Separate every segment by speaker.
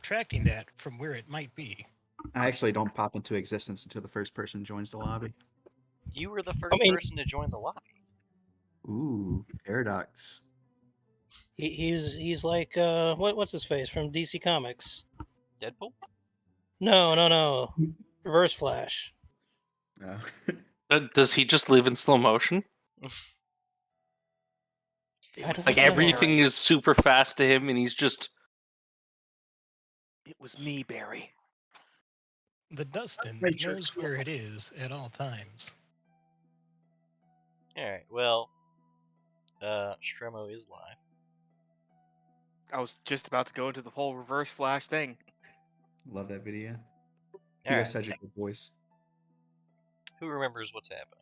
Speaker 1: subtracting that from where it might be.
Speaker 2: I actually don't pop into existence until the first person joins the lobby.
Speaker 3: You were the
Speaker 4: I
Speaker 3: first
Speaker 4: mean,
Speaker 3: person to join the lobby.
Speaker 2: Ooh, paradox.
Speaker 4: he's like what's his face from DC Comics?
Speaker 3: Deadpool?
Speaker 4: No. Reverse Flash.
Speaker 5: Does he just live in slow motion?
Speaker 4: I don't
Speaker 5: Like
Speaker 4: know.
Speaker 5: everything is super fast to him, and he's just.
Speaker 6: It was me, Barry.
Speaker 1: The Dustin
Speaker 2: Richard.
Speaker 1: knows where it is at all times.
Speaker 3: Alright, well, Stremo is live.
Speaker 6: I was just about to go into the whole Reverse Flash thing.
Speaker 2: Love that video. He
Speaker 3: Alright,
Speaker 2: has such a good voice.
Speaker 3: who remembers what's happening?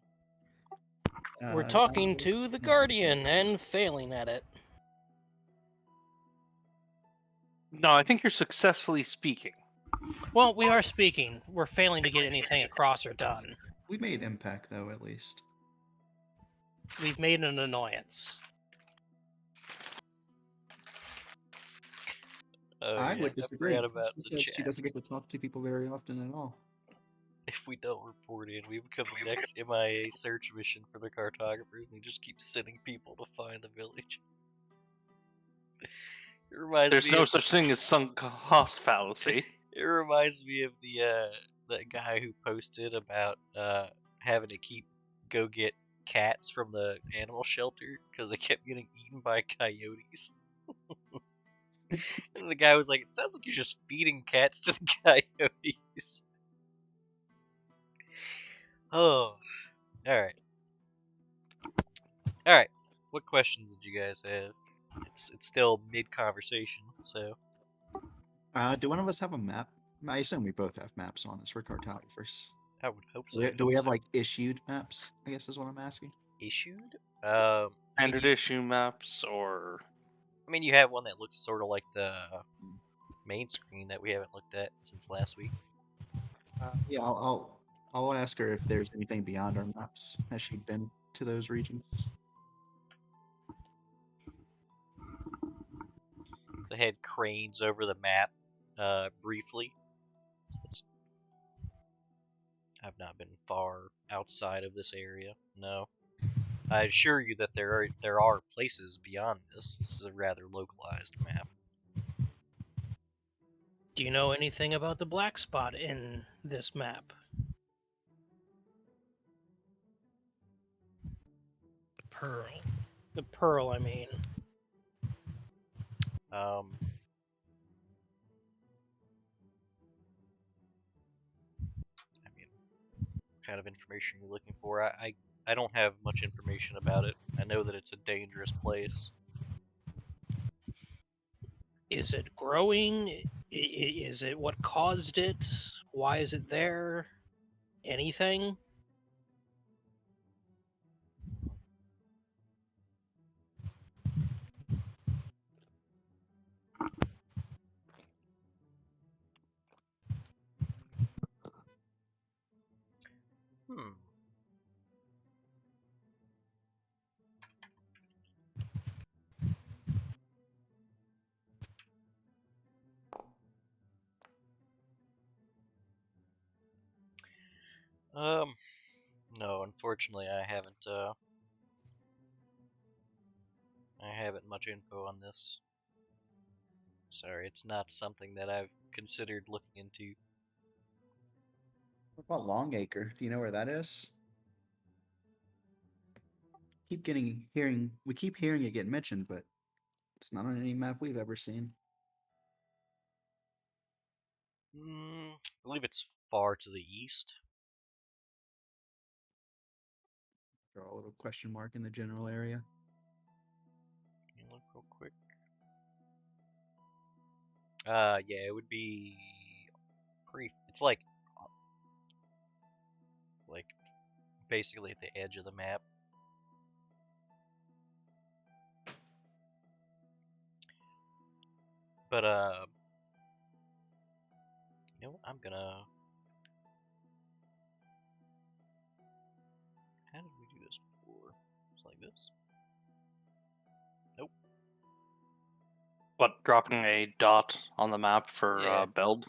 Speaker 4: We're talking to the Guardian and failing at it.
Speaker 5: No, I think you're successfully speaking.
Speaker 4: Well, we are speaking. We're failing to get anything across or done.
Speaker 2: We made impact, though, at least.
Speaker 4: We've made an annoyance.
Speaker 3: Oh,
Speaker 2: I
Speaker 3: yeah,
Speaker 2: would disagree.
Speaker 3: forgot about
Speaker 2: She
Speaker 3: the
Speaker 2: said
Speaker 3: chat.
Speaker 2: she doesn't get to talk to people very often at all.
Speaker 3: If we don't report in, we become the next MIA search mission for the cartographers, and they just keep sending people to find the village. It reminds
Speaker 5: There's
Speaker 3: me
Speaker 5: no
Speaker 3: of,
Speaker 5: such thing as sunk cost fallacy.
Speaker 3: It reminds me of the guy who posted about having to go get cats from the animal shelter because they kept getting eaten by coyotes. And the guy was like, "It sounds like you're just feeding cats to the coyotes." Oh, all right. What questions did you guys have? It's still mid conversation, so.
Speaker 2: Do one of us have a map? I assume we both have maps on us. We're cartographers.
Speaker 3: I would hope so.
Speaker 2: Do we have like issued maps? I guess is what I'm asking.
Speaker 3: Issued?
Speaker 5: Standard issue maps, or
Speaker 3: I mean, you have one that looks sort of like the main screen that we haven't looked at since last week.
Speaker 2: Yeah, I'll ask her if there's anything beyond our maps. Has she been to those regions?
Speaker 3: They had cranes over the map, briefly. I've not been far outside of this area. No, I assure you that there are places beyond this. This is a rather localized map.
Speaker 4: Do you know anything about the black spot in this map?
Speaker 1: The Pearl.
Speaker 4: The Pearl, I mean.
Speaker 3: I mean, what kind of information are you looking for? I don't have much information about it. I know that it's a dangerous place.
Speaker 4: Is it growing? Is it what caused it? Why is it there? Anything?
Speaker 3: Hmm. No, unfortunately, I haven't much info on this. Sorry, it's not something that I've considered looking into.
Speaker 2: What about Longacre? Do you know where that is? We keep hearing it get mentioned, but it's not on any map we've ever seen.
Speaker 3: I believe it's far to the east.
Speaker 2: Draw a little question mark in the general area.
Speaker 3: Let me look real quick. Yeah, it would be pretty. It's like basically at the edge of the map. But you know what? I'm gonna. How did we do this before? It's like this. Nope.
Speaker 5: What, dropping a dot on the map for
Speaker 3: Yeah.
Speaker 5: build?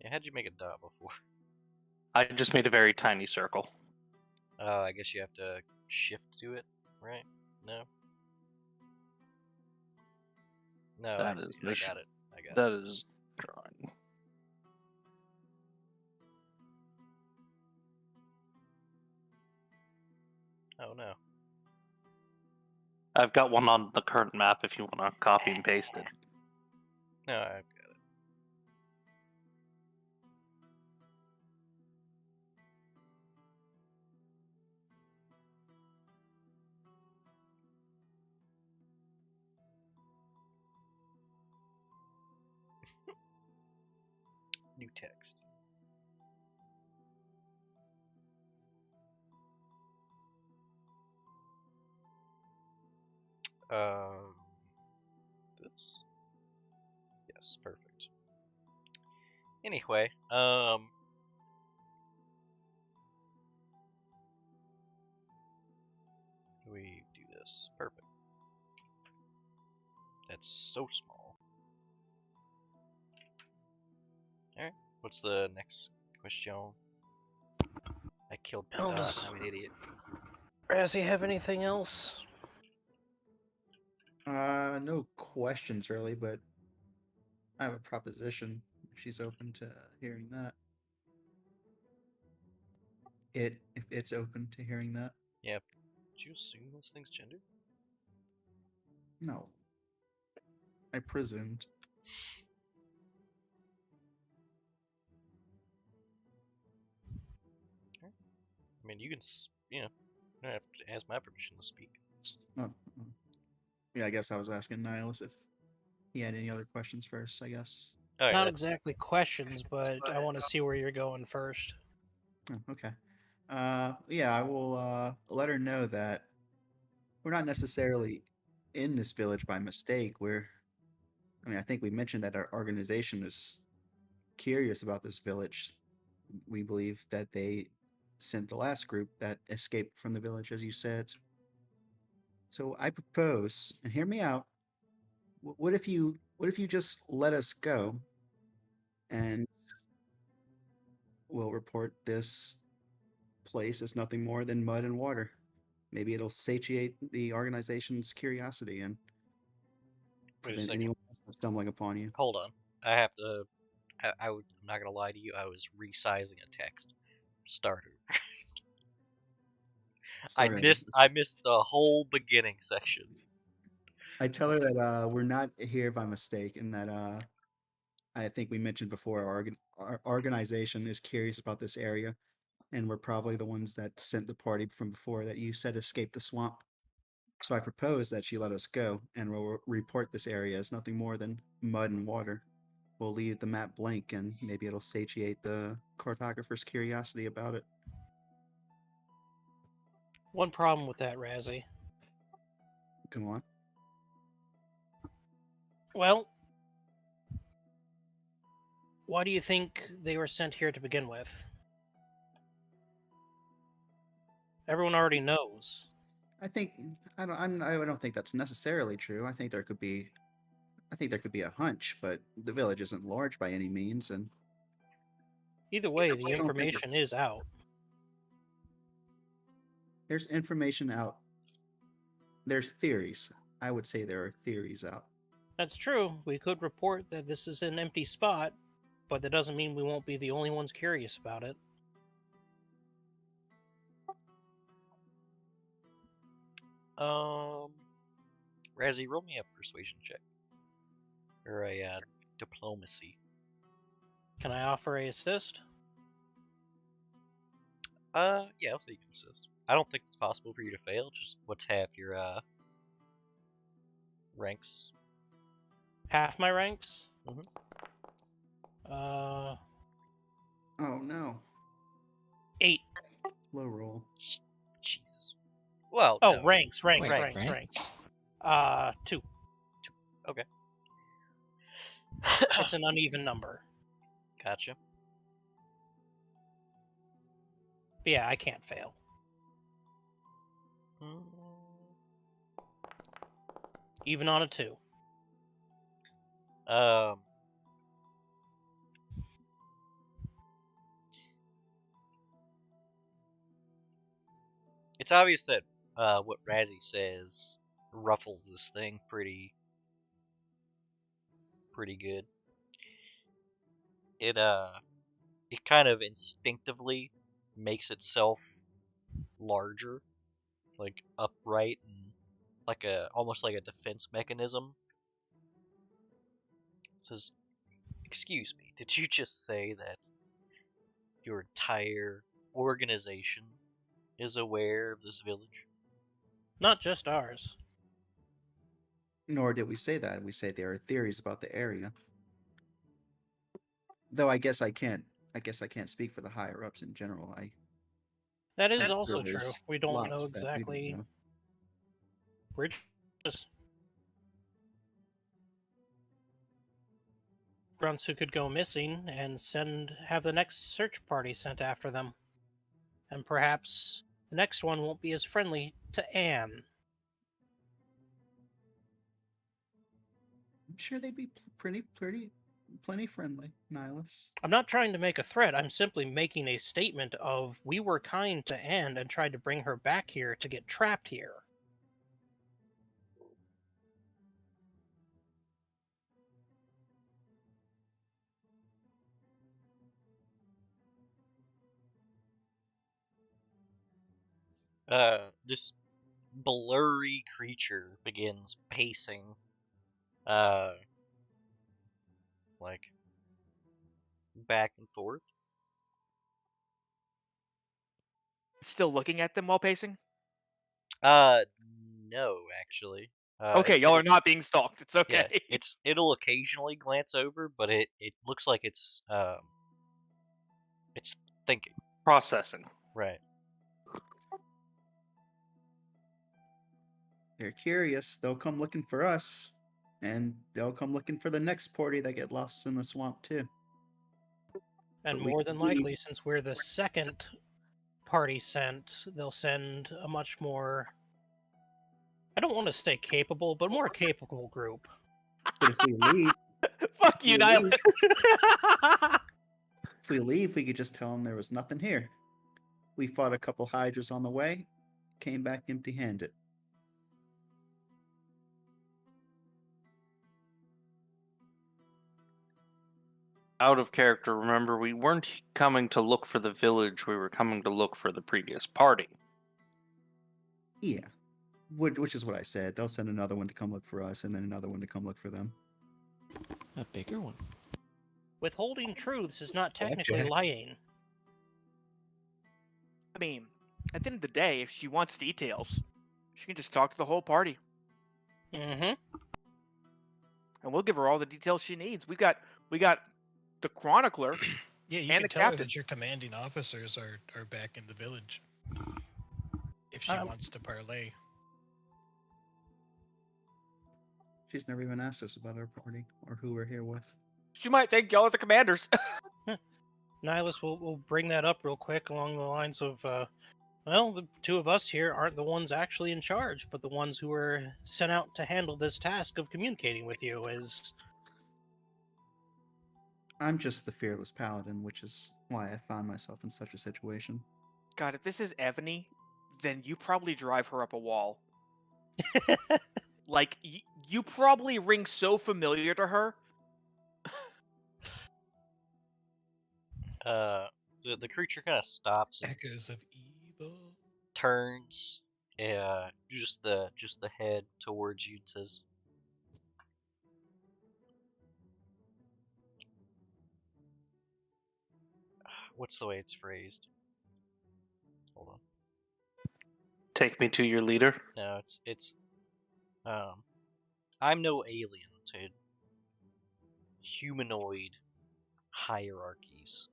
Speaker 3: Yeah, how'd you make a dot before?
Speaker 5: I just made a very tiny circle.
Speaker 3: Oh, I guess you have to shift to it, right? No? No, I
Speaker 5: That is
Speaker 3: see. I
Speaker 5: mission.
Speaker 3: got it. I got it.
Speaker 5: That is drawing.
Speaker 3: Oh, no.
Speaker 5: I've got one on the current map if you want to copy and paste it.
Speaker 3: No, I've got it. New text. This? Yes, perfect. Anyway, we do this. Perfect. That's so small. Alright, what's the next question? I killed the dot.
Speaker 4: Eldest.
Speaker 3: I'm an idiot.
Speaker 4: Razzie, have anything else?
Speaker 2: No questions really, but I have a proposition. If she's open to hearing that. If it's open to hearing that.
Speaker 3: Did you assume this thing's gender?
Speaker 2: No. I presumed.
Speaker 3: I mean, you can, you don't have to ask my permission to speak.
Speaker 2: Oh, oh. Yeah, I guess I was asking Nihilus if he had any other questions first, I guess.
Speaker 3: Oh, yeah,
Speaker 4: Not
Speaker 3: that's-
Speaker 4: exactly questions, but I want to see where you're going first.
Speaker 2: Oh, okay. Yeah, I will let her know that we're not necessarily in this village by mistake. I think we mentioned that our organization is curious about this village. We believe that they sent the last group that escaped from the village, as you said. So I propose, and hear me out. What if you just let us go, and we'll report this place as nothing more than mud and water. Maybe it'll satiate the organization's curiosity and
Speaker 3: Wait a
Speaker 2: prevent
Speaker 3: second.
Speaker 2: anyone else from stumbling upon you.
Speaker 3: Hold on. I have to. I'm not gonna lie to you. I was resizing a text. Starter.
Speaker 2: Start over.
Speaker 3: I missed the whole beginning section.
Speaker 2: I tell her that we're not here by mistake, and that I think we mentioned before our organization is curious about this area, and we're probably the ones that sent the party from before that you said escaped the swamp. So I propose that she let us go, and we'll report this area as nothing more than mud and water. We'll leave the map blank, and maybe it'll satiate the cartographer's curiosity about it.
Speaker 4: One problem with that, Razzie.
Speaker 2: Come on.
Speaker 4: Well, why do you think they were sent here to begin with? Everyone already knows.
Speaker 2: I don't think that's necessarily true. I think there could be a hunch, but the village isn't large by any means, and
Speaker 4: Either way, the
Speaker 2: I don't think
Speaker 4: information is out.
Speaker 2: there's information out. There's theories. I would say there are theories out.
Speaker 4: That's true. We could report that this is an empty spot, but that doesn't mean we won't be the only ones curious about it.
Speaker 3: Razzie, roll me a persuasion check or a diplomacy.
Speaker 4: Can I offer a assist?
Speaker 3: Yeah, I'll say you can assist. I don't think it's possible for you to fail. Just what's half your ranks?
Speaker 4: Half my ranks?
Speaker 3: Mhm.
Speaker 2: Oh no.
Speaker 4: 8.
Speaker 2: Low roll.
Speaker 3: Jesus. Well.
Speaker 4: Oh,
Speaker 3: no.
Speaker 4: ranks.
Speaker 1: Wait,
Speaker 4: 2.
Speaker 3: Okay.
Speaker 4: It's an uneven number.
Speaker 3: Gotcha.
Speaker 4: But yeah, I can't fail. even on a 2.
Speaker 3: It's obvious that what Razzie says ruffles this thing pretty good. It kind of instinctively makes itself larger, like upright and like almost like a defense mechanism. It says, "Excuse me, did you just say that your entire organization is aware of this village?"
Speaker 4: Not just ours.
Speaker 2: Nor did we say that. We say there are theories about the area. Though I guess I can't speak for the higher ups in general.
Speaker 4: That is
Speaker 2: I'm sure
Speaker 4: also true.
Speaker 2: there's
Speaker 4: We don't
Speaker 2: lots
Speaker 4: know
Speaker 2: that we don't
Speaker 4: exactly.
Speaker 2: know.
Speaker 4: We're just grunts who could go missing and have the next search party sent after them. And perhaps the next one won't be as friendly to Anne.
Speaker 2: I'm sure they'd be plenty friendly, Nihilus.
Speaker 4: I'm not trying to make a threat. I'm simply making a statement of we were kind to Anne and tried to bring her back here to get trapped here.
Speaker 3: This blurry creature begins pacing, like back and forth.
Speaker 6: Still looking at them while pacing?
Speaker 3: No, actually.
Speaker 6: Okay, y'all are not being stalked. It's
Speaker 3: Yeah,
Speaker 6: okay.
Speaker 3: it'll occasionally glance over, but it looks like it's thinking.
Speaker 5: Processing.
Speaker 3: Right.
Speaker 2: They're curious. They'll come looking for us, and they'll come looking for the next party that get lost in the swamp too.
Speaker 4: And
Speaker 2: But we
Speaker 4: more than
Speaker 2: believe-
Speaker 4: likely, since we're the second party sent, they'll send a much more, I don't want to say capable, but more capable group.
Speaker 2: But if we leave,
Speaker 6: Fuck you,
Speaker 2: we
Speaker 6: Nihilus.
Speaker 2: if we leave, we could just tell them there was nothing here. We fought a couple hydras on the way, came back empty-handed.
Speaker 5: Out of character, remember, we weren't coming to look for the village, we were coming to look for the previous party.
Speaker 2: Yeah, which is what I said. They'll send another one to come look for us, and then another one to come look for them.
Speaker 7: A bigger one.
Speaker 4: Withholding truths is not technically
Speaker 2: Gotcha.
Speaker 4: lying.
Speaker 6: I mean, at the end of the day, if she wants details, she can just talk to the whole party,
Speaker 4: Mm-hmm.
Speaker 6: and we'll give her all the details she needs. We got the chronicler.
Speaker 1: Yeah, you
Speaker 6: And
Speaker 1: can
Speaker 6: the
Speaker 1: tell her
Speaker 6: captain.
Speaker 1: that your commanding officers are back in the village. If she
Speaker 4: Um,
Speaker 1: wants to parlay.
Speaker 2: She's never even asked us about our party or who we're here with.
Speaker 6: She might think y'all are the commanders.
Speaker 4: Nihilus will bring that up real quick along the lines of, well, the two of us here aren't the ones actually in charge, but the ones who were sent out to handle this task of communicating with you.
Speaker 2: I'm just the fearless paladin, which is why I found myself in such a situation.
Speaker 6: God, if this is Evany, then you probably drive her up a wall. Like, you probably ring so familiar to her.
Speaker 3: The creature kind of stops and
Speaker 1: Echoes of evil.
Speaker 3: turns, just the head towards you and says, "What's the way it's phrased? Hold on.
Speaker 5: Take me to your leader.
Speaker 3: No, it's I'm no alien to humanoid hierarchies.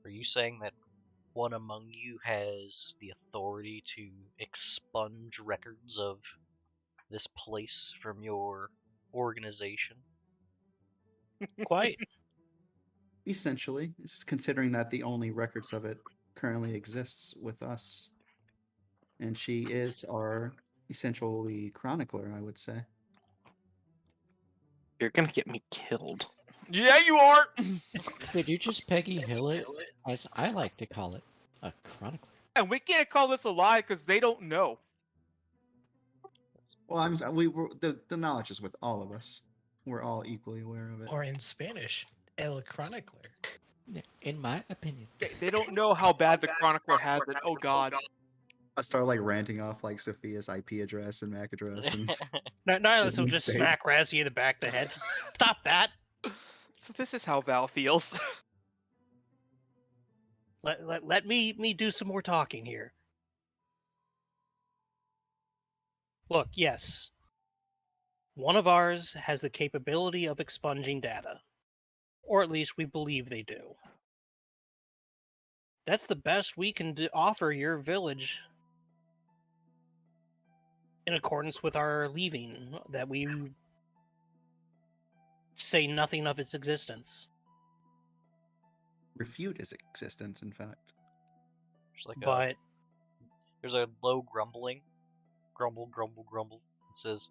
Speaker 3: Are you saying that one among you has the authority to expunge records of this place from your organization?"
Speaker 4: Quite.
Speaker 2: Essentially, it's considering that the only records of it currently exists with us. And she is our essentially chronicler, I would say.
Speaker 5: You're gonna get me killed.
Speaker 6: Yeah, you are.
Speaker 7: Could you just Peggy Hill it, as I like to call it, a chronicler?
Speaker 6: And we can't call this a lie because they don't know.
Speaker 2: Well, the knowledge is with all of us. We're all equally aware of it.
Speaker 1: Or in Spanish, El Chronicler.
Speaker 7: Yeah, in my opinion.
Speaker 6: They don't know how bad the chronicler has it. Oh God.
Speaker 2: I start like ranting off like Sophia's IP address and MAC address, and
Speaker 4: Nihilus will
Speaker 2: Steven
Speaker 4: just
Speaker 2: Spade.
Speaker 4: smack Razzie in the back of the head. Stop that!
Speaker 6: So this is how Val feels.
Speaker 4: Let me do some more talking here. Look, yes. One of ours has the capability of expunging data. Or at least we believe they do. That's the best we can offer your village in accordance with our leaving, that we say nothing of its existence.
Speaker 2: refute its existence. In fact,
Speaker 3: There's like
Speaker 4: But
Speaker 3: there's a low grumbling. Grumble, grumble, grumble. It says,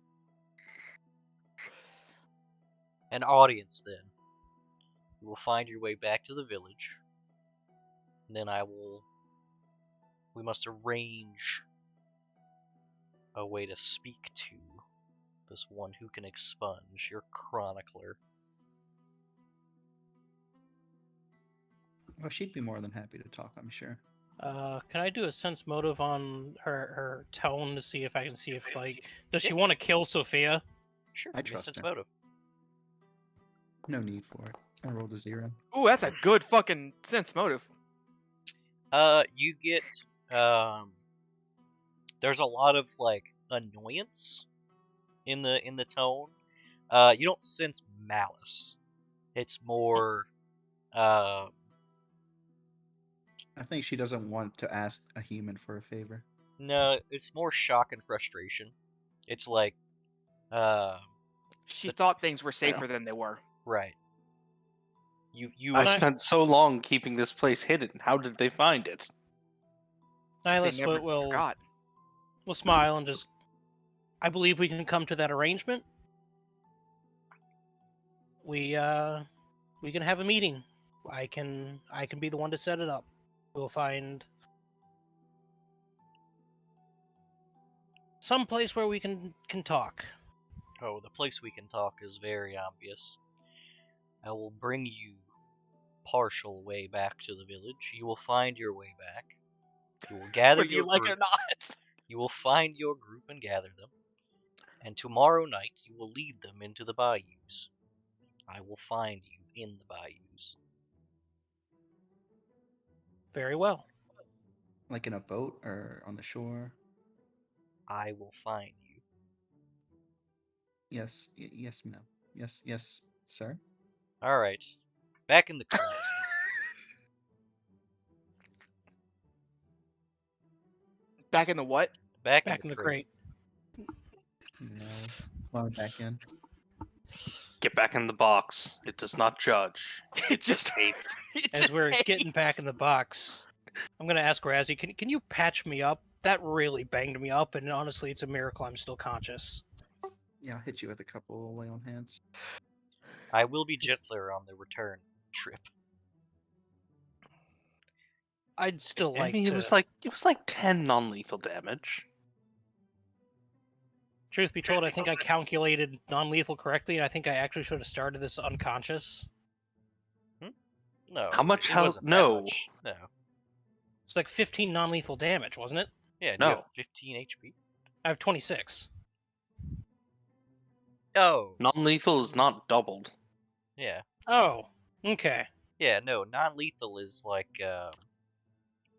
Speaker 3: an audience then. You will find your way back to the village. And then we must arrange a way to speak to this one who can expunge, your chronicler.
Speaker 2: well, she'd be more than happy to talk. I'm sure.
Speaker 4: can I do a sense motive on her tone to see if I can see if, like, does she
Speaker 3: Yeah.
Speaker 4: want to kill Sophia?
Speaker 3: Sure,
Speaker 2: I
Speaker 3: give me a
Speaker 2: trust
Speaker 3: sense
Speaker 2: her.
Speaker 3: motive.
Speaker 2: No need for it. I rolled a 0.
Speaker 6: Ooh, that's a good fucking sense motive.
Speaker 3: You get there's a lot of like annoyance in the tone. You don't sense malice. It's more
Speaker 2: I think she doesn't want to ask a human for a favor.
Speaker 3: no, it's more shock and frustration. It's like
Speaker 6: She thought things were safer than they were.
Speaker 3: right. You
Speaker 5: I spent so long keeping this place hidden. How did they find it?
Speaker 6: They
Speaker 4: Nihilus
Speaker 6: never
Speaker 4: will
Speaker 6: forgot.
Speaker 4: smile and just, I believe we can come to that arrangement. We can have a meeting. I can be the one to set it up. We'll find some place where we can talk.
Speaker 3: Oh, the place we can talk is very obvious. I will bring you partial way back to the village. You will find your way back. You will gather
Speaker 6: Whether
Speaker 3: your
Speaker 6: you like it
Speaker 3: group.
Speaker 6: or not.
Speaker 3: You will find your group and gather them. And tomorrow night you will lead them into the bayous. I will find you in the bayous.
Speaker 4: Very well.
Speaker 2: Like in a boat or on the shore.
Speaker 3: I will find you.
Speaker 2: Yes, yes, ma'am. Yes, sir.
Speaker 3: Alright. Back in the crate.
Speaker 6: Back in the what?
Speaker 3: Back
Speaker 4: in the crate.
Speaker 2: No, climb back in.
Speaker 5: Get back in the box. It does not judge.
Speaker 6: It just
Speaker 5: hates.
Speaker 4: As we're getting back in the box, I'm gonna ask Razzie, can you patch me up? That really banged me up, and honestly, it's a miracle I'm still conscious.
Speaker 2: Yeah, I'll hit you with a couple of lay on hands.
Speaker 3: I will be gentler on the return trip.
Speaker 4: I'd still
Speaker 5: I
Speaker 4: like
Speaker 5: mean,
Speaker 4: to.
Speaker 5: it was like 10 non-lethal damage.
Speaker 4: Truth be told, I think I calculated non-lethal correctly, and I think I actually should have started this unconscious.
Speaker 3: No.
Speaker 5: How much
Speaker 3: it
Speaker 5: health?
Speaker 3: wasn't that
Speaker 5: No.
Speaker 3: much. No.
Speaker 4: It's like 15 non-lethal damage, wasn't it?
Speaker 3: Yeah,
Speaker 5: No.
Speaker 3: you have 15 HP.
Speaker 4: I have 26.
Speaker 3: Oh.
Speaker 5: Non-lethal is not doubled.
Speaker 3: Yeah.
Speaker 4: Oh, okay.
Speaker 3: Yeah, no, non-lethal is like it's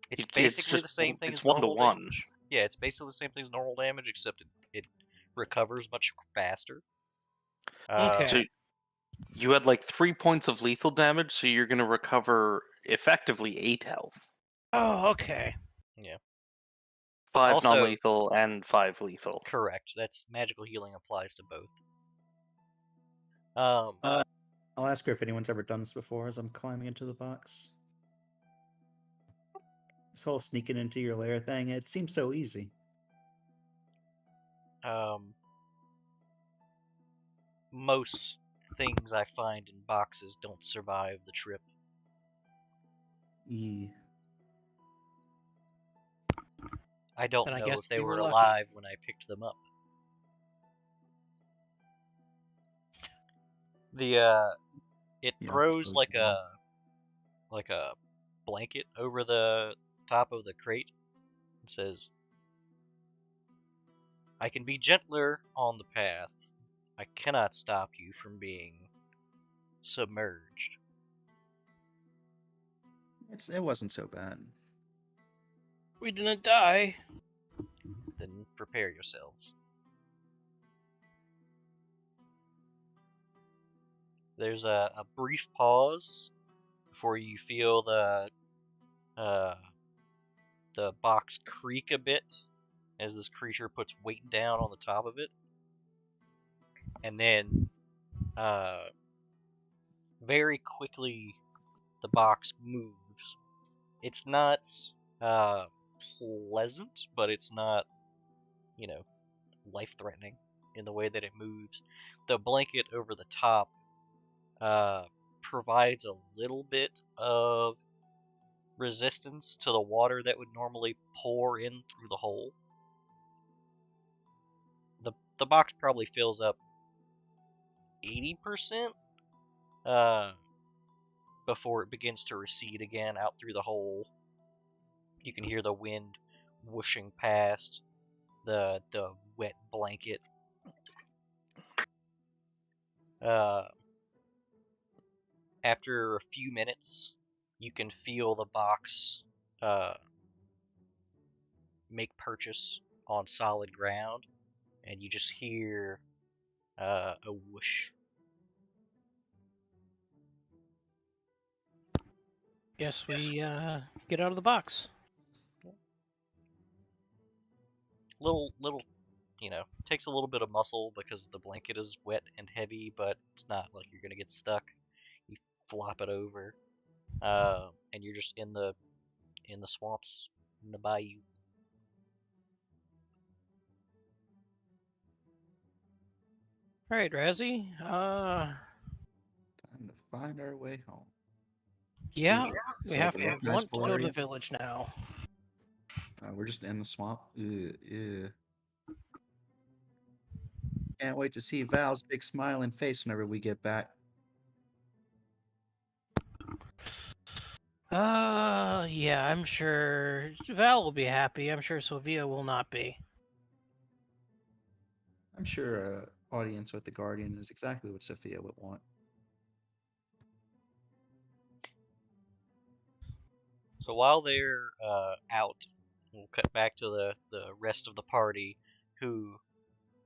Speaker 5: It's
Speaker 3: basically
Speaker 5: just
Speaker 3: the same thing
Speaker 5: it's
Speaker 3: as
Speaker 5: 1 to
Speaker 3: normal
Speaker 5: 1.
Speaker 3: damage. Yeah, it's basically the same thing as normal damage, except it recovers much faster.
Speaker 4: Okay.
Speaker 5: So you had like 3 points of lethal damage, so you're gonna recover effectively 8 health.
Speaker 4: Oh, okay.
Speaker 5: 5
Speaker 3: Also-
Speaker 5: non-lethal and 5 lethal.
Speaker 3: Correct. That's magical healing applies to both.
Speaker 2: I'll ask her if anyone's ever done this before as I'm climbing into the box. This whole sneaking into your lair thing, it seems so easy.
Speaker 3: Most things I find in boxes don't survive the trip. I don't
Speaker 4: Then I
Speaker 3: know
Speaker 4: guess
Speaker 3: if they
Speaker 4: we were
Speaker 3: were
Speaker 4: lucky.
Speaker 3: alive when I picked them up. It
Speaker 2: Yeah,
Speaker 3: throws like
Speaker 2: supposedly.
Speaker 3: a blanket over the top of the crate and says, "I can be gentler on the path. I cannot stop you from being submerged."
Speaker 2: It wasn't so bad.
Speaker 4: We didn't die.
Speaker 3: Then prepare yourselves. There's a brief pause before you feel the box creak a bit as this creature puts weight down on the top of it, and then very quickly the box moves. It's not pleasant, but it's not, life-threatening in the way that it moves. The blanket over the top provides a little bit of resistance to the water that would normally pour in through the hole. The box probably fills up 80% before it begins to recede again out through the hole. You can hear the wind whooshing past the wet blanket. After a few minutes, you can feel the box make purchase on solid ground, and you just hear a whoosh.
Speaker 4: Guess we get out of the box.
Speaker 3: Little, takes a little bit of muscle because the blanket is wet and heavy, but it's not like you're gonna get stuck. You flop it over, and you're just in the swamps, in the bayou.
Speaker 4: All right, Razzie.
Speaker 2: Time to find our way home.
Speaker 4: Yeah,
Speaker 2: Ooh,
Speaker 4: we
Speaker 2: so
Speaker 4: have
Speaker 2: like
Speaker 4: to
Speaker 2: a
Speaker 4: want to
Speaker 2: nice
Speaker 4: go to the
Speaker 2: area.
Speaker 4: village now.
Speaker 2: We're just in the swamp. Ew. Can't wait to see Val's big smiling face whenever we get back.
Speaker 4: Yeah, I'm sure Val will be happy. I'm sure Sylvia will not be.
Speaker 2: I'm sure audience with the Guardian is exactly what Sophia would want.
Speaker 3: So while they're out, we'll cut back to the rest of the party who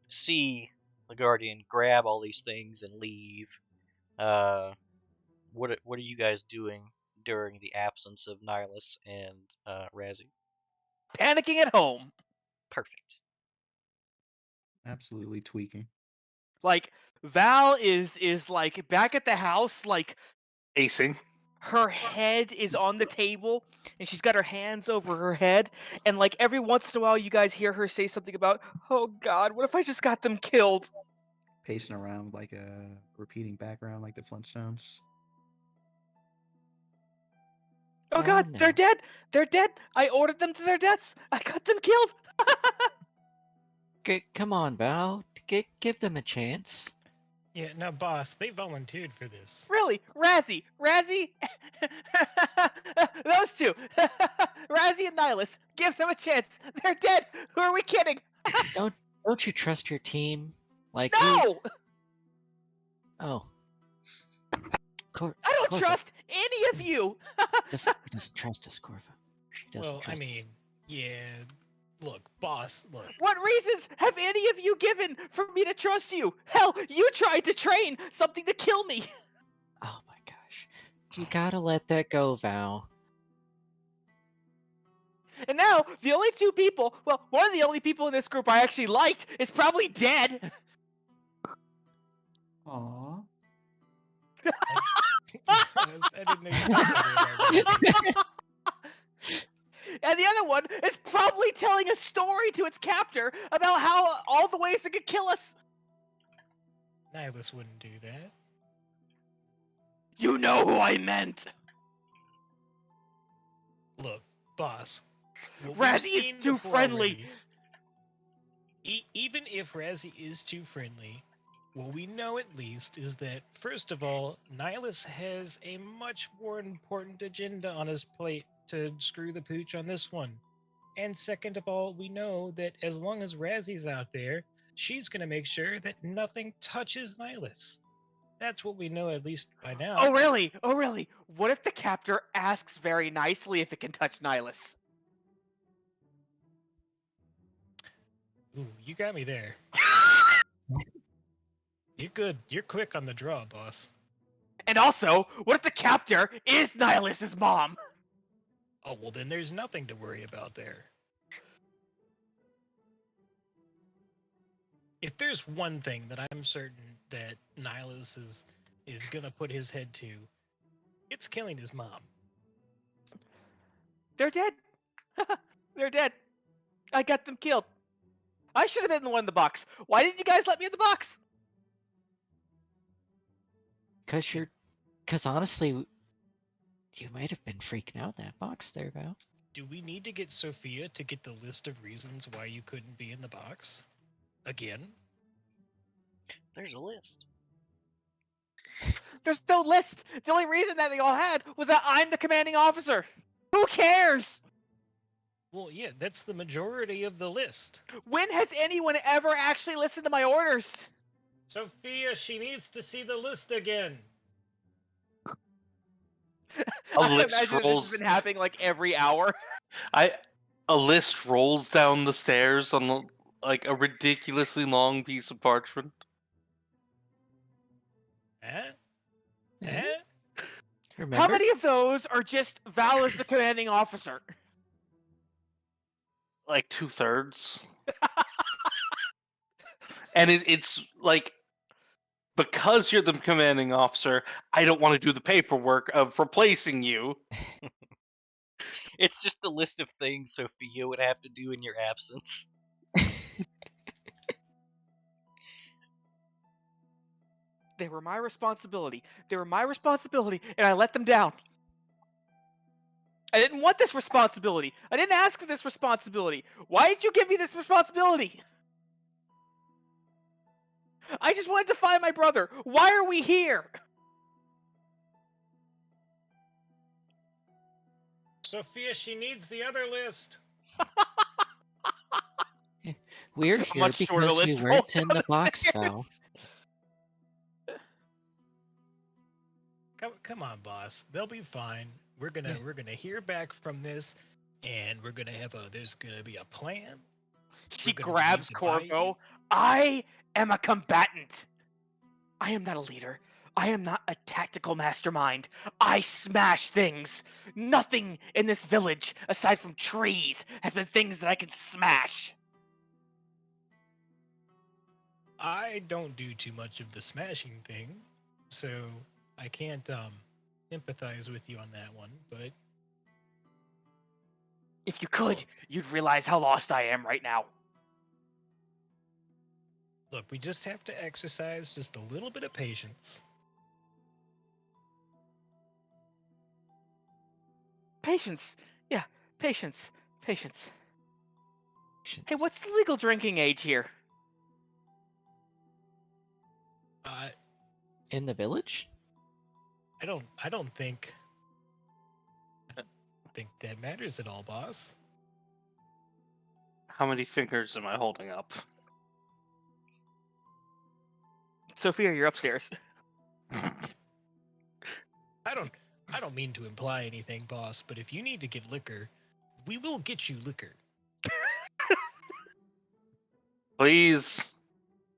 Speaker 3: see the Guardian grab all these things and leave. What are you guys doing during the absence of Nihilus and Razzie?
Speaker 6: Panicking at home.
Speaker 3: Perfect.
Speaker 2: Absolutely tweaking.
Speaker 6: Like Val is like back at the house, like
Speaker 5: Pacing.
Speaker 6: her head is on the table and she's got her hands over her head, and like every once in a while you guys hear her say something about, "Oh God, what if I just got them killed?"
Speaker 2: Pacing around like a repeating background like the Flintstones.
Speaker 6: Oh
Speaker 7: Oh,
Speaker 6: God,
Speaker 7: no.
Speaker 6: they're dead! They're dead! I ordered them to their deaths! I got them killed!
Speaker 7: Come on, Val. Give them a chance.
Speaker 1: Yeah, now, boss, they volunteered for this.
Speaker 6: Really? Razzie! Those two! Razzie and Nihilus! Give them a chance! They're dead! Who are we kidding?
Speaker 7: Don't you trust your team? Like
Speaker 6: No!
Speaker 7: Oh.
Speaker 6: I don't
Speaker 7: Corva
Speaker 6: trust any of you!
Speaker 7: doesn't trust us, Corva. She doesn't
Speaker 1: Well,
Speaker 7: trust
Speaker 1: I mean, yeah. Look, boss, look.
Speaker 6: What reasons have any of you given for me to trust you? Hell, you tried to train something to kill me!
Speaker 7: us. Oh my gosh. You gotta let that go, Val.
Speaker 6: And now, the only two people, well, one of the only people in this group I actually liked is probably dead!
Speaker 2: Aww.
Speaker 1: I didn't know you felt that way about Razzie.
Speaker 6: And the other one is probably telling a story to its captor about how all the ways it could kill us.
Speaker 1: Nihilus wouldn't do that.
Speaker 6: You know who I meant!
Speaker 1: Look, boss. what we've
Speaker 6: Razzie is
Speaker 1: seen
Speaker 6: too
Speaker 1: before
Speaker 6: friendly!
Speaker 1: already- even if Razzie is too friendly, what we know at least is that, first of all, Nihilus has a much more important agenda on his plate to screw the pooch on this one. And second of all, we know that as long as Razzie's out there, she's going to make sure that nothing touches Nihilus. That's what we know, at least by now.
Speaker 6: Oh, really? Oh, really? What if the captor asks very nicely if it can touch Nihilus?
Speaker 1: Ooh, you got me there. You're good. You're quick on the draw, boss.
Speaker 6: And also, what if the captor is Nihilus's mom?
Speaker 1: Oh, well, then there's nothing to worry about there. If there's one thing that I'm certain that Nihilus is gonna put his head to, it's killing his mom.
Speaker 6: They're dead. They're dead. I got them killed. I should have been the one in the box. Why didn't you guys let me in the box?
Speaker 7: Cause honestly, you might have been freaking out in that box there, Val.
Speaker 1: Do we need to get Sophia to get the list of reasons why you couldn't be in the box? Again?
Speaker 3: There's a list.
Speaker 6: There's no list. The only reason that they all had was that I'm the commanding officer. Who cares?
Speaker 1: Well, yeah, that's the majority of the list.
Speaker 6: When has anyone ever actually listened to my orders?
Speaker 1: Sophia, she needs to see the list again.
Speaker 6: I
Speaker 5: list
Speaker 6: imagine
Speaker 5: rolls-
Speaker 6: this has been happening like every hour.
Speaker 5: A list rolls down the stairs on like a ridiculously long piece of parchment.
Speaker 1: Huh?
Speaker 7: Yeah.
Speaker 1: Huh?
Speaker 7: Remember?
Speaker 6: How many of those are just Val as the commanding officer?
Speaker 5: Like 2/3. And it's like, because you're the commanding officer, I don't want to do the paperwork of replacing you.
Speaker 3: It's just a list of things Sophia would have to do in your absence.
Speaker 6: They were my responsibility. They were my responsibility, and I let them down. I didn't want this responsibility. I didn't ask for this responsibility. Why did you give me this responsibility? I just wanted to find my brother. Why are we here?
Speaker 1: Sophia, she needs the other list.
Speaker 7: We're
Speaker 6: A
Speaker 7: here
Speaker 6: much shorter
Speaker 7: because we
Speaker 6: list
Speaker 7: weren't
Speaker 6: rolls
Speaker 7: in
Speaker 6: down
Speaker 7: the box, Val.
Speaker 6: stairs.
Speaker 1: Come on, boss. They'll be fine. We're gonna hear back from this, and there's gonna be a plan.
Speaker 6: She
Speaker 1: We're gonna
Speaker 6: grabs
Speaker 1: need to buy
Speaker 6: Corvo.
Speaker 1: you.
Speaker 6: I am a combatant. I am not a leader. I am not a tactical mastermind. I smash things. Nothing in this village, aside from trees, has been things that I can smash.
Speaker 1: I don't do too much of the smashing thing, so I can't empathize with you on that one. But
Speaker 6: If you could, you'd realize how lost I am right now.
Speaker 1: look, we just have to exercise just a little bit of patience.
Speaker 6: Patience. Yeah, patience. Patience. Hey, what's the legal drinking age here?
Speaker 7: In the village?
Speaker 1: I don't think that matters at all, boss.
Speaker 5: How many fingers am I holding up?
Speaker 6: Sophia, you're upstairs.
Speaker 1: I don't mean to imply anything, boss, but if you need to get liquor, we will get you liquor.
Speaker 5: Please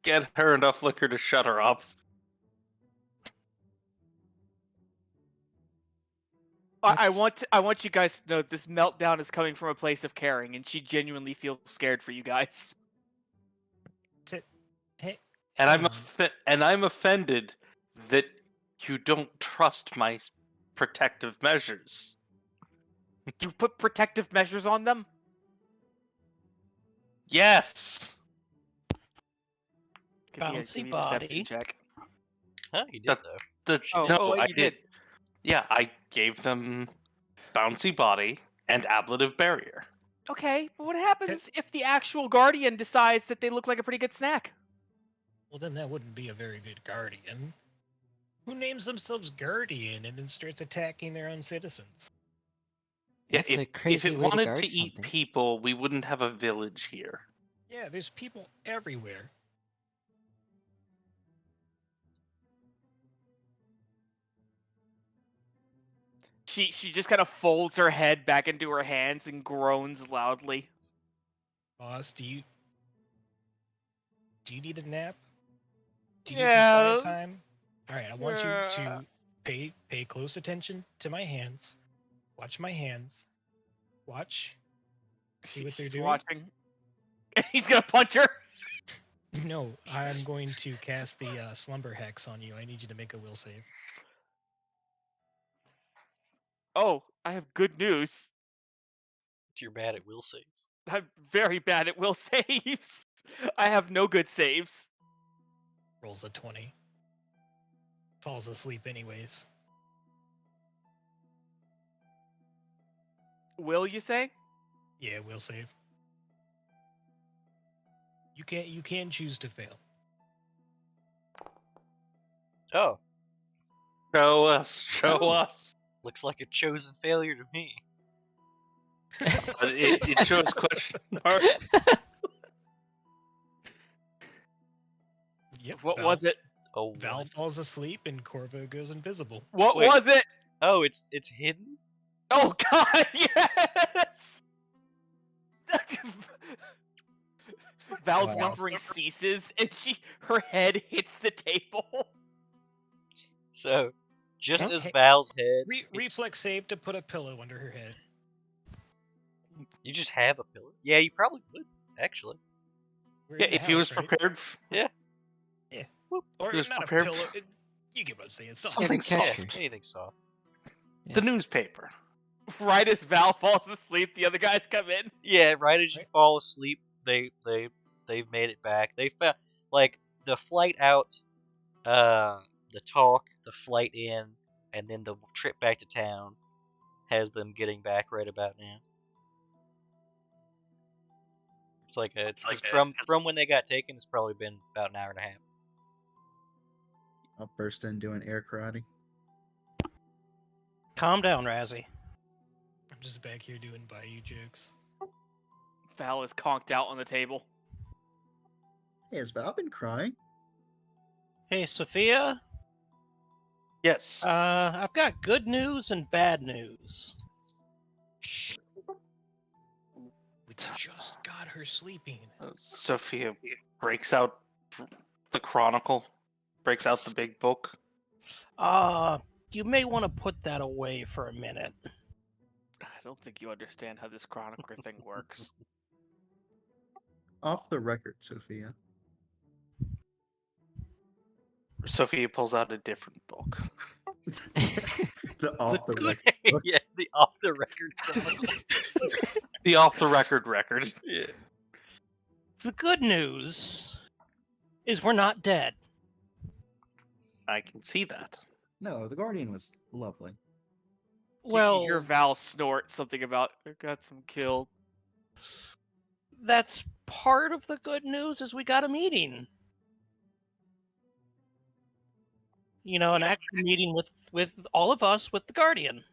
Speaker 5: get her enough liquor to shut her up.
Speaker 6: I want you guys to know this meltdown is coming from a place of caring, and she genuinely feels scared for you guys.
Speaker 1: Hey,
Speaker 5: And
Speaker 1: come on.
Speaker 5: I'm offended that you don't trust my protective measures.
Speaker 6: You put protective measures on them?
Speaker 5: Yes.
Speaker 6: Give me a
Speaker 4: Bouncy
Speaker 6: deception
Speaker 4: body.
Speaker 6: check.
Speaker 3: Huh, you did
Speaker 5: That-
Speaker 3: though.
Speaker 5: The,
Speaker 6: Oh,
Speaker 5: no,
Speaker 6: oh,
Speaker 5: I
Speaker 6: you did.
Speaker 5: Yeah, I gave them bouncy body and ablative barrier.
Speaker 6: Okay, but what happens if the actual guardian decides that they look like a pretty good snack?
Speaker 1: Well, then that wouldn't be a very good guardian. Who names themselves guardian and then starts attacking their own citizens?
Speaker 5: Yeah,
Speaker 7: That's a
Speaker 5: if
Speaker 7: crazy
Speaker 5: it
Speaker 7: way to
Speaker 5: wanted
Speaker 7: guard
Speaker 5: to eat
Speaker 7: something.
Speaker 5: people, we wouldn't have a village here.
Speaker 1: Yeah, there's people everywhere.
Speaker 6: She just kind of folds her head back into her hands and groans loudly.
Speaker 1: Boss, do you need a nap? Do you need
Speaker 6: Yeah.
Speaker 1: some quiet time? All right, I want you
Speaker 6: Yeah.
Speaker 1: to pay close attention to my hands. Watch my hands. Watch. See what they're
Speaker 6: She's
Speaker 1: doing?
Speaker 6: watching. He's gonna punch her.
Speaker 1: No, I'm going to cast the slumber hex on you. I need you to make a will save.
Speaker 6: Oh, I have good news.
Speaker 3: You're bad at will saves.
Speaker 6: I'm very bad at will saves. I have no good saves.
Speaker 1: Rolls a 20. Falls asleep anyways.
Speaker 6: Will you say?
Speaker 1: Yeah, will save. You can choose to fail.
Speaker 3: Oh,
Speaker 5: Show us, show
Speaker 3: Oh.
Speaker 5: us.
Speaker 3: looks like a chosen failure to me.
Speaker 5: But it shows question mark.
Speaker 1: Yep.
Speaker 6: What was it?
Speaker 3: Oh,
Speaker 1: Val
Speaker 3: one.
Speaker 1: falls asleep and Corvo goes invisible.
Speaker 6: What
Speaker 3: Wait.
Speaker 6: was it?
Speaker 3: Oh, it's hidden.
Speaker 6: Oh God, yes! Val's
Speaker 2: Wow.
Speaker 6: whimpering ceases, and her head hits the table.
Speaker 3: So, just as
Speaker 1: Hey,
Speaker 3: Val's head,
Speaker 1: Reflex save to put a pillow under her head.
Speaker 3: you just have a pillow. Yeah, you probably would actually.
Speaker 1: We're
Speaker 5: Yeah,
Speaker 1: in the
Speaker 5: if he was
Speaker 1: house, right?
Speaker 5: prepared.
Speaker 1: Or
Speaker 5: he was
Speaker 1: not a
Speaker 5: prepared
Speaker 1: pillow.
Speaker 5: for-
Speaker 1: You get what I'm saying.
Speaker 7: Get
Speaker 1: Something
Speaker 7: a
Speaker 5: Something
Speaker 7: catcher.
Speaker 5: soft.
Speaker 3: Anything soft.
Speaker 5: The newspaper.
Speaker 6: Right as Val falls asleep, the other guys come in.
Speaker 3: Yeah, right as you
Speaker 1: Right.
Speaker 3: fall asleep, they've made it back. They found like the flight out, the talk, the flight in, and then the trip back to town has them getting back right about now. It's like from when they got taken, it's probably been about an hour and a half.
Speaker 2: I'll burst in doing air karate.
Speaker 4: Calm down, Razzie.
Speaker 1: I'm just back here doing Bayou jokes.
Speaker 6: Val is conked out on the table.
Speaker 2: Hey, has Val been crying?
Speaker 4: Hey, Sophia.
Speaker 5: Yes.
Speaker 4: I've got good news and bad news.
Speaker 1: Shh. We just got her sleeping.
Speaker 5: Sophia breaks out the Chronicle, breaks out the big book.
Speaker 4: You may want to put that away for a minute.
Speaker 6: I don't think you understand how this chronicler thing works.
Speaker 2: Off the record, Sophia.
Speaker 5: Sophia pulls out a different book.
Speaker 2: The off the record. book.
Speaker 3: Yeah, the off the record chronicle.
Speaker 5: The off the record.
Speaker 3: Yeah.
Speaker 4: The good news is we're not dead.
Speaker 5: I can see that.
Speaker 2: No, the Guardian was lovely.
Speaker 4: Well,
Speaker 6: You hear Val snort something about I got some killed.
Speaker 4: that's part of the good news is we got a meeting. You know, an actual meeting with all of us with the Guardian.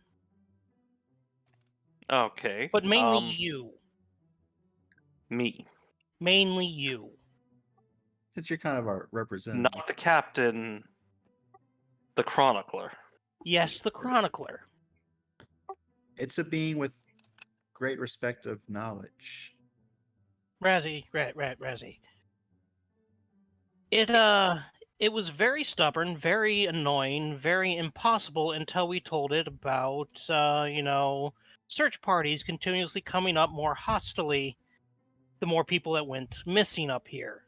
Speaker 5: Okay.
Speaker 4: But mainly you.
Speaker 5: Me.
Speaker 4: Mainly you.
Speaker 2: Since you're kind of our representative.
Speaker 5: Not the captain, the chronicler.
Speaker 4: Yes, the Chronicler.
Speaker 2: It's a being with great respect of knowledge.
Speaker 4: Razzie. It was very stubborn, very annoying, very impossible until we told it about, search parties continuously coming up more hostilely the more people that went missing up here.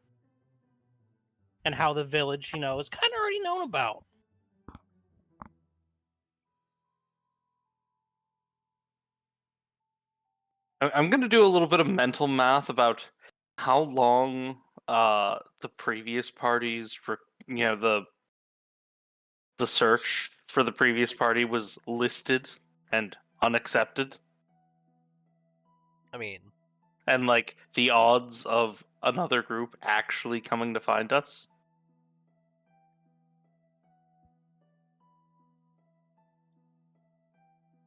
Speaker 4: And how the village, is kind of already known about.
Speaker 5: I'm going to do a little bit of mental math about how long the previous parties, the search for the previous party was listed and unaccepted?
Speaker 3: I mean,
Speaker 5: And like the odds of another group actually coming to find us?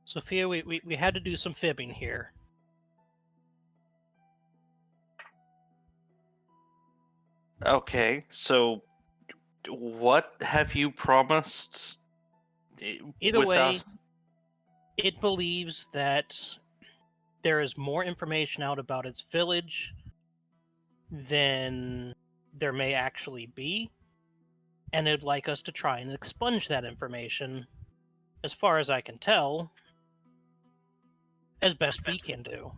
Speaker 4: Sophia, we had to do some fibbing here.
Speaker 5: Okay, so what have you promised?
Speaker 4: Either way,
Speaker 5: without-
Speaker 4: it believes that there is more information out about its village than there may actually be, and it'd like us to try and expunge that information, as far as I can tell, as best we can do.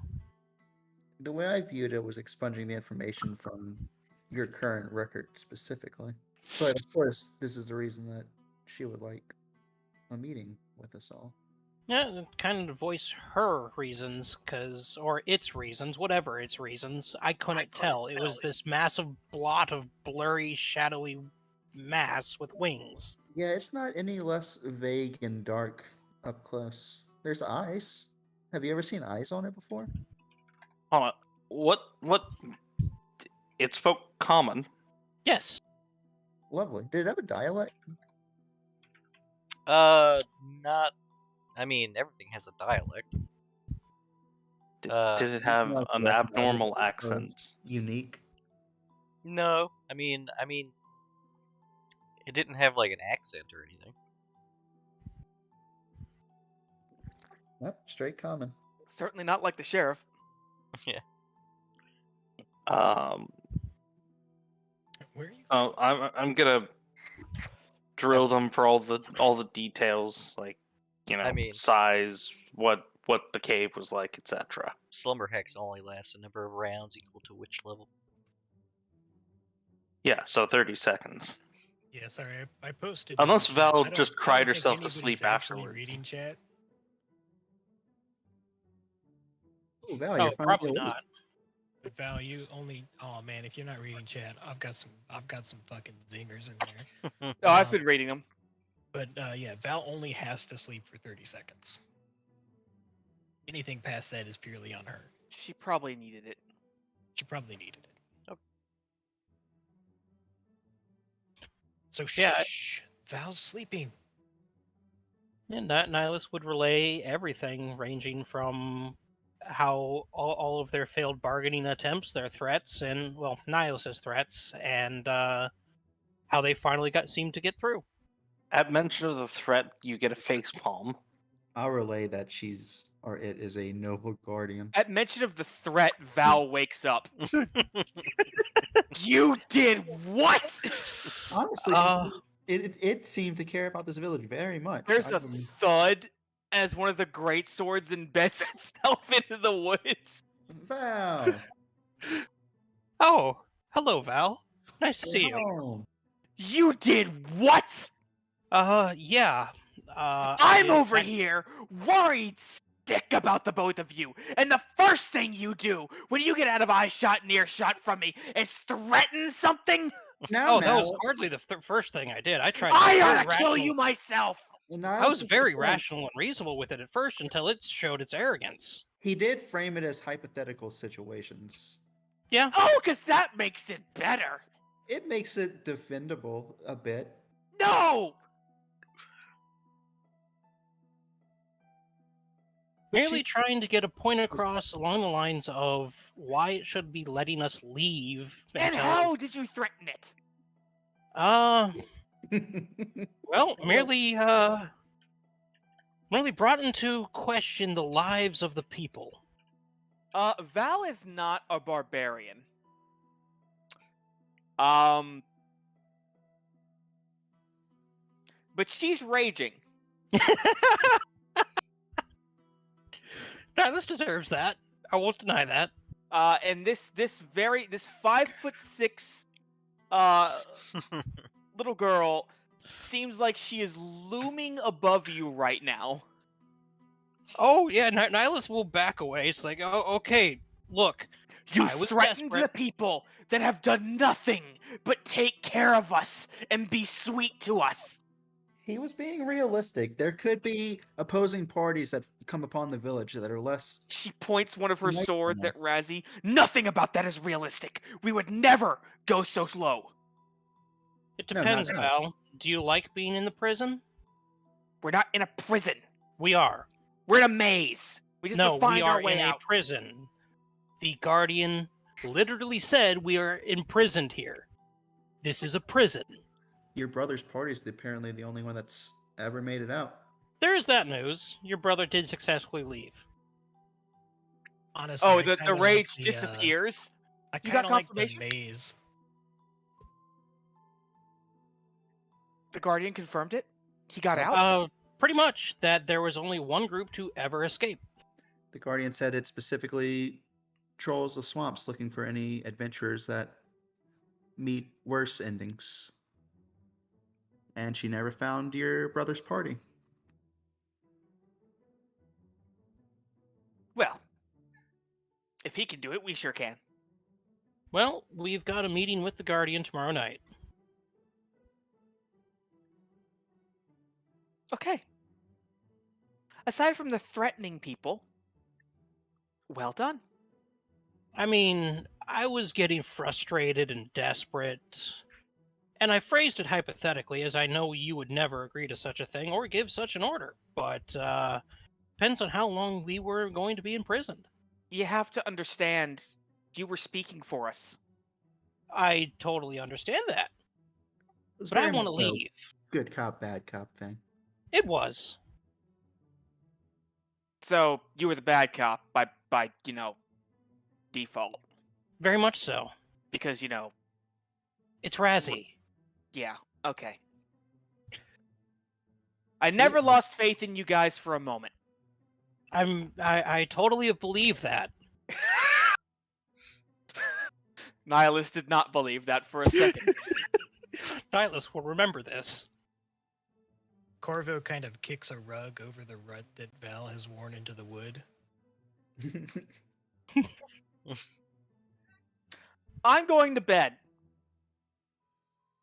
Speaker 2: The way I viewed it was expunging the information from your current record specifically. But of course, this is the reason that she would like a meeting with us all.
Speaker 4: Yeah, kind of voice her reasons, or its reasons, whatever its reasons. I couldn't tell. It was this massive blot of blurry, shadowy mass with wings.
Speaker 2: Yeah, it's not any less vague and dark up close. There's eyes. Have you ever seen eyes on it before?
Speaker 5: Hold on. What? It spoke common.
Speaker 4: Yes.
Speaker 2: Lovely. Did it have a dialect?
Speaker 3: not. I mean, everything has a dialect.
Speaker 5: Did it have
Speaker 2: not
Speaker 5: an
Speaker 2: recognizable
Speaker 5: abnormal
Speaker 2: or
Speaker 5: accent?
Speaker 2: Unique.
Speaker 3: No, I mean, it didn't have like an accent or anything.
Speaker 2: Yep, straight common.
Speaker 6: Certainly not like the sheriff.
Speaker 1: Where are you?
Speaker 5: Oh, I'm gonna drill them for all the details, like
Speaker 3: I mean-
Speaker 5: size, what the cave was like, etc.
Speaker 3: Slumber Hex only lasts a number of rounds equal to which level?
Speaker 5: Yeah, so 30 seconds.
Speaker 1: Yeah, sorry, I posted.
Speaker 5: Unless
Speaker 1: in the chat.
Speaker 5: Val
Speaker 1: I don't-
Speaker 5: just
Speaker 1: I don't
Speaker 5: cried
Speaker 1: think
Speaker 5: herself to
Speaker 1: anybody's
Speaker 5: sleep
Speaker 1: actually
Speaker 5: afterwards.
Speaker 1: reading chat.
Speaker 2: Oh, Val,
Speaker 4: Oh,
Speaker 2: you're finally
Speaker 4: probably
Speaker 2: awake.
Speaker 4: not.
Speaker 1: But Val, you only. Oh man, if you're not reading chat, I've got some fucking zingers in there.
Speaker 6: Oh, I've been reading them.
Speaker 1: But yeah, Val only has to sleep for 30 seconds. Anything past that is purely on her.
Speaker 6: She probably needed it.
Speaker 1: She probably needed it.
Speaker 3: Okay.
Speaker 1: So
Speaker 4: Yeah.
Speaker 1: shh, Val's sleeping.
Speaker 4: And Nihilus would relay everything, ranging from how all of their failed bargaining attempts, their threats, and, well, Nihilus's threats, and how they finally seemed to get through.
Speaker 5: At mention of the threat, you get a face palm.
Speaker 2: I'll relay that it is a noble guardian.
Speaker 6: At mention of the threat, Val wakes up. You did what?
Speaker 2: Honestly,
Speaker 4: Uh,
Speaker 2: it seemed to care about this village very much.
Speaker 6: There's
Speaker 2: I
Speaker 6: a
Speaker 2: wouldn't-
Speaker 6: thud as one of the great swords embeds itself into the woods.
Speaker 2: Val.
Speaker 4: Oh, hello, Val. Nice to see you.
Speaker 2: Oh,
Speaker 6: You did what?
Speaker 4: Yeah.
Speaker 6: I'm over here worried sick about the both of you. And the first thing you do when you get out of eyeshot and earshot from me is threaten something?
Speaker 2: now,
Speaker 4: Oh, that was
Speaker 2: now,
Speaker 4: hardly the first thing I did. I tried.
Speaker 6: I
Speaker 4: very
Speaker 6: ought to kill
Speaker 4: rational-
Speaker 6: you myself.
Speaker 4: I was very
Speaker 2: rational.
Speaker 4: rational and reasonable with it at first until it showed its arrogance.
Speaker 2: He did frame it as hypothetical situations.
Speaker 4: Yeah.
Speaker 6: Oh, because that makes it better.
Speaker 2: It makes it defendable a bit.
Speaker 6: No!
Speaker 4: Merely trying to get a point across along the lines of why it should be letting us leave.
Speaker 6: And
Speaker 4: until-
Speaker 6: how did you threaten it?
Speaker 4: Well, merely brought into question the lives of the people.
Speaker 6: Val is not a barbarian. But she's raging.
Speaker 4: Now, this deserves that. I won't deny that.
Speaker 6: And this 5'6" little girl seems like she is looming above you right now.
Speaker 4: Oh, yeah, Nihilus will back away. It's like, oh, okay, look.
Speaker 6: You
Speaker 4: I was
Speaker 6: threatened the
Speaker 4: desperate.
Speaker 6: people that have done nothing but take care of us and be sweet to us.
Speaker 2: He was being realistic. There could be opposing parties that come upon the village that are less.
Speaker 6: She points one of her
Speaker 2: Nice
Speaker 6: swords
Speaker 2: enough.
Speaker 6: at Razzie. Nothing about that is realistic. We would never go so low.
Speaker 4: It
Speaker 2: No, not
Speaker 4: depends,
Speaker 2: us.
Speaker 4: Val. Do you like being in the prison?
Speaker 6: We're not in a prison.
Speaker 4: We are.
Speaker 6: We're in a maze. We just have
Speaker 4: No,
Speaker 6: to find
Speaker 4: we are
Speaker 6: our way
Speaker 4: in
Speaker 6: out.
Speaker 4: a prison. The Guardian literally said we are imprisoned here. This is a prison.
Speaker 2: Your brother's party is apparently the only one that's ever made it out.
Speaker 4: There is that news. Your brother did successfully leave.
Speaker 1: Honestly,
Speaker 6: Oh,
Speaker 1: I
Speaker 6: the
Speaker 1: kinda like
Speaker 6: rage
Speaker 1: the,
Speaker 6: disappears.
Speaker 1: I
Speaker 6: You
Speaker 1: kind
Speaker 6: got
Speaker 1: of like the
Speaker 6: confirmation?
Speaker 1: maze.
Speaker 6: The Guardian confirmed it. He got out.
Speaker 4: Pretty much that there was only one group to ever escape.
Speaker 2: The Guardian said it specifically trolls the swamps looking for any adventurers that meet worse endings. And she never found your brother's party.
Speaker 6: Well, if he can do it, we sure can.
Speaker 4: Well, we've got a meeting with the Guardian tomorrow night.
Speaker 6: Okay. Aside from the threatening people, well done.
Speaker 4: I mean, I was getting frustrated and desperate. And I phrased it hypothetically, as I know you would never agree to such a thing or give such an order. But depends on how long we were going to be imprisoned.
Speaker 6: You have to understand, you were speaking for us.
Speaker 4: I totally understand that.
Speaker 2: It was
Speaker 4: But I
Speaker 2: very
Speaker 4: want to
Speaker 2: much a
Speaker 4: leave.
Speaker 2: Good cop, bad cop thing.
Speaker 4: It was.
Speaker 6: So you were the bad cop by default.
Speaker 4: Very much so.
Speaker 6: Because,
Speaker 4: It's Razzie.
Speaker 6: yeah, okay. I never lost faith in you guys for a moment.
Speaker 4: I totally believe that.
Speaker 6: Nihilus did not believe that for a second.
Speaker 4: Nihilus will remember this.
Speaker 1: Corvo kind of kicks a rug over the rut that Val has worn into the wood.
Speaker 6: I'm going to bed.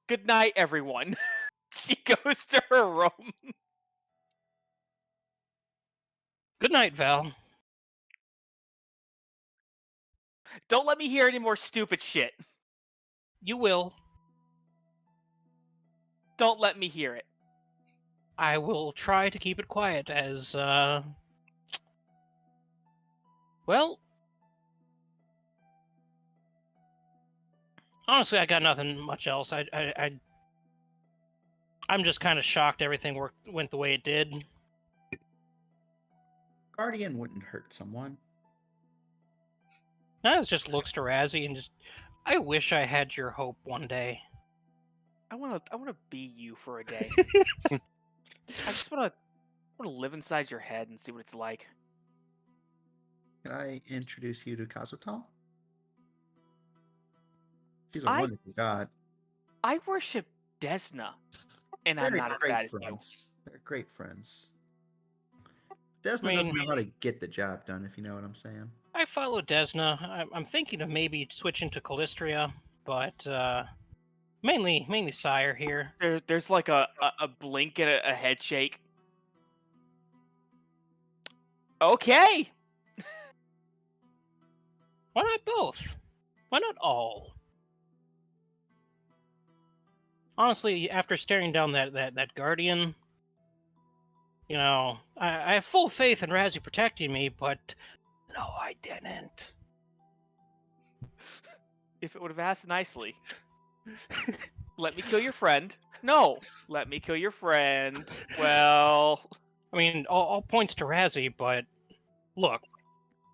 Speaker 6: Good night, everyone. She goes to her room.
Speaker 4: Good night, Val.
Speaker 6: Don't let me hear any more stupid shit.
Speaker 4: You will.
Speaker 6: Don't let me hear it.
Speaker 4: I will try to keep it quiet as, well, honestly, I got nothing much else. I'm just kind of shocked everything went the way it did.
Speaker 2: Guardian wouldn't hurt someone.
Speaker 4: Nihilus just looks to Razzie and just, I wish I had your hope one day.
Speaker 6: I want to be you for a day. I just want to live inside your head and see what it's like.
Speaker 2: Can I introduce you to Kazuto? She's a
Speaker 6: I-
Speaker 2: wonderful god.
Speaker 6: I worship Desna, and I'm
Speaker 2: They're
Speaker 6: not as
Speaker 2: great
Speaker 6: bad as you.
Speaker 2: friends. They're great friends. Desmond doesn't know how to get the job done, if you know what I'm saying.
Speaker 4: I follow Desna. I'm thinking of maybe switching to Callistria, but mainly Sire here.
Speaker 6: There's like a blink and a head shake. Okay.
Speaker 4: Why not both? Why not all? Honestly, after staring down that Guardian, I have full faith in Razzie protecting me, but no, I didn't.
Speaker 6: If it would have asked nicely. Let me kill your friend. No. Let me kill your friend. Well,
Speaker 4: I mean, all points to Razzie, but look,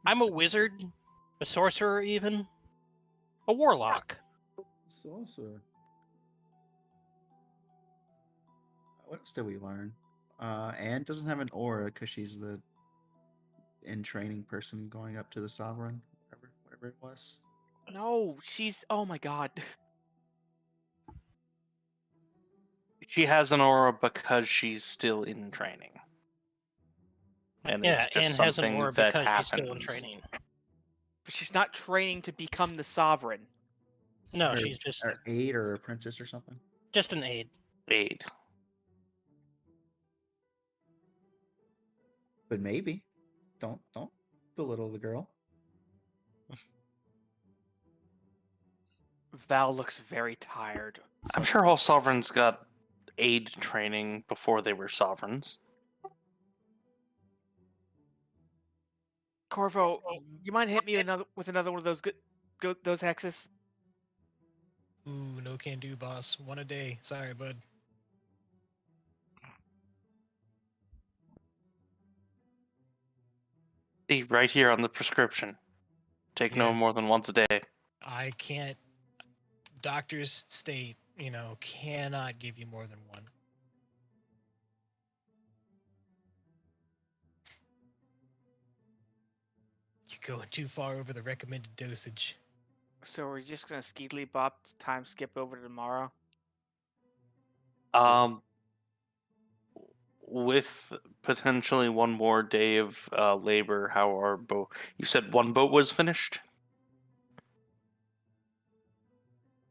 Speaker 4: I'm a wizard, a sorcerer even, a warlock.
Speaker 2: Sorcerer. What else did we learn? Anne doesn't have an aura because she's the in training person going up to the Sovereign, whatever it was.
Speaker 6: no, she's. Oh my god.
Speaker 5: She has an aura because she's still in training. And
Speaker 4: Yeah,
Speaker 5: it's just
Speaker 4: Anne has an
Speaker 5: something
Speaker 4: aura
Speaker 5: that
Speaker 4: because
Speaker 5: happens.
Speaker 4: she's still in training.
Speaker 6: But she's not training to become the sovereign.
Speaker 4: No,
Speaker 2: Or-
Speaker 4: she's just
Speaker 2: Or aide or apprentice or something.
Speaker 4: just an aide.
Speaker 5: Aid.
Speaker 2: but maybe. Don't belittle the girl.
Speaker 6: Val looks very tired.
Speaker 5: I'm sure all sovereigns got aid training before they were sovereigns.
Speaker 6: Corvo, you mind hit me with another one of those those hexes?
Speaker 1: Ooh, no can do, boss. One a day. Sorry, bud.
Speaker 5: See, right here on the prescription. Take no
Speaker 1: Yeah.
Speaker 5: more than once a day.
Speaker 1: I can't. Doctors state, cannot give you more than one. You're going too far over the recommended dosage.
Speaker 6: So we're just gonna skeetly bop time skip over to tomorrow.
Speaker 5: With potentially one more day of labor, how are boat? You said one boat was finished?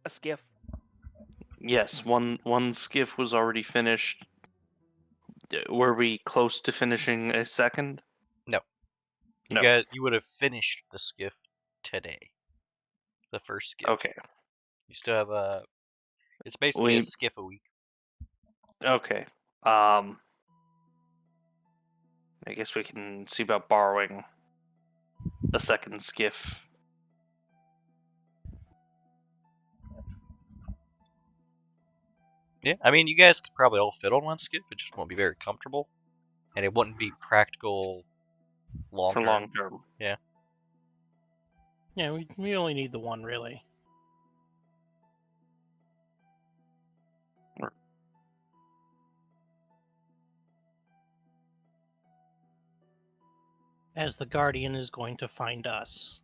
Speaker 6: A skiff.
Speaker 5: Yes, one skiff was already finished. Were we close to finishing a second?
Speaker 3: No.
Speaker 5: No.
Speaker 3: You would have finished the skiff today. The first skiff.
Speaker 5: Okay.
Speaker 3: You still have it's basically a skiff a week.
Speaker 5: Okay. I guess we can see about borrowing a second skiff.
Speaker 3: Yeah, I mean, you guys could probably all fit on one skiff. It just won't be very comfortable, and it wouldn't be practical long
Speaker 5: For
Speaker 3: term.
Speaker 5: long term.
Speaker 3: Yeah.
Speaker 4: Yeah, we only need the one, really. As the Guardian is going to find us.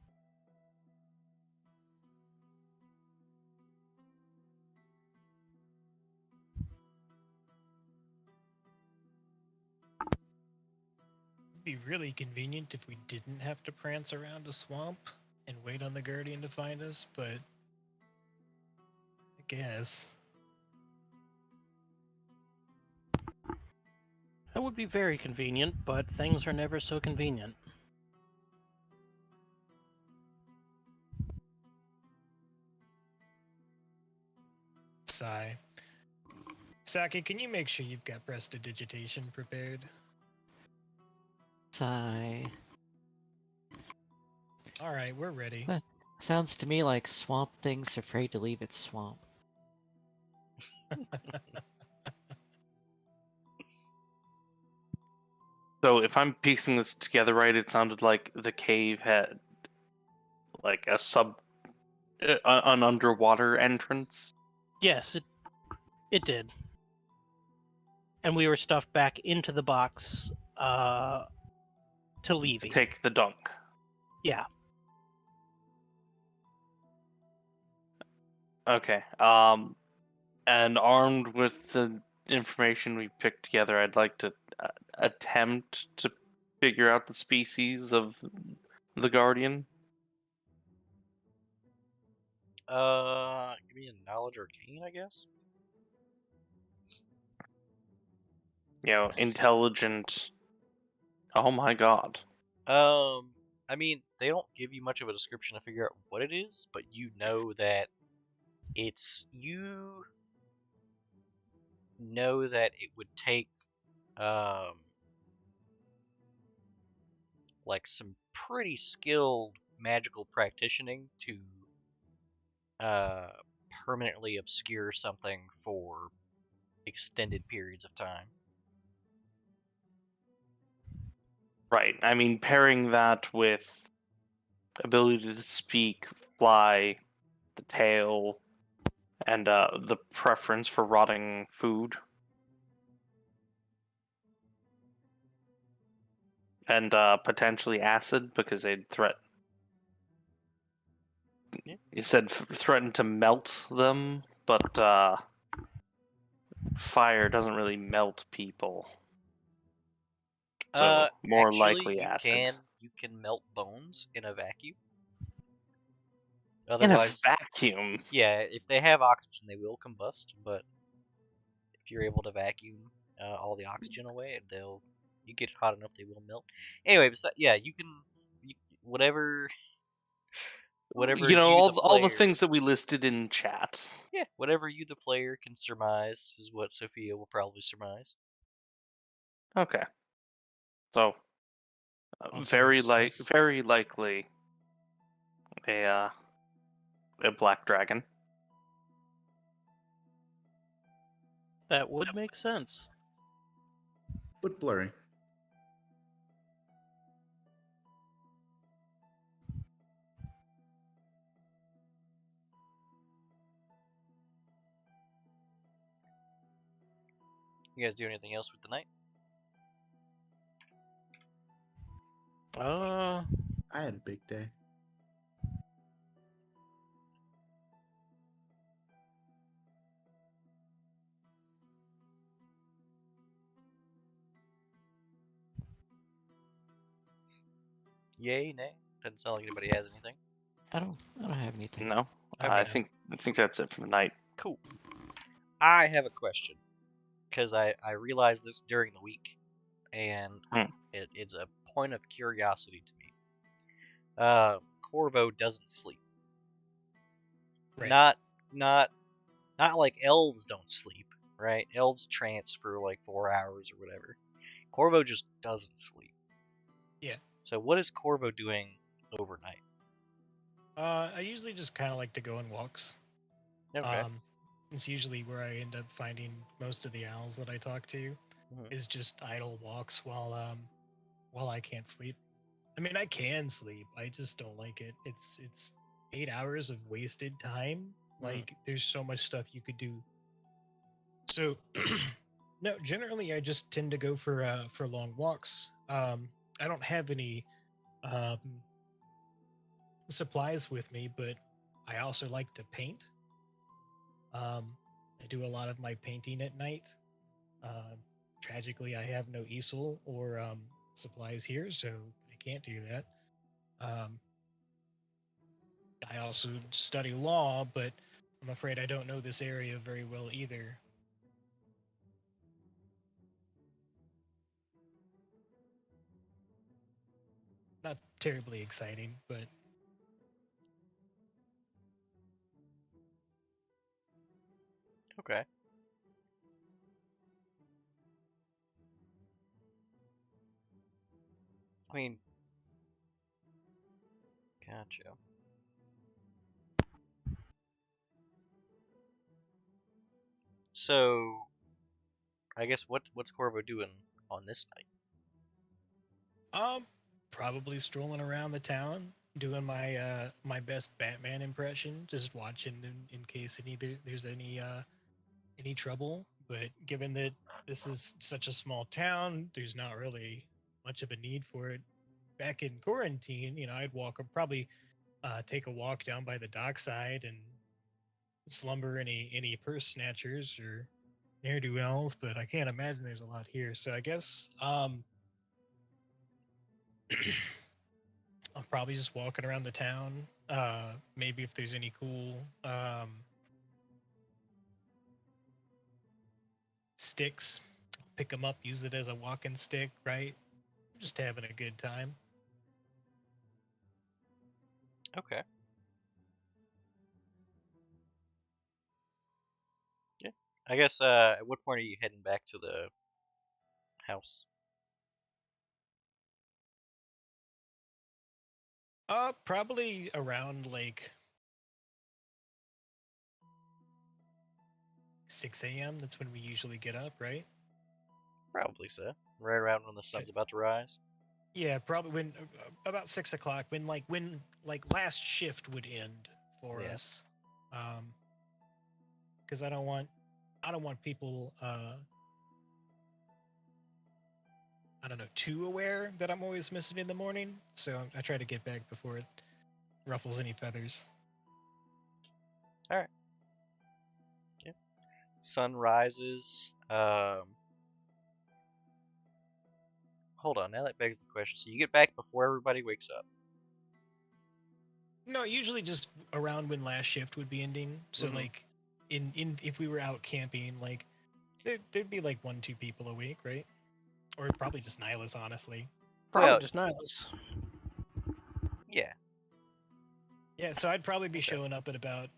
Speaker 1: It'd be really convenient if we didn't have to prance around a swamp and wait on the Guardian to find us, but I guess.
Speaker 4: That would be very convenient, but things are never so convenient.
Speaker 1: Sigh. Saki, can you make sure you've got prestidigitation prepared?
Speaker 7: Sigh.
Speaker 1: Alright, we're ready.
Speaker 7: Sounds to me like Swamp Thing's afraid to leave its swamp.
Speaker 5: So if I'm piecing this together right, it sounded like the cave had like an underwater entrance.
Speaker 4: Yes, it did. And we were stuffed back into the box to Levy.
Speaker 5: Take the dunk.
Speaker 4: Yeah.
Speaker 5: Okay. And armed with the information we picked together, I'd like to attempt to figure out the species of the Guardian.
Speaker 3: Give me a knowledge arcane, I guess.
Speaker 5: Intelligent. Oh my god.
Speaker 3: I mean, they don't give you much of a description to figure out what it is, but you know that you know that it would take like some pretty skilled magical practicing to permanently obscure something for extended periods of time.
Speaker 5: Right. I mean, pairing that with ability to speak, fly, the tail, and the preference for rotting food. And potentially acid, because they'd
Speaker 3: Yeah.
Speaker 5: You said threaten to melt them, but fire doesn't really melt people. So more
Speaker 3: Actually,
Speaker 5: likely acid.
Speaker 3: You can melt bones in a vacuum.
Speaker 5: In a
Speaker 3: Otherwise,
Speaker 5: vacuum.
Speaker 3: yeah, if they have oxygen, they will combust. But if you're able to vacuum all the oxygen away, you get hot enough, they will melt. Anyway, yeah, you can whatever
Speaker 5: You know, all the
Speaker 3: player,
Speaker 5: things that we listed in chat.
Speaker 3: yeah, whatever you the player can surmise is what Sophia will probably surmise.
Speaker 5: Okay. So,
Speaker 1: Also very sus.
Speaker 5: very likely a black dragon.
Speaker 4: That would make sense.
Speaker 2: But blurry.
Speaker 3: You guys do anything else with the night?
Speaker 2: I had a big day.
Speaker 3: Yay, nay? Doesn't sound like anybody has anything.
Speaker 7: I don't have anything.
Speaker 5: No,
Speaker 3: Okay.
Speaker 5: I think that's it for the night.
Speaker 3: Cool. I have a question, because I realized this during the week, and it's a point of curiosity to me. Corvo doesn't sleep.
Speaker 1: Right.
Speaker 3: Not like elves don't sleep, right? Elves trance for like 4 hours or whatever. Corvo just doesn't sleep.
Speaker 1: Yeah.
Speaker 3: So what is Corvo doing overnight?
Speaker 1: I usually just kind of like to go on walks.
Speaker 3: Okay.
Speaker 1: It's usually where I end up finding most of the owls that I talk to. Is just idle walks while I can't sleep. I mean, I can sleep. I just don't like it. It's 8 hours of wasted time. Like, there's so much stuff you could do. So, no, generally I just tend to go for long walks. I don't have any supplies with me, but I also like to paint. I do a lot of my painting at night. Tragically, I have no easel or supplies here, so I can't do that. I also study law, but I'm afraid I don't know this area very well either. Not terribly exciting, but
Speaker 3: Okay. I mean, gotcha. So, I guess what's Corvo doing on this night?
Speaker 1: probably strolling around the town, doing my my best Batman impression, just watching in case there's any trouble. But given that this is such a small town, there's not really much of a need for it. Back in quarantine, I'd probably take a walk down by the dockside and slumber any purse snatchers or ne'er do wells, but I can't imagine there's a lot here. So I guess I'm probably just walking around the town. Maybe if there's any cool sticks, pick them up, use it as a walking stick, right? Just having a good time.
Speaker 3: Okay. Yeah. I guess at what point are you heading back to the house?
Speaker 1: Probably around like 6 a.m. That's when we usually get up, right?
Speaker 3: Probably so. Right around when the sun's about to rise.
Speaker 1: Yeah, probably when about 6 o'clock, when last shift would end for us. Because I don't want people I don't know, too aware that I'm always missing in the morning. So I try to get back before it ruffles any feathers.
Speaker 3: All right. Yeah. Sun rises. Hold on. Now that begs the question. So you get back before everybody wakes up.
Speaker 1: No, usually just around when last shift would be ending. So like in if we were out camping, like there'd be like 1-2 people a week, right? Or probably just Nihilus, honestly.
Speaker 4: Probably
Speaker 3: Well-
Speaker 4: just Nihilus.
Speaker 3: Yeah.
Speaker 1: Yeah, so I'd probably be
Speaker 3: Okay.
Speaker 1: showing up at about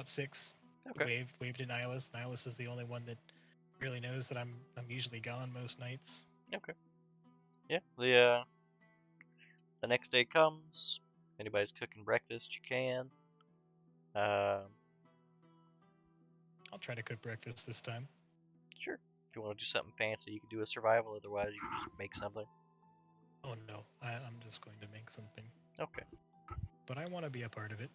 Speaker 1: 6.
Speaker 3: Okay.
Speaker 1: Wave to Nihilus. Nihilus is the only one that really knows that I'm usually gone most nights.
Speaker 3: Okay. Yeah. The next day comes. If anybody's cooking breakfast, you can.
Speaker 1: I'll try to cook breakfast this time.
Speaker 3: Sure. If you want to do something fancy, you can do a survival. Otherwise, you can just make something.
Speaker 1: Oh no, I'm just going to make something.
Speaker 3: Okay.
Speaker 1: But I want to be a part of it.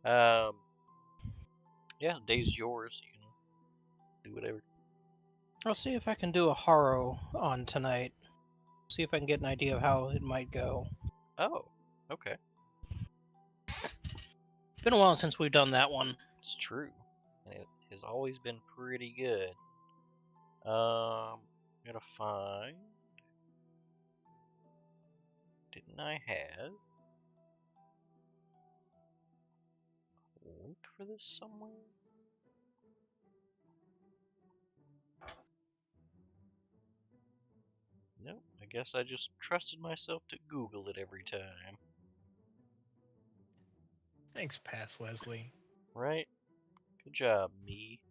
Speaker 3: Yeah, the day's yours. You can do whatever.
Speaker 4: I'll see if I can do a Haro on tonight. See if I can get an idea of how it might go.
Speaker 3: Oh, okay.
Speaker 4: It's been a while since we've done that one.
Speaker 3: It's true. And it has always been pretty good. Gotta find. Didn't I have a link for this somewhere? Nope, I guess I just trusted myself to Google it every time.
Speaker 1: Thanks, Pass Leslie.
Speaker 3: Right? Good job, me.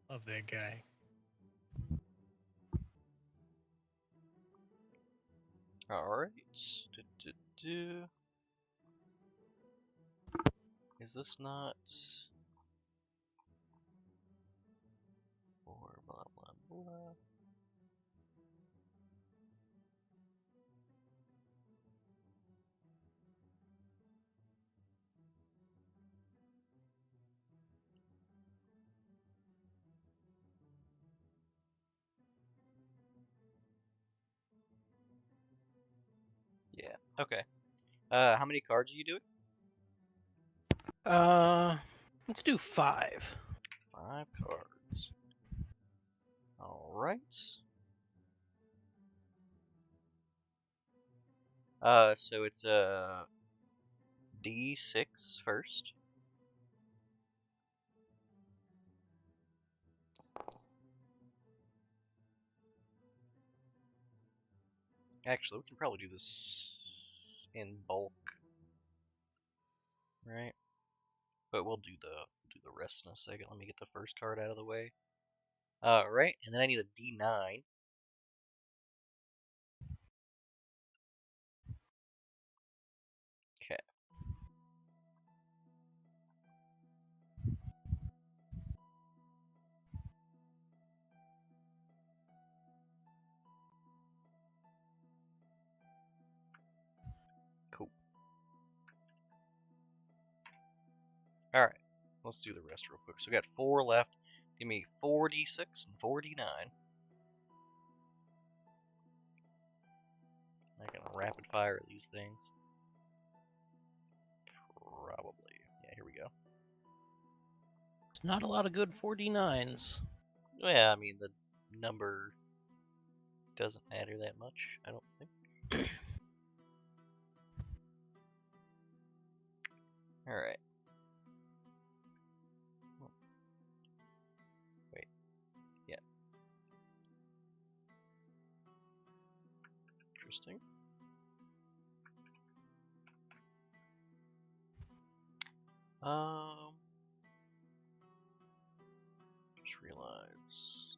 Speaker 1: Love that guy.
Speaker 3: Alright. Is this not... Or blah blah blah. Yeah, okay. How many cards are you doing?
Speaker 4: Let's do 5.
Speaker 3: 5 cards. Alright. So it's a D6 first. Actually, we can probably do this in bulk, right? But we'll do the rest in a second. Let me get the first card out of the way. Right, and then I need a D9. Okay. Cool. Alright, let's do the rest real quick. So we got 4 left. Give me 4d6 and 4d9. I'm gonna rapid fire these things. Probably. Yeah, here we go.
Speaker 4: It's not a lot of good 4D9s.
Speaker 3: Yeah, I mean, the number doesn't matter that much, I don't think. Alright. Wait. Yeah. Interesting. Just realized.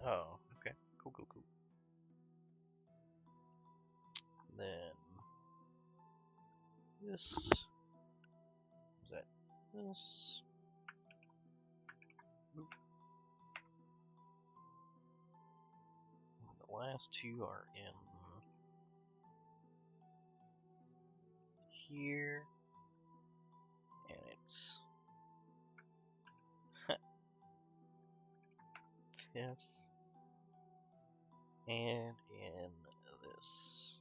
Speaker 3: Oh, okay. Cool. Then this. Is that this? Boop. The last 2 are in here, and it's this, and in this.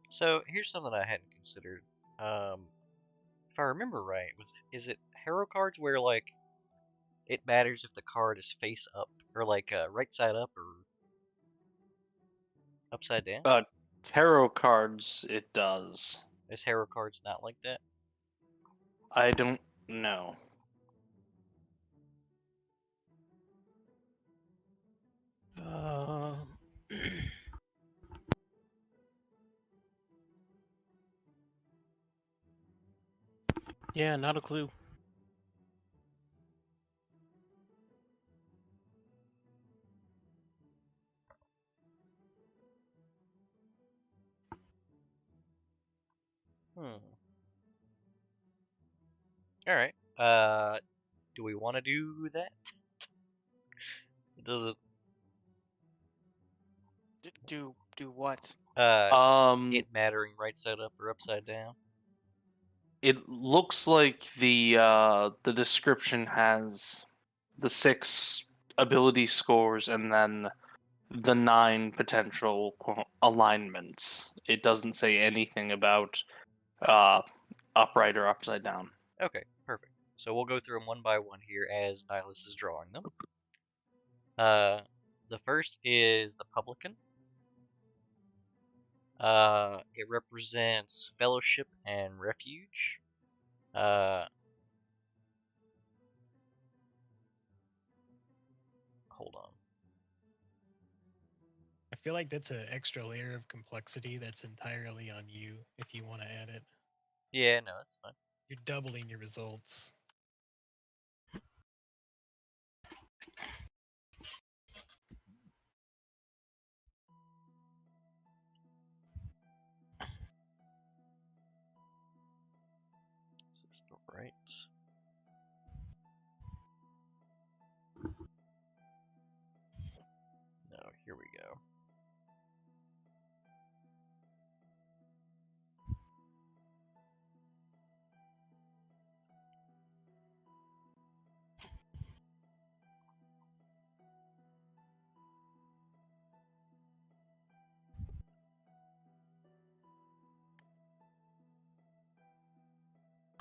Speaker 3: So here's something I hadn't considered. If I remember right, is it hero cards where like it matters if the card is face up, or like right side up, or upside down?
Speaker 5: Tarot cards, it does.
Speaker 3: Is tarot cards not like that?
Speaker 5: I don't know.
Speaker 4: Uh, yeah, not a clue.
Speaker 3: All right. Do we want to do that? Does it?
Speaker 6: Do what?
Speaker 3: It mattering right side up or upside down?
Speaker 5: It looks like the description has the 6 ability scores and then the 9 potential alignments. It doesn't say anything about upright or upside down.
Speaker 3: Okay, perfect. So we'll go through them one by one here as Nihilus is drawing them. The first is the Publican. It represents fellowship and refuge. Hold on.
Speaker 1: I feel like that's an extra layer of complexity that's entirely on you if you want to add it.
Speaker 3: Yeah, no, that's fine.
Speaker 1: You're doubling your results.
Speaker 3: Is this the right? No, here we go.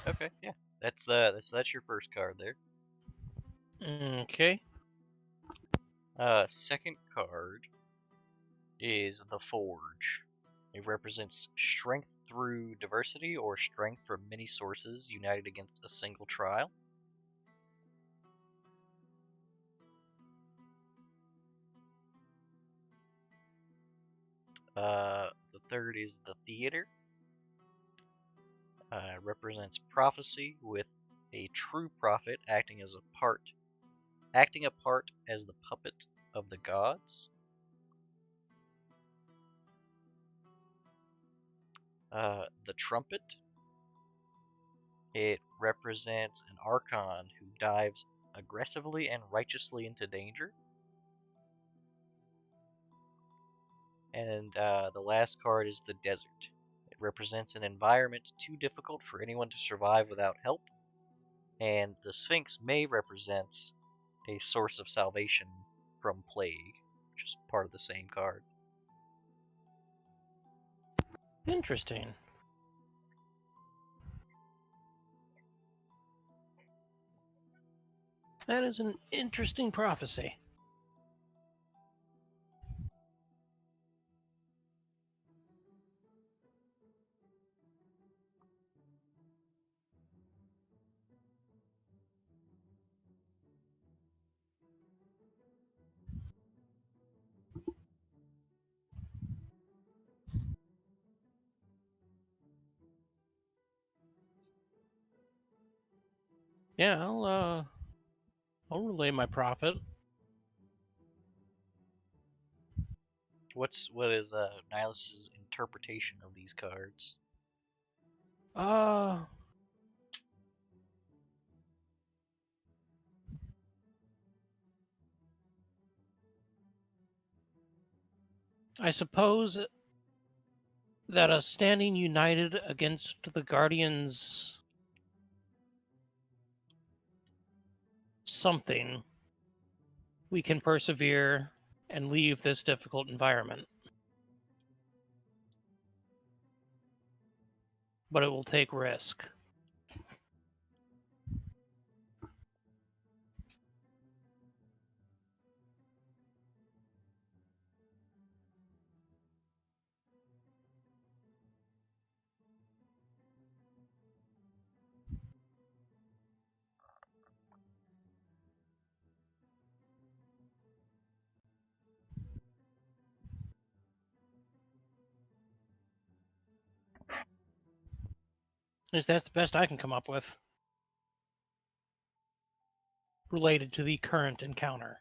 Speaker 3: Okay, yeah. That's your first card there.
Speaker 4: Okay.
Speaker 3: Second card is the Forge. It represents strength through diversity or strength from many sources united against a single trial. The third is the Theater. Represents prophecy with a true prophet acting a part as the puppet of the gods. The Trumpet. It represents an archon who dives aggressively and righteously into danger. And the last card is the Desert. It represents an environment too difficult for anyone to survive without help. And the Sphinx may represent a source of salvation from plague, which is part of the same card.
Speaker 4: Interesting. That is an interesting prophecy. Yeah, I'll relay my prophet.
Speaker 3: What is Nihilus' interpretation of these cards?
Speaker 4: I suppose that us standing united against the Guardians something, we can persevere and leave this difficult environment. But it will take risk. At least that's the best I can come up with. Related to the current encounter.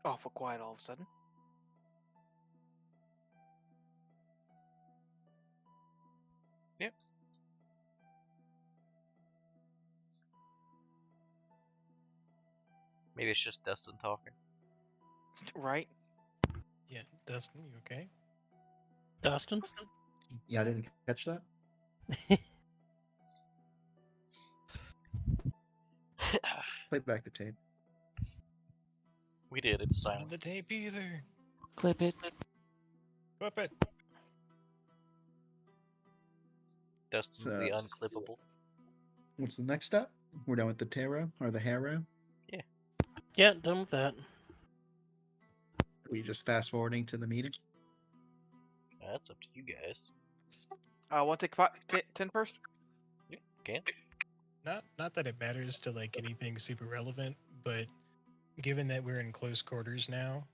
Speaker 6: Awful quiet all of a sudden.
Speaker 3: Maybe it's just Dustin talking.
Speaker 6: Right?
Speaker 1: Yeah, Dustin, you okay?
Speaker 4: Dustin?
Speaker 2: Yeah, I didn't catch that. Play back the tape.
Speaker 3: We did. It's
Speaker 1: Not on
Speaker 3: silent.
Speaker 1: the tape either.
Speaker 7: Clip it.
Speaker 1: Clip it.
Speaker 3: Dustin's
Speaker 2: So-
Speaker 3: the unclippable.
Speaker 2: What's the next step? We're done with the tarot or the harrow.
Speaker 4: Yeah, done with that.
Speaker 2: Are we just fast forwarding to the meeting?
Speaker 3: That's up to you guys.
Speaker 6: Want to take 10 first?
Speaker 3: Can.
Speaker 1: Not that it matters to like anything super relevant, but given that we're in close quarters now,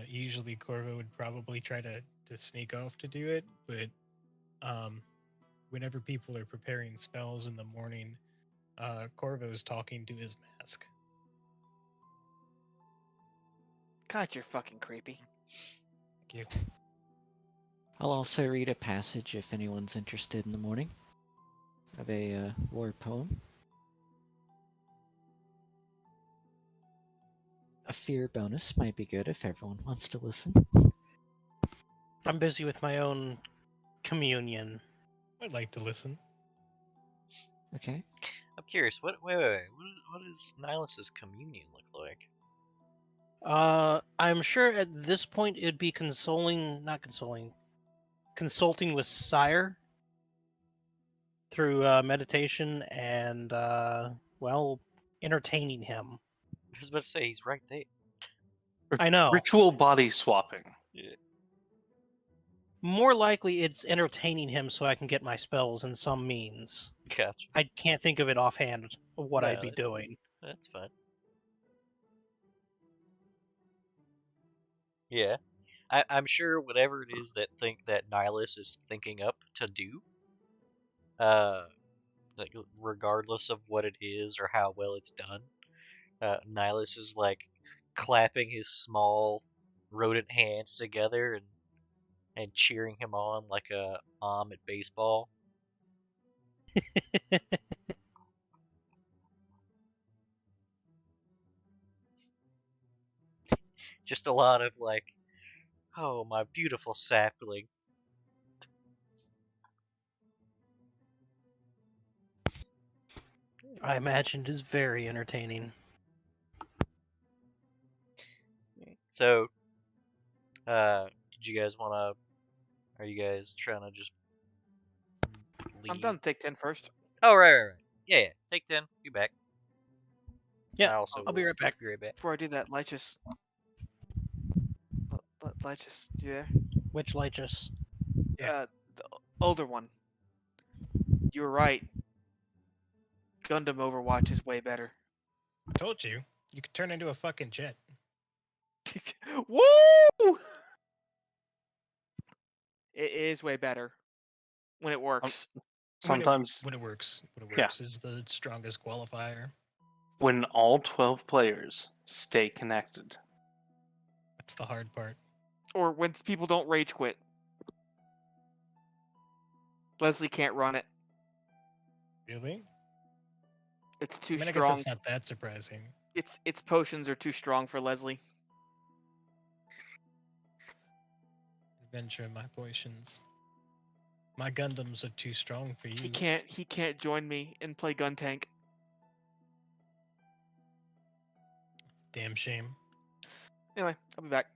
Speaker 1: usually Corvo would probably try to sneak off to do it, but whenever people are preparing spells in the morning, Corvo's talking to his mask.
Speaker 6: God, you're fucking creepy.
Speaker 1: Thank you.
Speaker 7: I'll also read a passage if anyone's interested in the morning of a war poem. A fear bonus might be good if everyone wants to listen.
Speaker 4: I'm busy with my own communion.
Speaker 1: I'd like to listen.
Speaker 7: Okay.
Speaker 3: I'm curious. Wait. What does Nilus's communion look like?
Speaker 4: I'm sure at this point it'd be consulting with Sire through meditation and, entertaining him.
Speaker 3: I was about to say he's right there.
Speaker 4: I know.
Speaker 5: Ritual body swapping.
Speaker 4: More likely it's entertaining him so I can get my spells in some means.
Speaker 3: Gotcha.
Speaker 4: I can't think of it offhand of what
Speaker 3: No,
Speaker 4: I'd be
Speaker 3: it's-
Speaker 4: doing.
Speaker 3: That's fine. Yeah. I'm sure whatever it is that Nihilus is thinking up to do, like regardless of what it is or how well it's done, Nihilus is like clapping his small rodent hands together and cheering him on like a at baseball. Just a lot of like, oh, my beautiful sapling.
Speaker 4: I imagine it is very entertaining.
Speaker 3: So, did you guys want to? Are you guys trying to just leave?
Speaker 6: I'm done. Take 10 first.
Speaker 3: Oh, right. Yeah. Take 10. Be back.
Speaker 4: Yeah,
Speaker 3: I also
Speaker 4: I'll be
Speaker 3: will
Speaker 4: right back.
Speaker 3: Be right back.
Speaker 6: Before I do that, Lychus. Lychus, you there?
Speaker 4: Which Lychus?
Speaker 1: Yeah.
Speaker 6: The older one. You were right. Gundam Overwatch is way better.
Speaker 1: I told you, you could turn into a fucking jet.
Speaker 6: Woo! It is way better when it works.
Speaker 5: Sometimes
Speaker 1: when it works
Speaker 5: Yeah.
Speaker 1: is the strongest qualifier.
Speaker 5: when all 12 players stay connected.
Speaker 1: That's the hard part.
Speaker 6: Or when people don't rage quit. Leslie can't run it.
Speaker 1: Really?
Speaker 6: It's too
Speaker 1: I mean, I
Speaker 6: strong.
Speaker 1: guess that's not that surprising.
Speaker 6: Its potions are too strong for Leslie.
Speaker 1: Adventure my potions. My Gundams are too strong for you.
Speaker 6: He can't join me and play gun tank.
Speaker 1: Damn shame.
Speaker 6: Anyway, I'll be back.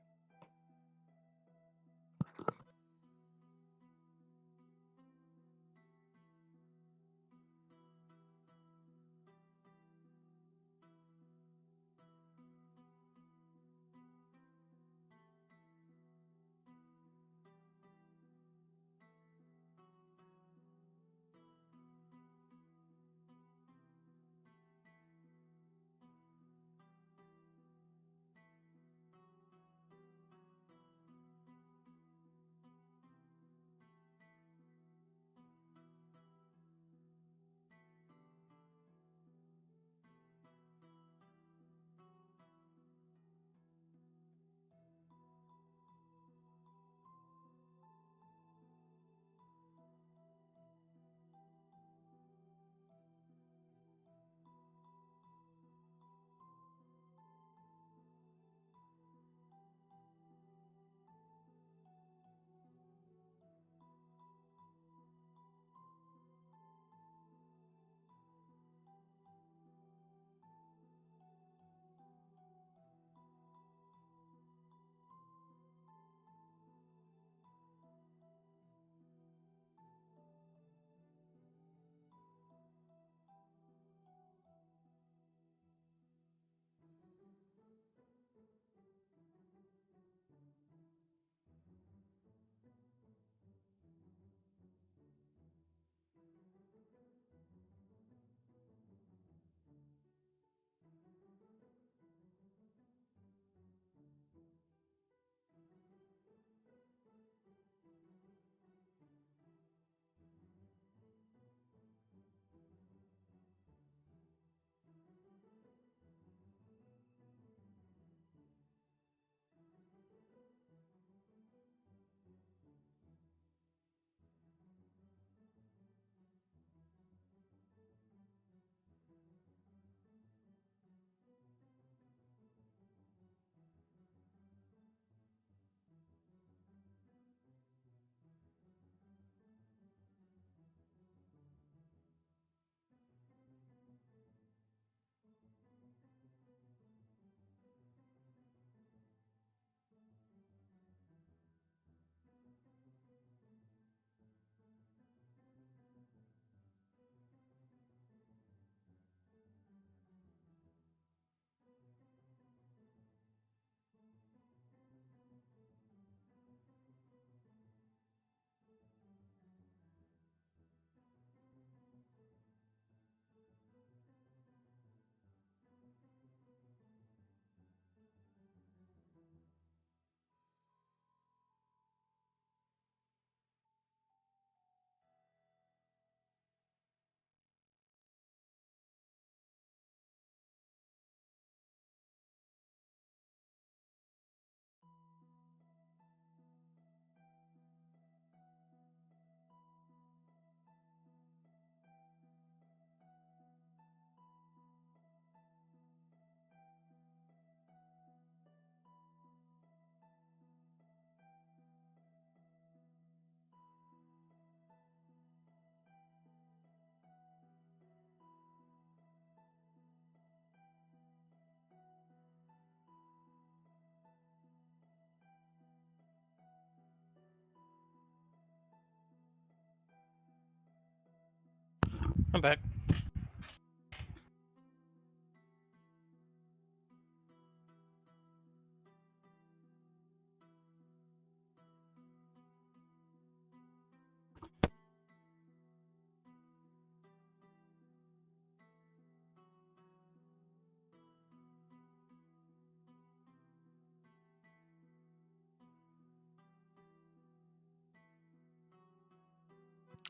Speaker 4: I'm back.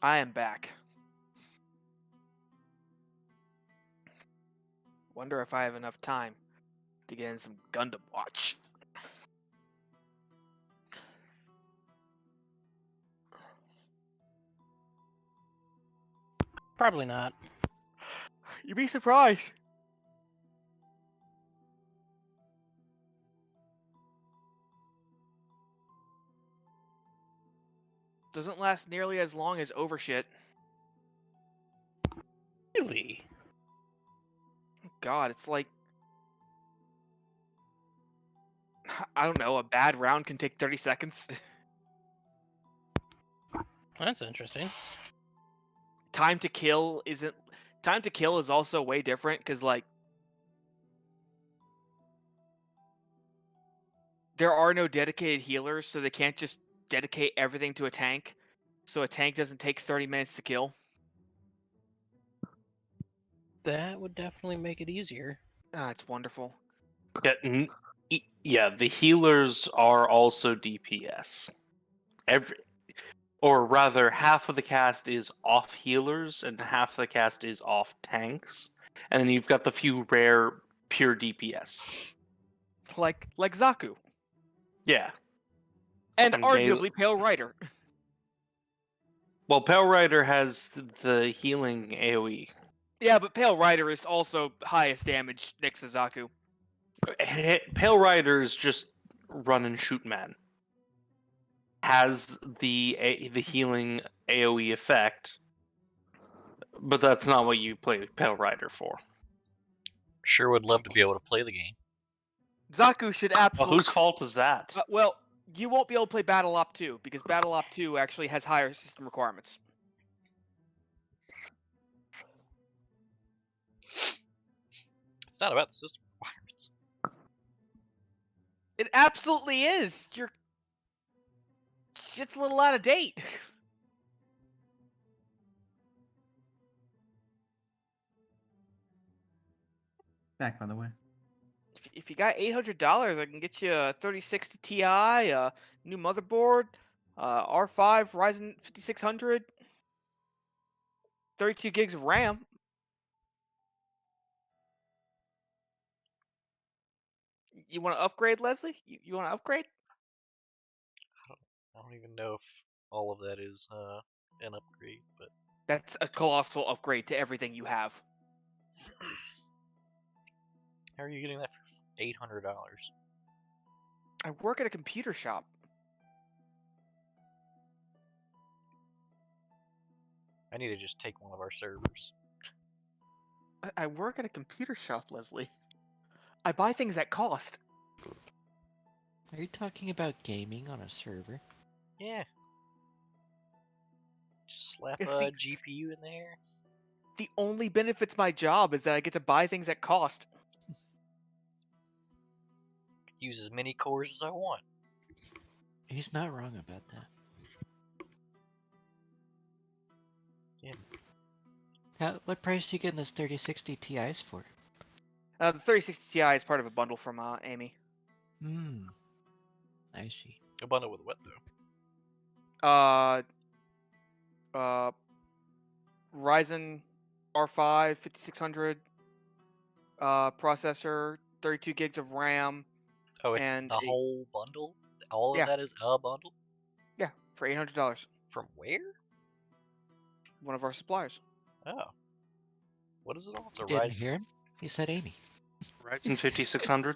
Speaker 6: I am back. Wonder if I have enough time to get in some Gundam Watch.
Speaker 4: Probably not.
Speaker 6: You'd be surprised. Doesn't last nearly as long as Overshit.
Speaker 4: Really?
Speaker 6: God, it's like... I don't know, a bad round can take 30 seconds.
Speaker 4: That's interesting.
Speaker 6: Time to kill isn't... Time to kill is also way different, because, like... There are no dedicated healers, so they can't just dedicate everything to a tank. So a tank doesn't take 30 minutes to kill.
Speaker 4: That would definitely make it easier.
Speaker 6: Ah, it's wonderful.
Speaker 5: Yeah, the healers are also DPS. Or rather, half of the cast is off healers and half of the cast is off tanks, and then you've got the few rare pure DPS.
Speaker 6: Like Zaku.
Speaker 5: Yeah.
Speaker 6: And
Speaker 5: And
Speaker 6: arguably Pale Rider.
Speaker 5: Well, Pale Rider has the healing AoE.
Speaker 6: Yeah, but Pale Rider is also highest damage next to Zaku.
Speaker 5: Pale Rider is just run and shoot man. Has the healing AoE effect, but that's not what you play Pale Rider for.
Speaker 3: Sure would love to be able to play the game.
Speaker 6: Zaku should
Speaker 5: Well,
Speaker 6: absolutely...
Speaker 5: whose fault is that?
Speaker 6: well, you won't be able to play Battle Op 2, because Battle Op 2 actually has higher system requirements.
Speaker 3: It's not about the system requirements.
Speaker 6: It absolutely is! You're... Shit's a little out of date.
Speaker 2: Back, by the way.
Speaker 6: If you got $800, I can get you a 3060 Ti, a new motherboard, R5 Ryzen 5600, 32 gigs of RAM. You want to upgrade, Leslie? You want to upgrade?
Speaker 3: I don't even know if all of that is an upgrade, but
Speaker 6: That's a colossal upgrade to everything you have.
Speaker 3: how are you getting that for $800?
Speaker 6: I work at a computer shop.
Speaker 3: I need to just take one of our servers.
Speaker 6: I work at a computer shop, Leslie. I buy things at cost.
Speaker 7: Are you talking about gaming on a server?
Speaker 3: Yeah. Just slap
Speaker 6: It's
Speaker 3: a
Speaker 6: the-
Speaker 3: GPU in there.
Speaker 6: The only benefits my job is that I get to buy things at cost.
Speaker 3: Use as many cores as I want.
Speaker 7: He's not wrong about that.
Speaker 3: Yeah.
Speaker 7: What price are you getting those 3060 Ti's for?
Speaker 6: The 3060 Ti is part of a bundle from Amy.
Speaker 7: I see.
Speaker 3: A bundle with what though?
Speaker 6: Ryzen R5 5600 processor, 32 gigs of RAM.
Speaker 3: Oh, it's
Speaker 6: And
Speaker 3: the whole bundle? All of
Speaker 6: Yeah.
Speaker 3: that is a bundle?
Speaker 6: Yeah, for $800.
Speaker 3: From where?
Speaker 6: One of our suppliers.
Speaker 3: Oh. What is it all? It's a
Speaker 7: Didn't
Speaker 3: Ryzen.
Speaker 7: hear him? He said Amy.
Speaker 5: Ryzen 5600.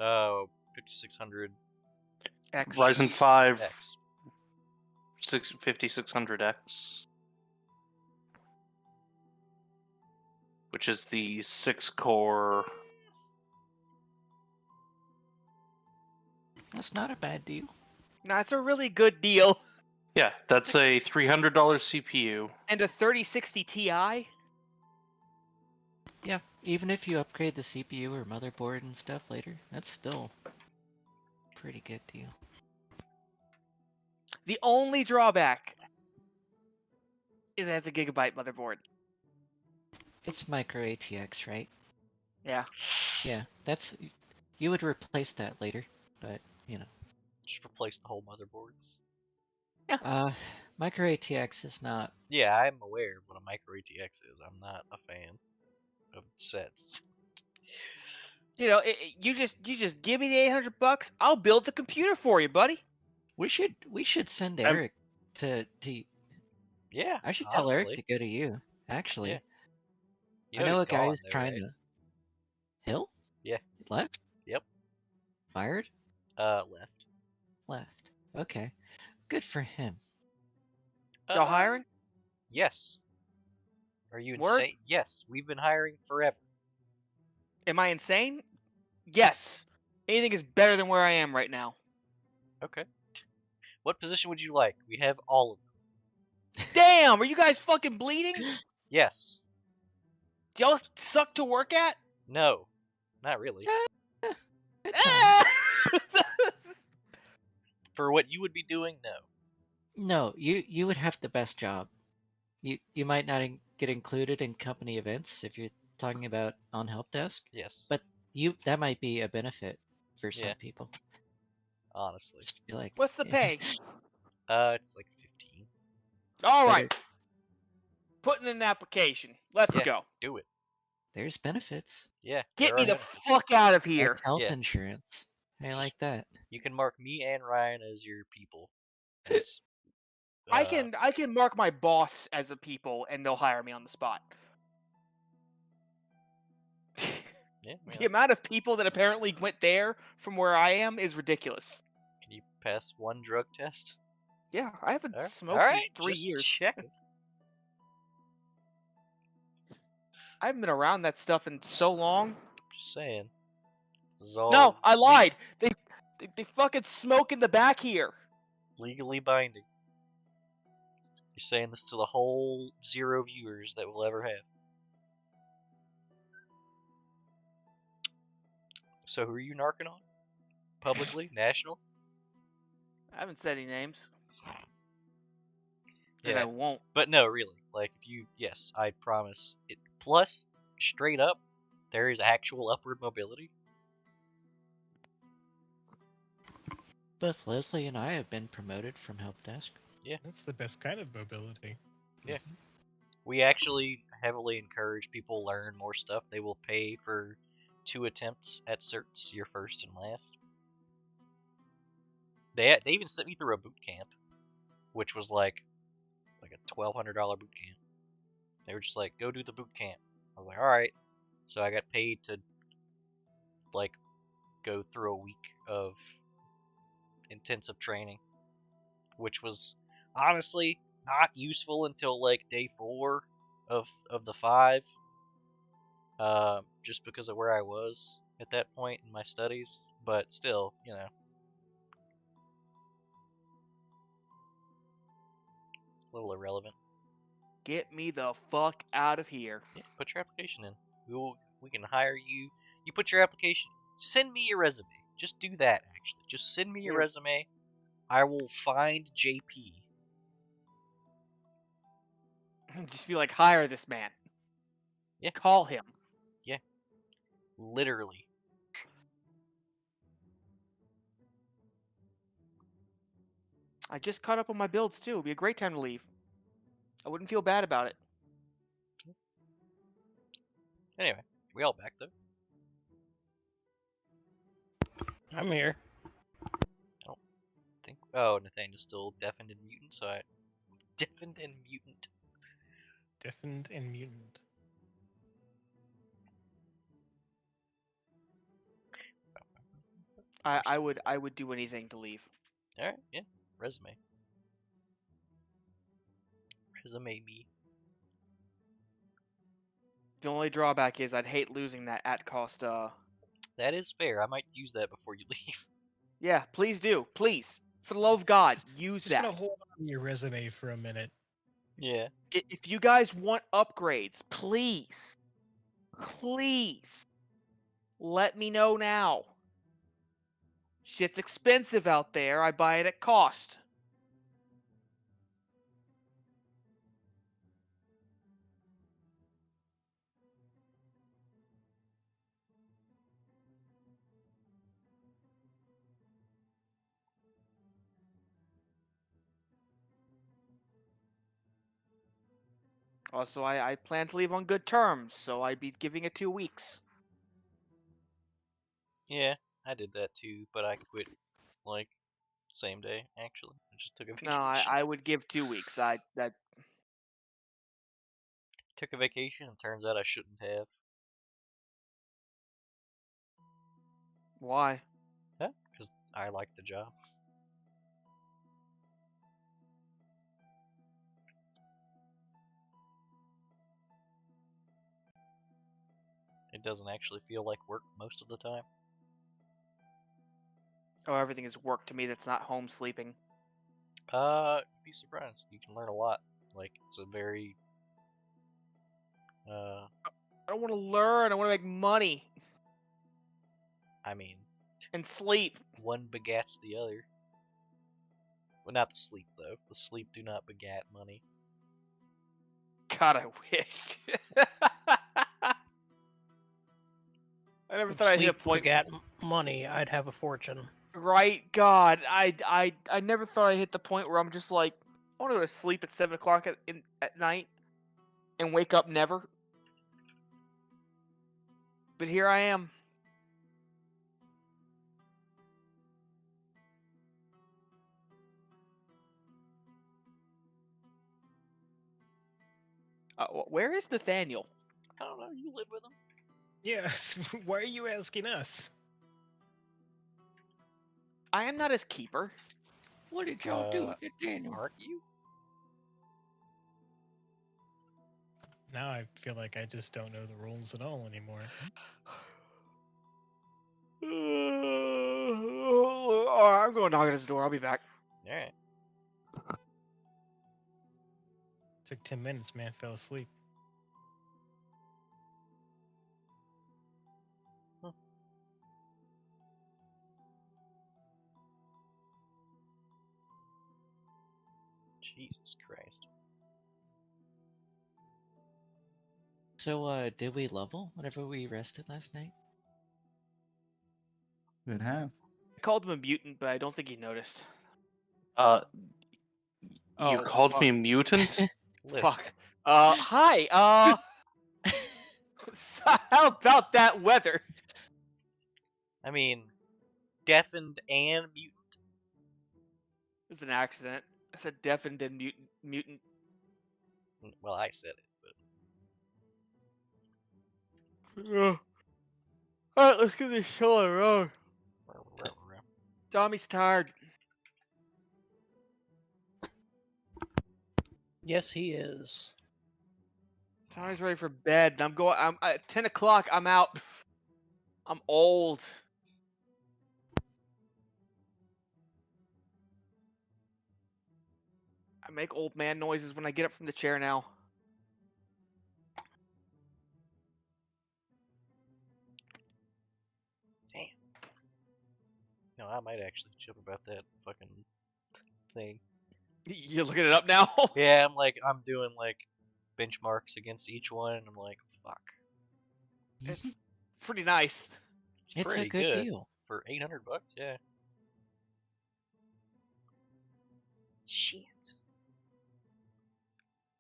Speaker 3: Oh, 5600
Speaker 6: X.
Speaker 5: Ryzen 5
Speaker 3: X.
Speaker 5: 5600X, which is the 6-core.
Speaker 7: That's not a bad deal.
Speaker 6: Nah, it's a really good deal.
Speaker 5: Yeah, that's a $300 CPU.
Speaker 6: And a 3060 Ti?
Speaker 7: Yeah, even if you upgrade the CPU or motherboard and stuff later, that's still a pretty good deal.
Speaker 6: The only drawback is it has a gigabyte motherboard.
Speaker 7: It's micro ATX, right?
Speaker 6: Yeah.
Speaker 7: Yeah, that's you would replace that later, but you know.
Speaker 3: Just replace the whole motherboard.
Speaker 7: Micro ATX is not.
Speaker 3: Yeah, I'm aware of what a micro ATX is. I'm not a fan of sets.
Speaker 6: You know, you just give me the $800. I'll build the computer for you, buddy.
Speaker 7: We should send
Speaker 2: I'm-
Speaker 7: Eric to.
Speaker 3: Yeah,
Speaker 7: I should tell Eric
Speaker 3: honestly.
Speaker 7: to go to you. Actually,
Speaker 3: Yeah. You
Speaker 7: I know
Speaker 3: he's
Speaker 7: a guy
Speaker 3: gone,
Speaker 7: who's
Speaker 3: though,
Speaker 7: trying
Speaker 3: right?
Speaker 7: to. Hill?
Speaker 3: Yeah.
Speaker 7: Left?
Speaker 3: Yep.
Speaker 7: Fired?
Speaker 3: Left.
Speaker 7: Left. Okay. Good for him.
Speaker 6: Y'all hiring?
Speaker 3: Yes. Are you
Speaker 6: Word?
Speaker 3: insane? Yes, we've been hiring forever.
Speaker 6: Am I insane? Yes. Anything is better than where I am right now.
Speaker 3: Okay. What position would you like? We have all of them.
Speaker 6: Damn, are you guys fucking bleeding?
Speaker 3: Yes.
Speaker 6: Do y'all suck to work at?
Speaker 3: No. Not really.
Speaker 7: It's fine.
Speaker 3: For what you would be doing, no.
Speaker 7: No, you would have the best job. You might not get included in company events if you're talking about on help desk,
Speaker 3: Yes.
Speaker 7: but that might be a benefit for some
Speaker 3: Yeah.
Speaker 7: people.
Speaker 3: Honestly.
Speaker 7: Just be like,
Speaker 6: What's the pay?
Speaker 3: It's like 15.
Speaker 6: All
Speaker 7: Better-
Speaker 6: right. Putting in an application. Let's
Speaker 3: Yeah.
Speaker 6: go.
Speaker 3: Do it.
Speaker 7: There's benefits.
Speaker 3: Yeah.
Speaker 6: Get
Speaker 3: there
Speaker 6: me
Speaker 3: are
Speaker 6: the
Speaker 3: benefits.
Speaker 6: fuck out of
Speaker 7: Like
Speaker 6: here.
Speaker 7: health
Speaker 3: Yeah.
Speaker 7: insurance. I like that.
Speaker 3: You can mark me and Ryan as your people. As,
Speaker 6: I can mark my boss as a people and they'll hire me on the spot.
Speaker 3: Yeah,
Speaker 6: The amount of people that apparently went there from where I am is ridiculous.
Speaker 3: Can you pass one drug test?
Speaker 6: Yeah, I haven't
Speaker 3: All
Speaker 6: smoked
Speaker 3: right,
Speaker 6: in 3
Speaker 3: just
Speaker 6: years.
Speaker 3: checking.
Speaker 6: I haven't been around that stuff in so long.
Speaker 3: Just saying. This is all
Speaker 6: No, I lied. They fucking smoke in the back here.
Speaker 3: legally binding. You're saying this to the whole 0 viewers that we'll ever have. So who are you narking on? Publicly? National?
Speaker 6: I haven't said any names. And
Speaker 3: Yeah.
Speaker 6: I won't.
Speaker 3: But no, really. Like, if you... Yes, I promise. It. Plus, straight up, there is actual upward mobility.
Speaker 7: Both Leslie and I have been promoted from help desk.
Speaker 1: That's the best kind of mobility.
Speaker 3: Yeah. We actually heavily encourage people to learn more stuff. They will pay for 2 attempts at certs, your first and last. They even sent me through a boot camp, which was like a $1,200 boot camp. They were just like, go do the boot camp. I was like, all right. So I got paid to like go through a week of intensive training, which was honestly not useful until like day 4 of the 5. Just because of where I was at that point in my studies, but still, you know. A little irrelevant.
Speaker 6: Get me the fuck out of here.
Speaker 3: Yeah, put your application in. We can hire you. You put your application. Send me your resume. Just do that. Actually, just send me your
Speaker 6: Yeah.
Speaker 3: resume. I will find JP.
Speaker 6: Just be like, hire this man.
Speaker 3: Yeah.
Speaker 6: Call him.
Speaker 3: Literally.
Speaker 6: I just caught up on my builds too. It'd be a great time to leave. I wouldn't feel bad about it.
Speaker 3: Anyway, we all back though.
Speaker 4: I'm here.
Speaker 3: Oh, Nathaniel's still deafened and mutant, so I deafened and mutant.
Speaker 1: Deafened and mutant.
Speaker 6: I would do anything to leave.
Speaker 3: All right, yeah, resume. Resume me.
Speaker 6: The only drawback is I'd hate losing that at cost.
Speaker 3: That is fair. I might use that before you leave.
Speaker 6: Yeah, please do, please. For the love of God, use
Speaker 1: Just
Speaker 6: that.
Speaker 1: gonna hold on to your resume for a minute.
Speaker 3: Yeah.
Speaker 6: If you guys want upgrades, please, let me know now. Shit's expensive out there. I buy it at cost. Also, I plan to leave on good terms, so I'd be giving it 2 weeks.
Speaker 3: Yeah, I did that too, but I quit like same day. Actually, I just took a vacation.
Speaker 6: No, I would give 2 weeks.
Speaker 3: Took a vacation, and turns out I shouldn't have.
Speaker 6: Why?
Speaker 3: Because I like the job. It doesn't actually feel like work most of the time.
Speaker 6: Oh, everything is work to me. That's not home sleeping.
Speaker 3: You'd be surprised. You can learn a lot. Like, it's a very
Speaker 6: I don't want to learn. I want to make money
Speaker 3: I mean,
Speaker 6: and sleep.
Speaker 3: one begats the other. Well, not the sleep though. The sleep do not begat money.
Speaker 6: God, I wish. I never
Speaker 4: If
Speaker 6: thought I'd hit a
Speaker 4: sleep
Speaker 6: point.
Speaker 4: begat money, I'd have a fortune.
Speaker 6: Right, God, I never thought I'd hit the point where I'm just like, I want to go to sleep at 7 o'clock at night and wake up never. But here I am. Where is Nathaniel?
Speaker 3: I don't know. You live with them.
Speaker 1: Yes. Why are you asking us?
Speaker 6: I am not his keeper.
Speaker 7: What did y'all do with Nathaniel?
Speaker 3: Aren't you?
Speaker 1: Now I feel like I just don't know the rules at all anymore.
Speaker 6: I'm going to knock at his door. I'll be back.
Speaker 3: All right.
Speaker 1: Took 10 minutes, man. Fell asleep.
Speaker 3: Jesus Christ.
Speaker 7: So, did we level whenever we rested last night?
Speaker 2: Could have.
Speaker 6: I called him a mutant, but I don't think he noticed.
Speaker 5: You
Speaker 6: Oh,
Speaker 5: called
Speaker 6: fuck.
Speaker 5: me mutant?
Speaker 3: Listen,
Speaker 6: Fuck. Hi. So how about that weather?
Speaker 3: I mean, deafened and mutant.
Speaker 6: It was an accident. I said deafened and mutant.
Speaker 3: Well, I said it, but
Speaker 6: Alright, let's get this show on the road. Tommy's tired.
Speaker 4: Yes, he is.
Speaker 6: Tommy's ready for bed. I'm at 10 o'clock. I'm out. I'm old. I make old man noises when I get up from the chair now.
Speaker 3: damn. No, I might actually chip about that fucking thing.
Speaker 6: You're looking it up now?
Speaker 3: Yeah, I'm doing like benchmarks against each one, and I'm like, fuck.
Speaker 6: It's pretty nice.
Speaker 7: It's a
Speaker 3: Pretty
Speaker 7: good
Speaker 3: good.
Speaker 7: deal.
Speaker 3: For $800, yeah. Shit.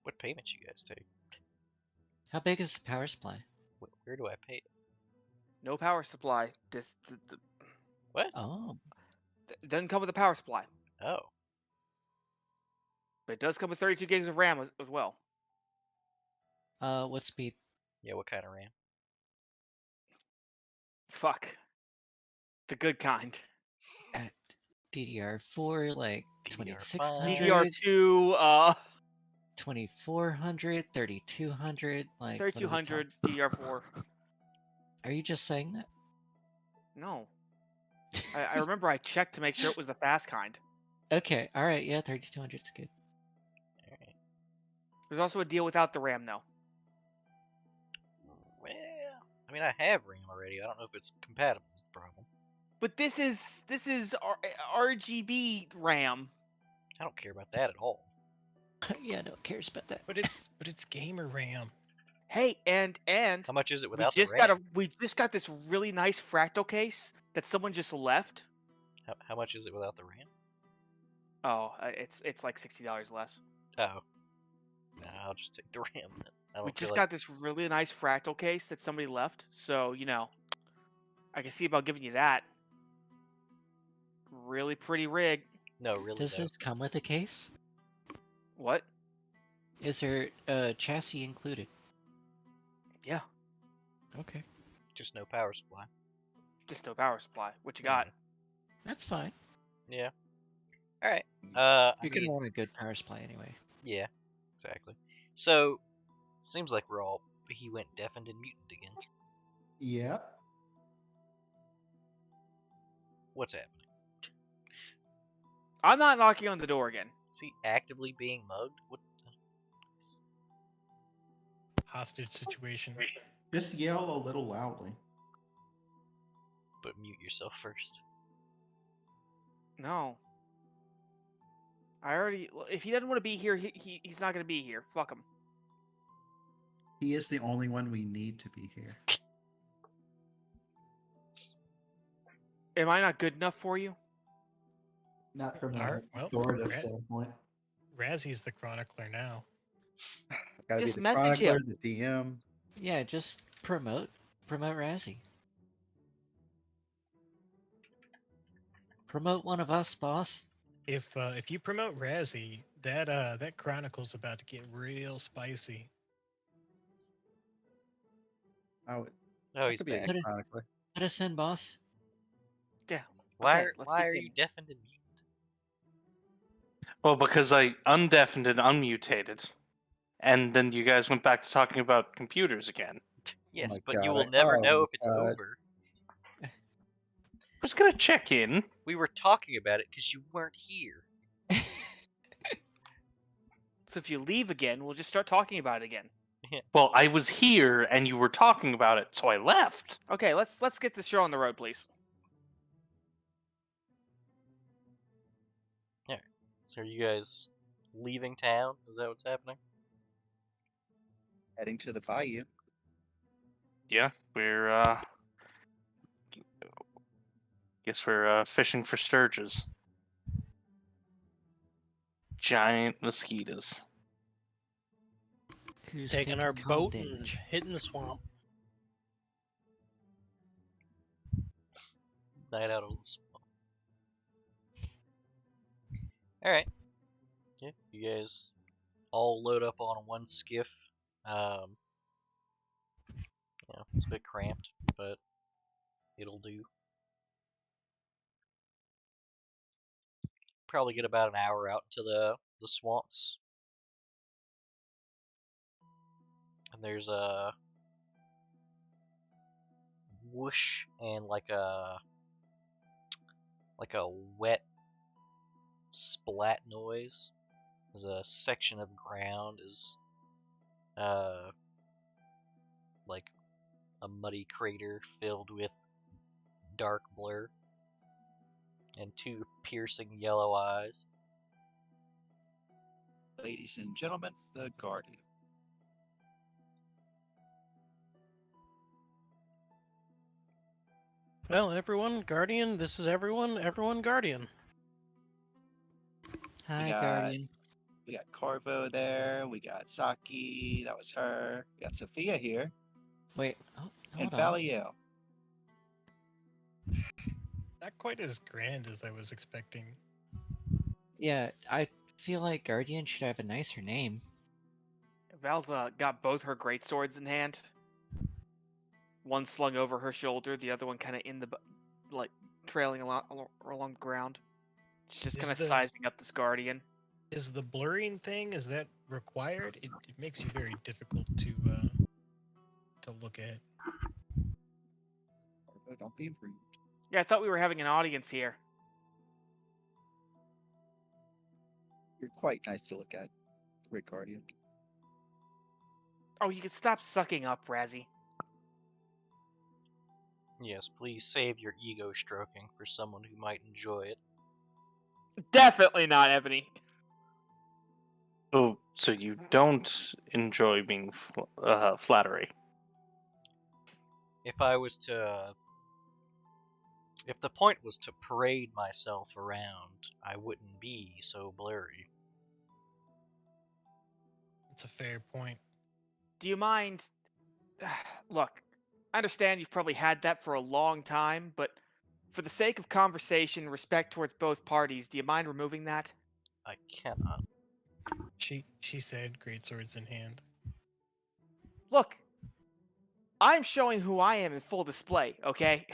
Speaker 3: What payments you guys take?
Speaker 7: How big is the power supply?
Speaker 3: Where do I pay it?
Speaker 6: No power supply.
Speaker 3: What?
Speaker 7: Oh,
Speaker 6: It doesn't come with a power supply.
Speaker 3: Oh.
Speaker 6: But it does come with 32 gigs of RAM as well.
Speaker 7: what speed?
Speaker 3: Yeah, what kind of RAM?
Speaker 6: Fuck. The good kind.
Speaker 7: At DDR4, like
Speaker 3: DDR5.
Speaker 7: 2600,
Speaker 6: DDR2,
Speaker 7: 2400, 3200, like what are we
Speaker 6: 3200,
Speaker 7: talking?
Speaker 6: DDR4.
Speaker 7: Are you just saying that?
Speaker 6: No. I remember I checked to make sure it was the fast kind.
Speaker 7: Okay, all right, yeah, 3,200 is good.
Speaker 3: All right.
Speaker 6: There's also a deal without the RAM, though.
Speaker 3: Well, I mean, I have RAM already. I don't know if it's compatible. Is the problem?
Speaker 6: But this is RGB RAM.
Speaker 3: I don't care about that at all.
Speaker 7: Yeah, no one cares about that.
Speaker 1: But it's gamer RAM.
Speaker 6: Hey, and
Speaker 3: How much is it
Speaker 6: we
Speaker 3: without
Speaker 6: just
Speaker 3: the RAM?
Speaker 6: got this really nice fractal case that someone just left.
Speaker 3: How much is it without the RAM?
Speaker 6: Oh, it's like $60 less.
Speaker 3: Oh, nah, I'll just take the RAM then. I don't
Speaker 6: We
Speaker 3: feel
Speaker 6: just
Speaker 3: like
Speaker 6: got this really nice fractal case that somebody left, so I can see about giving you that. Really pretty rig.
Speaker 3: no, really
Speaker 7: Does
Speaker 3: though.
Speaker 7: this come with a case?
Speaker 6: What?
Speaker 7: Is there a chassis included?
Speaker 6: Yeah,
Speaker 7: Okay,
Speaker 3: Just no power supply.
Speaker 6: just no power supply. What you got?
Speaker 7: that's fine.
Speaker 3: Yeah. All right.
Speaker 7: You're
Speaker 3: I mean,
Speaker 7: gonna want a good power supply anyway.
Speaker 3: yeah, exactly. So, seems like he went deafened and mutant again.
Speaker 2: Yep.
Speaker 3: What's happening?
Speaker 6: I'm not knocking on the door again.
Speaker 3: Is he actively being mugged? What?
Speaker 1: Hostage situation.
Speaker 2: Just yell a little loudly.
Speaker 3: But mute yourself first.
Speaker 6: No. If he doesn't want to be here, he's not going to be here. Fuck him.
Speaker 2: He is the only one we need to be here.
Speaker 6: Am I not good enough for you?
Speaker 2: Not from
Speaker 1: Alright, well,
Speaker 2: authoritative
Speaker 1: Raz-
Speaker 2: standpoint.
Speaker 1: Razzy's the chronicler now.
Speaker 2: Gotta
Speaker 6: Just
Speaker 2: be the
Speaker 6: message
Speaker 2: chronicler,
Speaker 6: him.
Speaker 2: the DM.
Speaker 7: Yeah, just promote Razzie. Promote one of us, boss.
Speaker 1: If you promote Razzy, that chronicle's about to get real spicy.
Speaker 2: Oh,
Speaker 3: Oh, he's
Speaker 2: could be a
Speaker 3: back.
Speaker 2: good chronicler.
Speaker 7: Let us in, boss.
Speaker 6: Yeah.
Speaker 3: Why
Speaker 6: Okay, let's
Speaker 3: are
Speaker 6: begin.
Speaker 3: you deafened and mutant?
Speaker 5: Well, because I undeafened and unmutated, and then you guys went back to talking about computers again.
Speaker 3: Yes,
Speaker 2: my
Speaker 3: but you
Speaker 2: God,
Speaker 3: will never
Speaker 2: oh
Speaker 3: know
Speaker 2: my
Speaker 3: if it's
Speaker 2: God.
Speaker 3: over.
Speaker 5: I was gonna check in.
Speaker 3: We were talking about it because you weren't here.
Speaker 6: So if you leave again, we'll just start talking about it again.
Speaker 5: Well, I was here and you were talking about it, so I left.
Speaker 6: Okay, let's get this show on the road, please.
Speaker 3: So are you guys leaving town? Is that what's happening?
Speaker 2: Heading to the bayou.
Speaker 5: Yeah, we're guess we're fishing for sturges. Giant mosquitoes.
Speaker 7: Who's
Speaker 4: Taking our
Speaker 7: comm
Speaker 4: boat and
Speaker 7: damage?
Speaker 4: hitting the swamp.
Speaker 3: Night out on the swamp. Alright. Yeah, you guys all load up on one skiff. It's a bit cramped, but it'll do. Probably get about an hour out to the swamps. And there's a whoosh and like a wet splat noise as a section of ground is like a muddy crater filled with dark blur and two piercing yellow eyes.
Speaker 2: Ladies and gentlemen, the Guardian.
Speaker 4: Well, everyone, Guardian, this is everyone, Guardian.
Speaker 7: Hi,
Speaker 2: got-
Speaker 7: Guardian.
Speaker 2: We got Corvo there. We got Saki. That was her. We got Sophia here.
Speaker 7: Wait,
Speaker 2: And
Speaker 7: hold on.
Speaker 2: Valiel.
Speaker 1: Not quite as grand as I was expecting.
Speaker 7: Yeah, I feel like Guardian should have a nicer name.
Speaker 6: Val's got both her great swords in hand. One slung over her shoulder, the other one kind of in the trailing along the ground. She's just
Speaker 1: Is
Speaker 6: kind of
Speaker 1: the-
Speaker 6: sizing up this Guardian.
Speaker 1: Is the blurring thing, is that required? It makes you very difficult to look at.
Speaker 2: Corvo, don't be rude.
Speaker 6: Yeah, I thought we were having an audience here.
Speaker 2: You're quite nice to look at, Great Guardian.
Speaker 6: Oh, you can stop sucking up, Razzie.
Speaker 3: Yes, please save your ego stroking for someone who might enjoy it.
Speaker 6: Definitely not, Ebony.
Speaker 5: So you don't enjoy being flattery?
Speaker 3: If the point was to parade myself around, I wouldn't be so blurry.
Speaker 1: That's a fair point.
Speaker 6: Do you mind? Look, I understand you've probably had that for a long time, but for the sake of conversation and respect towards both parties, do you mind removing that?
Speaker 3: I cannot.
Speaker 1: She said, great swords in hand.
Speaker 6: Look, I'm showing who I am in full display, okay?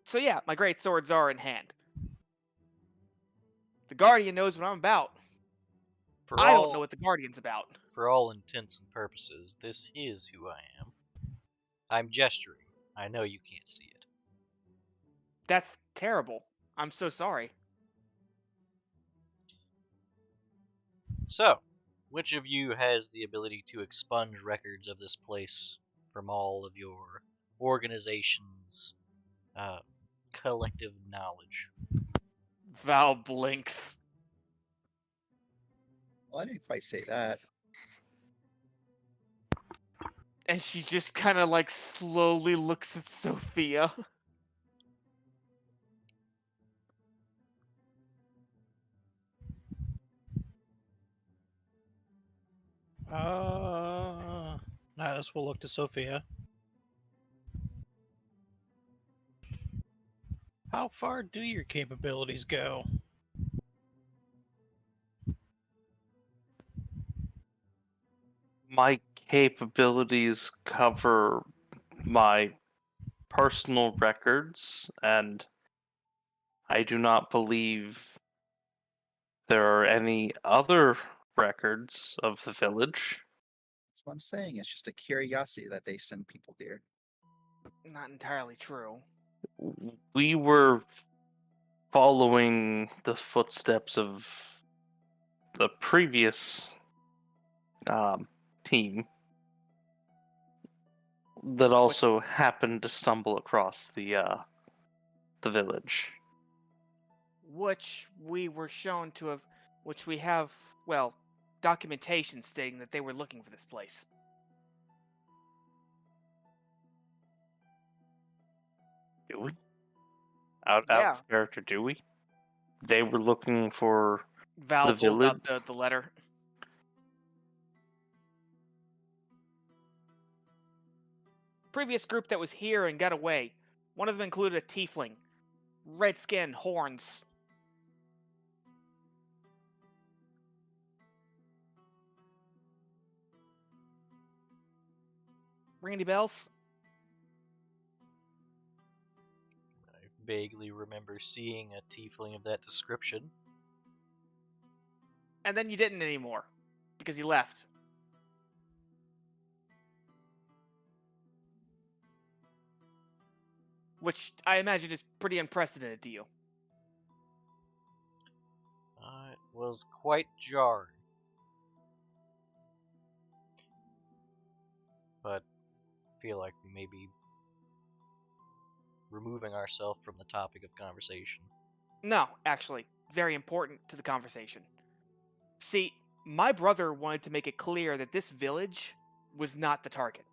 Speaker 6: So yeah, my great swords are in hand. The Guardian knows what I'm about. I don't know what the Guardian's about.
Speaker 3: For all intents and purposes, this is who I am. I'm gesturing. I know you can't see it.
Speaker 6: That's terrible. I'm so sorry.
Speaker 3: So, which of you has the ability to expunge records of this place from all of your organization's collective knowledge?
Speaker 6: Val blinks.
Speaker 2: Well, I didn't quite say that.
Speaker 6: And she just kind of like slowly looks at Sophia.
Speaker 4: Nihilus will look to Sophia. How far do your capabilities go?
Speaker 5: My capabilities cover my personal records, and I do not believe there are any other records of the village.
Speaker 2: That's what I'm saying. It's just a curiosity that they send people here.
Speaker 6: Not entirely true.
Speaker 5: We were following the footsteps of the previous team that also happened to stumble across the village.
Speaker 6: Which we were shown to have, which we have, well, documentation stating that they were looking for this place.
Speaker 5: Do we? Out
Speaker 6: Yeah.
Speaker 5: of character, do we? They were looking for
Speaker 6: Val
Speaker 5: the
Speaker 6: pulls
Speaker 5: village.
Speaker 6: out the letter. Previous group that was here and got away. One of them included a tiefling. Red skin, horns. Ring any bells?
Speaker 3: I vaguely remember seeing a tiefling of that description.
Speaker 6: And then you didn't anymore. Because he left. Which I imagine is pretty unprecedented to you.
Speaker 3: It was quite jarring. But I feel like we may be removing ourselves from the topic of conversation.
Speaker 6: No, actually, very important to the conversation. See, my brother wanted to make it clear that this village was not the target.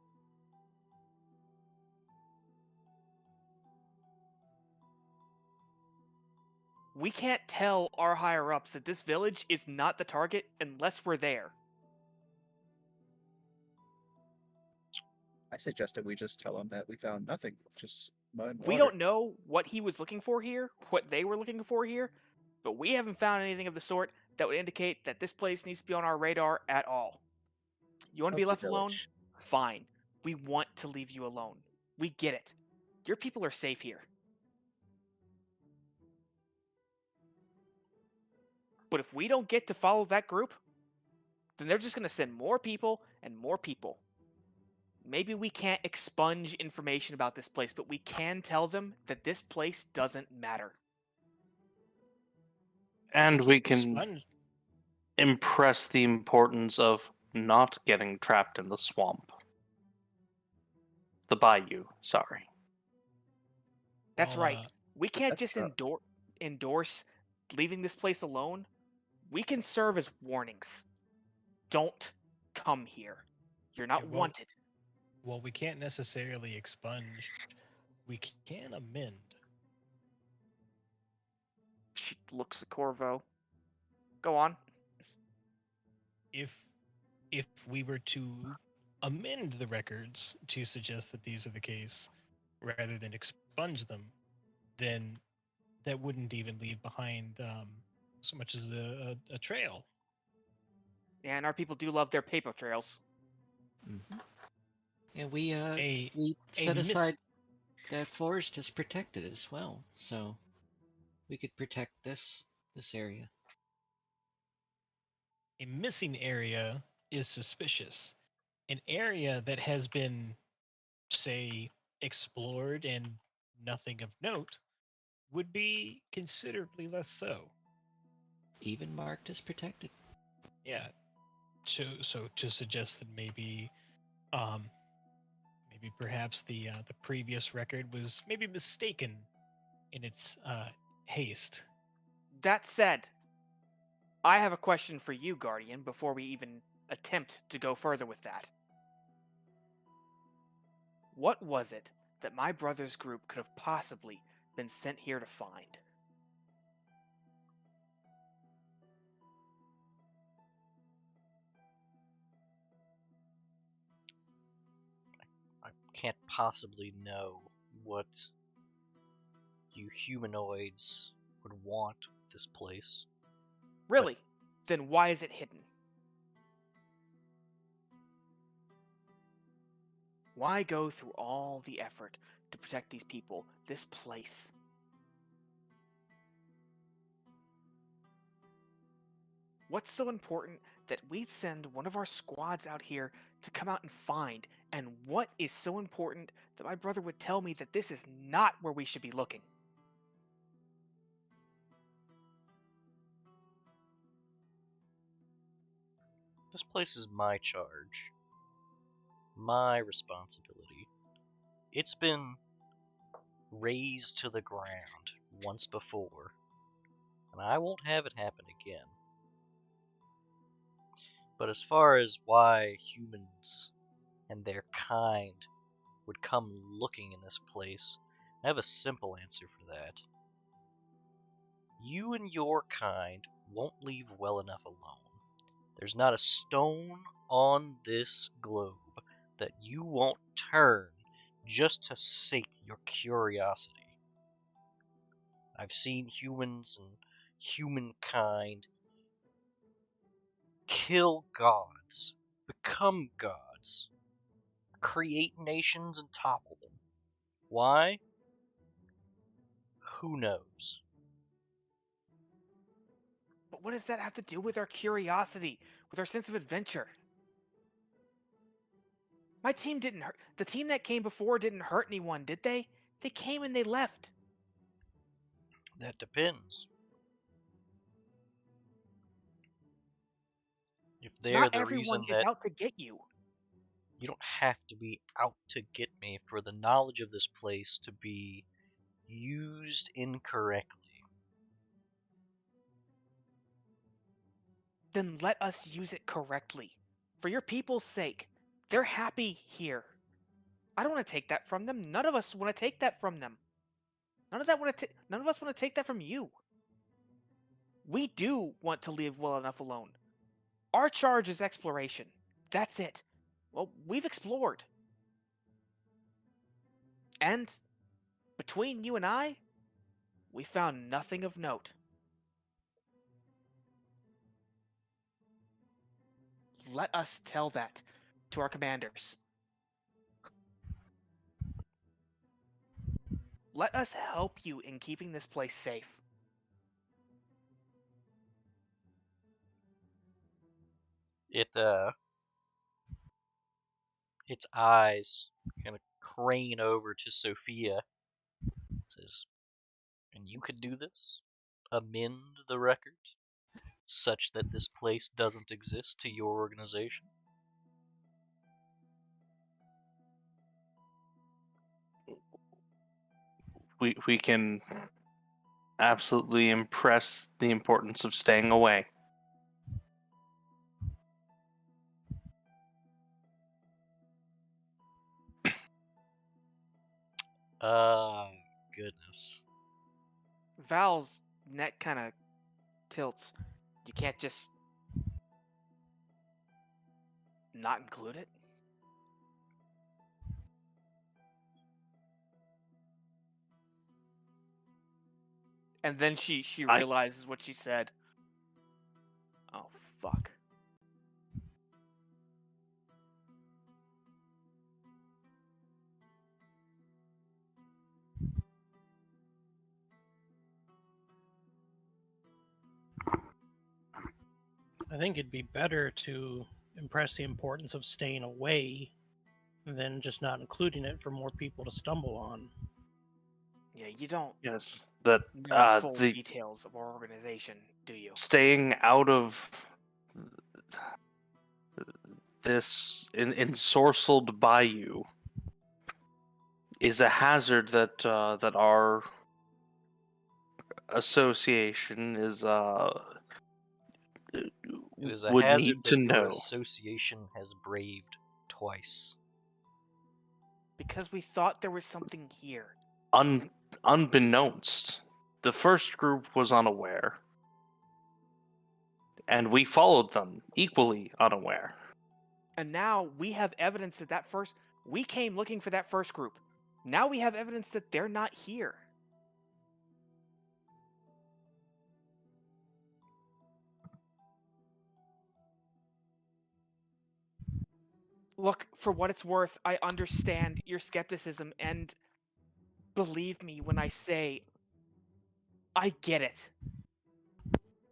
Speaker 6: We can't tell our higher-ups that this village is not the target unless we're there.
Speaker 2: I suggested we just tell them that we found nothing, just mud and water.
Speaker 6: We don't know what he was looking for here, what they were looking for here, but we haven't found anything of the sort that would indicate that this place needs to be on our radar at all. You want to be
Speaker 2: Of the
Speaker 6: left alone?
Speaker 2: village.
Speaker 6: Fine. We want to leave you alone. We get it. Your people are safe here. But if we don't get to follow that group, then they're just going to send more people and more people. Maybe we can't expunge information about this place, but we can tell them that this place doesn't matter.
Speaker 5: And we can
Speaker 1: Expunge.
Speaker 5: impress the importance of not getting trapped in the swamp. The bayou, sorry.
Speaker 6: That's
Speaker 1: Well,
Speaker 6: right. We can't
Speaker 2: that's
Speaker 6: just endorse leaving this place alone. We can serve as warnings. Don't come here. You're not
Speaker 1: well,
Speaker 6: wanted.
Speaker 1: well, we can't necessarily expunge. We can amend.
Speaker 6: She looks at Corvo. Go on.
Speaker 1: If we were to amend the records to suggest that these are the case, rather than expunge them, then that wouldn't even leave behind so much as a trail.
Speaker 6: And our people do love their paper trails.
Speaker 7: Hmm. And we
Speaker 1: A
Speaker 7: set
Speaker 1: miss-
Speaker 7: aside that forest as protected as well, so we could protect this area.
Speaker 1: A missing area is suspicious. An area that has been, say, explored and nothing of note would be considerably less so.
Speaker 7: Even marked as protected.
Speaker 1: Yeah. So to suggest that maybe perhaps the previous record was maybe mistaken in its haste.
Speaker 6: That said, I have a question for you, Guardian, before we even attempt to go further with that. What was it that my brother's group could have possibly been sent here to find?
Speaker 3: I can't possibly know what you humanoids would want with this place.
Speaker 6: Really? Then why is it hidden? Why go through all the effort to protect these people, this place? What's so important that we'd send one of our squads out here to come out and find? And what is so important that my brother would tell me that this is not where we should be looking?
Speaker 3: This place is my charge, my responsibility. It's been razed to the ground once before, and I won't have it happen again. But as far as why humans and their kind would come looking in this place, I have a simple answer for that. You and your kind won't leave well enough alone. There's not a stone on this globe that you won't turn just to sate your curiosity. I've seen humans and humankind kill gods, become gods, create nations and topple them. Why? Who knows?
Speaker 6: But what does that have to do with our curiosity, with our sense of adventure? My team didn't hurt. The team that came before didn't hurt anyone, did they? They came and they left.
Speaker 3: That depends. If they're
Speaker 6: Not
Speaker 3: the
Speaker 6: everyone
Speaker 3: reason
Speaker 6: is
Speaker 3: that
Speaker 6: out to get you.
Speaker 3: you don't have to be out to get me for the knowledge of this place to be used incorrectly.
Speaker 6: Then let us use it correctly. For your people's sake. They're happy here. I don't want to take that from them. None of us want to take that from them. None of us want to take that from you. We do want to live well enough alone. Our charge is exploration. That's it. Well, we've explored. And between you and I, we found nothing of note. Let us tell that to our commanders. Let us help you in keeping this place safe.
Speaker 3: Its eyes kind of crane over to Sophia. Says, "And you could do this? amend the record such that this place doesn't exist to your organization?
Speaker 5: We can absolutely impress the importance of staying away.
Speaker 3: Goodness.
Speaker 6: Val's neck kind of tilts. You can't just not include it? And then she realizes what she said. Oh, fuck.
Speaker 4: I think it'd be better to impress the importance of staying away than just not including it for more people to stumble on.
Speaker 6: Yeah, you don't
Speaker 5: Yes, that
Speaker 6: know full
Speaker 5: the
Speaker 6: details of our organization, do you?
Speaker 5: staying out of this ensorcelled bayou is a hazard that that our association is
Speaker 3: It is a
Speaker 5: would
Speaker 3: hazard
Speaker 5: need
Speaker 3: that
Speaker 5: to
Speaker 3: your
Speaker 5: know.
Speaker 3: association has braved twice.
Speaker 6: Because we thought there was something here.
Speaker 5: Unbeknownst, the first group was unaware, and we followed them, equally unaware.
Speaker 6: And now we have evidence that we came looking for that first group. Now we have evidence that they're not here. Look, for what it's worth, I understand your skepticism, and believe me when I say I get it.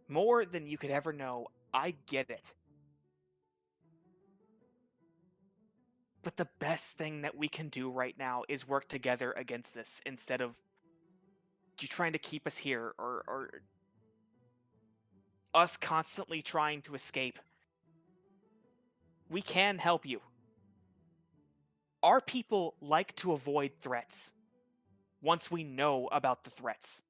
Speaker 6: More than you could ever know, I get it. But the best thing that we can do right now is work together against this instead of you trying to keep us here or us constantly trying to escape. We can help you. Our people like to avoid threats once we know about the threats.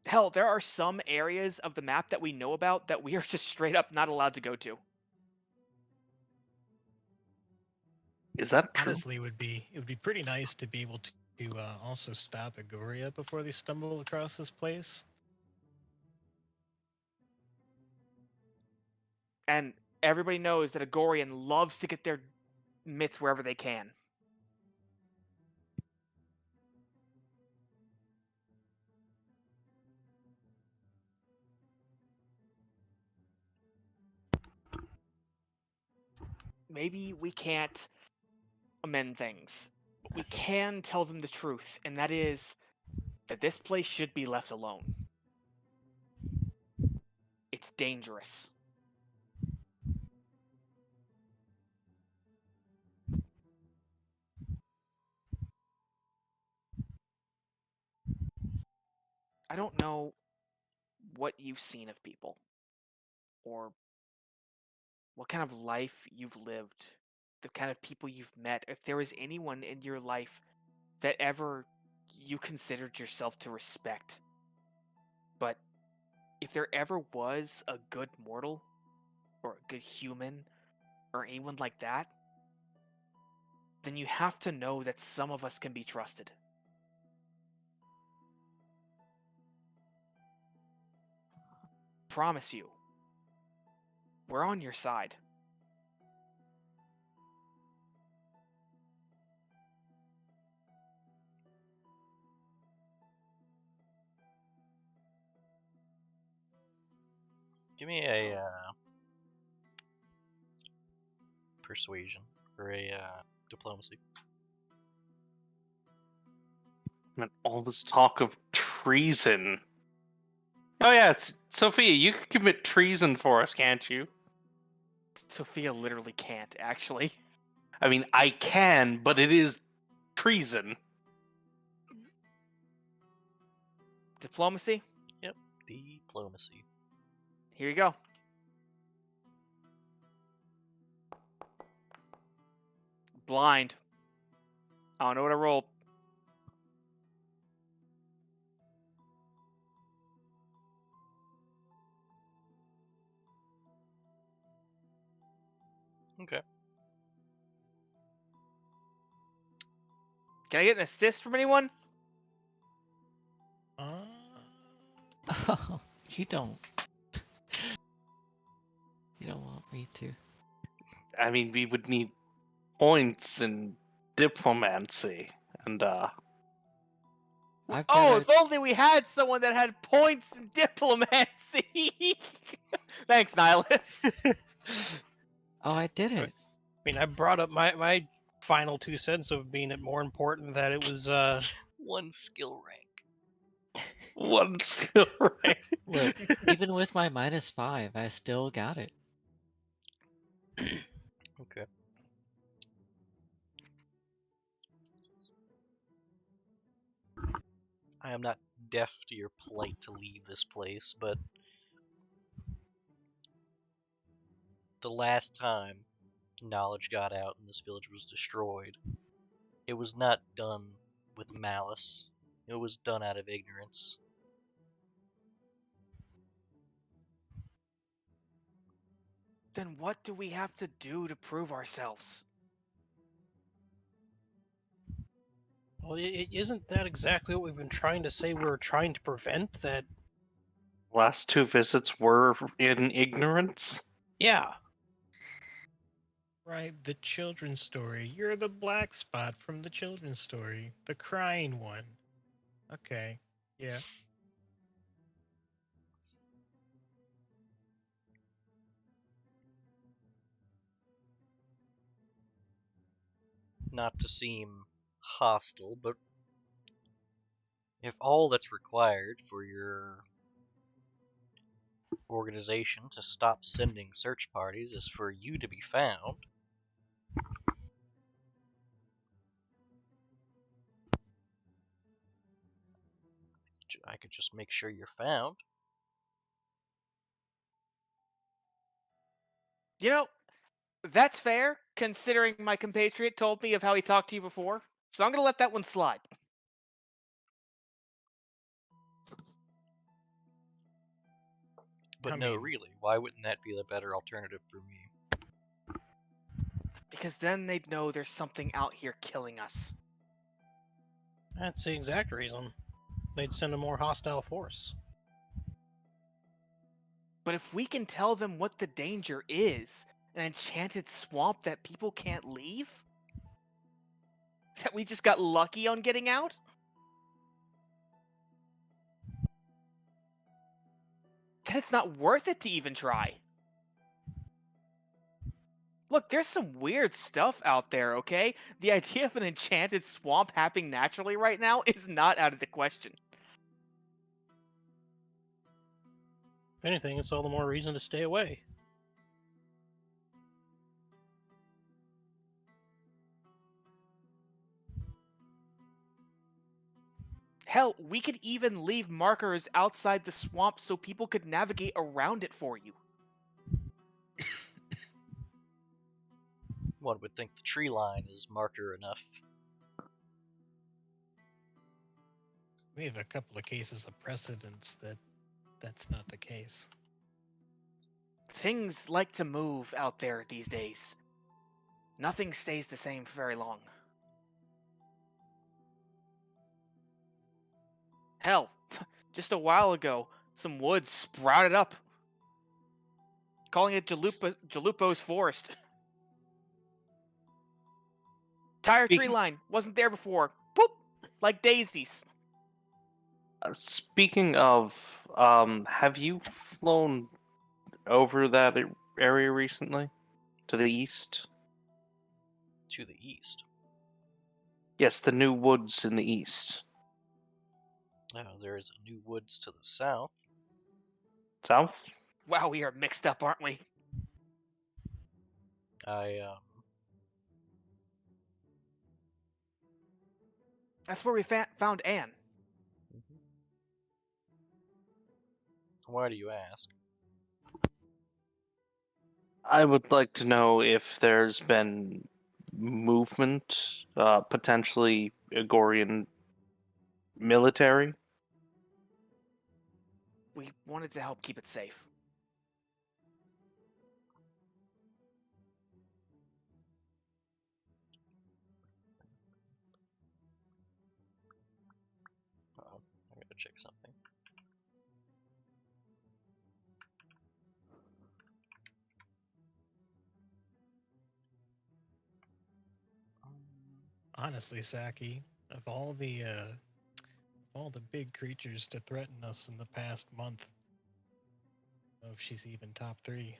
Speaker 6: Hell, there are some areas of the map that we know about that we are just straight up not allowed to go to.
Speaker 5: Is that true?
Speaker 1: Honestly, it would be pretty nice to be able to also stop Agoria before they stumble across this place.
Speaker 6: And everybody knows that Agorian loves to get their mitts wherever they can. Maybe we can't amend things, but we can tell them the truth, and that is that this place should be left alone. It's dangerous. I don't know what you've seen of people, or what kind of life you've lived, the kind of people you've met, if there was anyone in your life that ever you considered yourself to respect. But if there ever was a good mortal, or a good human, or anyone like that, then you have to know that some of us can be trusted. Promise you, we're on your side.
Speaker 3: Give me a persuasion or a diplomacy.
Speaker 5: And all this talk of treason. Oh yeah, it's Sophia. You could commit treason for us, can't you?
Speaker 6: Sophia literally can't, actually.
Speaker 5: I mean, I can, but it is treason.
Speaker 6: Diplomacy?
Speaker 3: Diplomacy.
Speaker 6: Here you go. Blind. I don't know what I rolled.
Speaker 3: Okay.
Speaker 6: Can I get an assist from anyone?
Speaker 7: Oh, you don't. You don't want me to.
Speaker 5: I mean, we would need points in diplomacy, and
Speaker 7: I've
Speaker 6: Oh,
Speaker 7: got
Speaker 6: if only we had someone that had points in diplomacy. Thanks, Nihilus.
Speaker 7: Oh, I did
Speaker 4: Right.
Speaker 7: it.
Speaker 4: I mean, I brought up my final 2 cents of being it more important that it was
Speaker 3: 1 skill rank.
Speaker 5: one skill rank.
Speaker 7: Look, even with my -5, I still got it.
Speaker 3: Okay. I am not deaf to your plight to leave this place, but the last time knowledge got out and this village was destroyed, it was not done with malice. It was done out of ignorance.
Speaker 6: Then what do we have to do to prove ourselves?
Speaker 4: well, isn't that exactly what we've been trying to say? We were trying to prevent that.
Speaker 5: Last 2 visits were in ignorance.
Speaker 4: Yeah,
Speaker 1: Right, the children's story. You're the black spot from the children's story. The crying one. Okay, yeah.
Speaker 3: Not to seem hostile, but if all that's required for your organization to stop sending search parties is for you to be found, I could just make sure you're found.
Speaker 6: You know, that's fair, considering my compatriot told me of how he talked to you before. So I'm gonna let that one slide.
Speaker 3: But
Speaker 1: I
Speaker 3: no,
Speaker 1: mean-
Speaker 3: really, why wouldn't that be the better alternative for me?
Speaker 6: Because then they'd know there's something out here killing us.
Speaker 4: that's the exact reason. They'd send a more hostile force.
Speaker 6: But if we can tell them what the danger is, an enchanted swamp that people can't leave? That we just got lucky on getting out? Then it's not worth it to even try. Look, there's some weird stuff out there, okay? The idea of an enchanted swamp happening naturally right now is not out of the question.
Speaker 4: If anything, it's all the more reason to stay away.
Speaker 6: Hell, we could even leave markers outside the swamp so people could navigate around it for you.
Speaker 3: One would think the tree line is marker enough.
Speaker 1: We have a couple of cases of precedents that that's not the case.
Speaker 6: Things like to move out there these days. Nothing stays the same for very long. Hell, just a while ago, some woods sprouted up. Calling it Jalupo's Forest. Entire tree line wasn't there before. Poop! Like daisies.
Speaker 5: Speaking of, have you flown over that area recently? To the east?
Speaker 3: To the east.
Speaker 5: Yes, the new woods in the east.
Speaker 3: Now, there is a new woods to the south.
Speaker 5: South?
Speaker 6: Wow, we are mixed up, aren't we? That's where we found Anne.
Speaker 3: Why do you ask?
Speaker 5: I would like to know if there's been movement, potentially Agorian military.
Speaker 6: We wanted to help keep it safe.
Speaker 3: Oh, I gotta check something.
Speaker 1: Honestly, Saki, of all the big creatures to threaten us in the past month, I don't know if she's even top 3.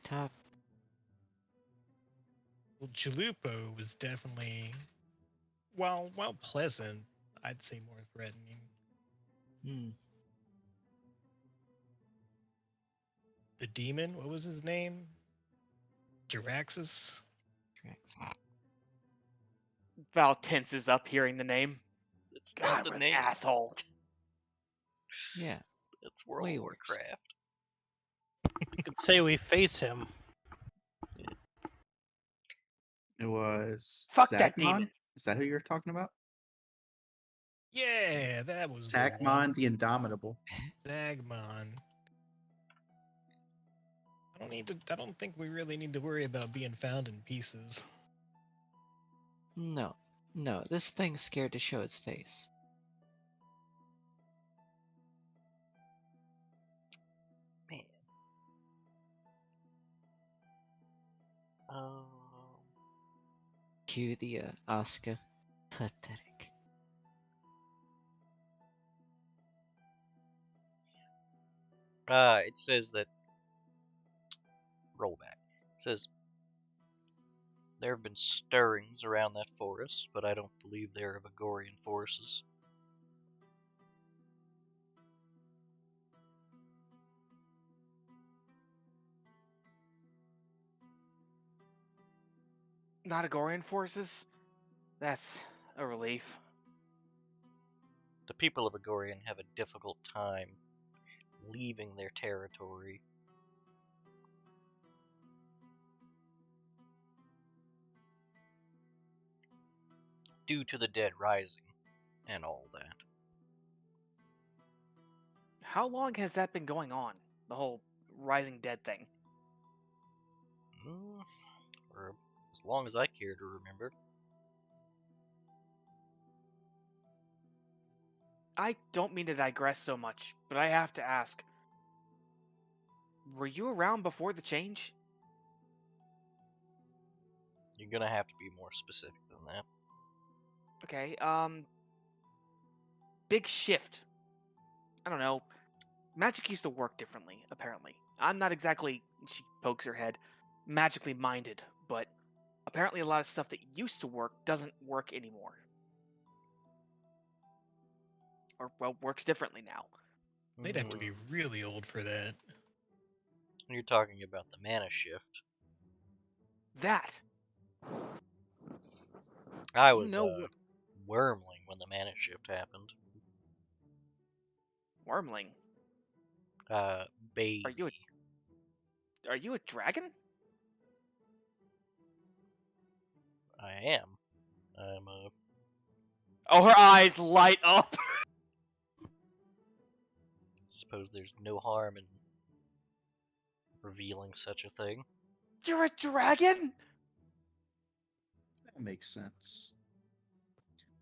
Speaker 7: Top.
Speaker 1: Well, Chalupo was definitely, while pleasant, I'd say more threatening.
Speaker 7: Hmm.
Speaker 1: The demon, what was his name? Jiraxis?
Speaker 7: Correct.
Speaker 6: Val tenses up hearing the name.
Speaker 3: It's
Speaker 6: God,
Speaker 3: not the
Speaker 6: what an
Speaker 3: name.
Speaker 6: asshole.
Speaker 7: Yeah.
Speaker 3: It's World
Speaker 7: Way
Speaker 3: of
Speaker 7: worse.
Speaker 3: Warcraft.
Speaker 4: You could say we face him.
Speaker 2: It was
Speaker 6: Fuck that
Speaker 2: Zagmon?
Speaker 6: demon.
Speaker 2: Is that who you're talking about?
Speaker 1: Yeah, that was the
Speaker 2: Zagmon
Speaker 1: one.
Speaker 2: the Indomitable.
Speaker 1: Zagmon. I don't think we really need to worry about being found in pieces.
Speaker 7: No. No, this thing's scared to show its face.
Speaker 3: Man. Um,
Speaker 7: Cue the Asuka. Pathetic.
Speaker 3: it says that. Roll back. It says there have been stirrings around that forest, but I don't believe they're of Agorian forces.
Speaker 6: Not Agorian forces? That's a relief.
Speaker 3: The people of Agorian have a difficult time leaving their territory. Due to the dead rising and all that.
Speaker 6: How long has that been going on? The whole Rising Dead thing?
Speaker 3: For as long as I care to remember.
Speaker 6: I don't mean to digress so much, but I have to ask. Were you around before the change?
Speaker 3: You're gonna have to be more specific than that.
Speaker 6: Okay, big shift. I don't know. Magic used to work differently, apparently. I'm not exactly, she pokes her head, magically minded, but apparently a lot of stuff that used to work doesn't work anymore. Or, well, works differently now.
Speaker 1: They'd have to be really old for that.
Speaker 3: You're talking about the mana shift.
Speaker 6: That!
Speaker 3: I
Speaker 6: You
Speaker 3: was
Speaker 6: know what?
Speaker 3: wormling when the mana shift happened.
Speaker 6: Wormling.
Speaker 3: Baby.
Speaker 6: Are you a dragon?
Speaker 3: I am. I'm a.
Speaker 6: Oh, her eyes light up!
Speaker 3: Suppose there's no harm in revealing such a thing.
Speaker 6: You're a dragon?
Speaker 2: That makes sense.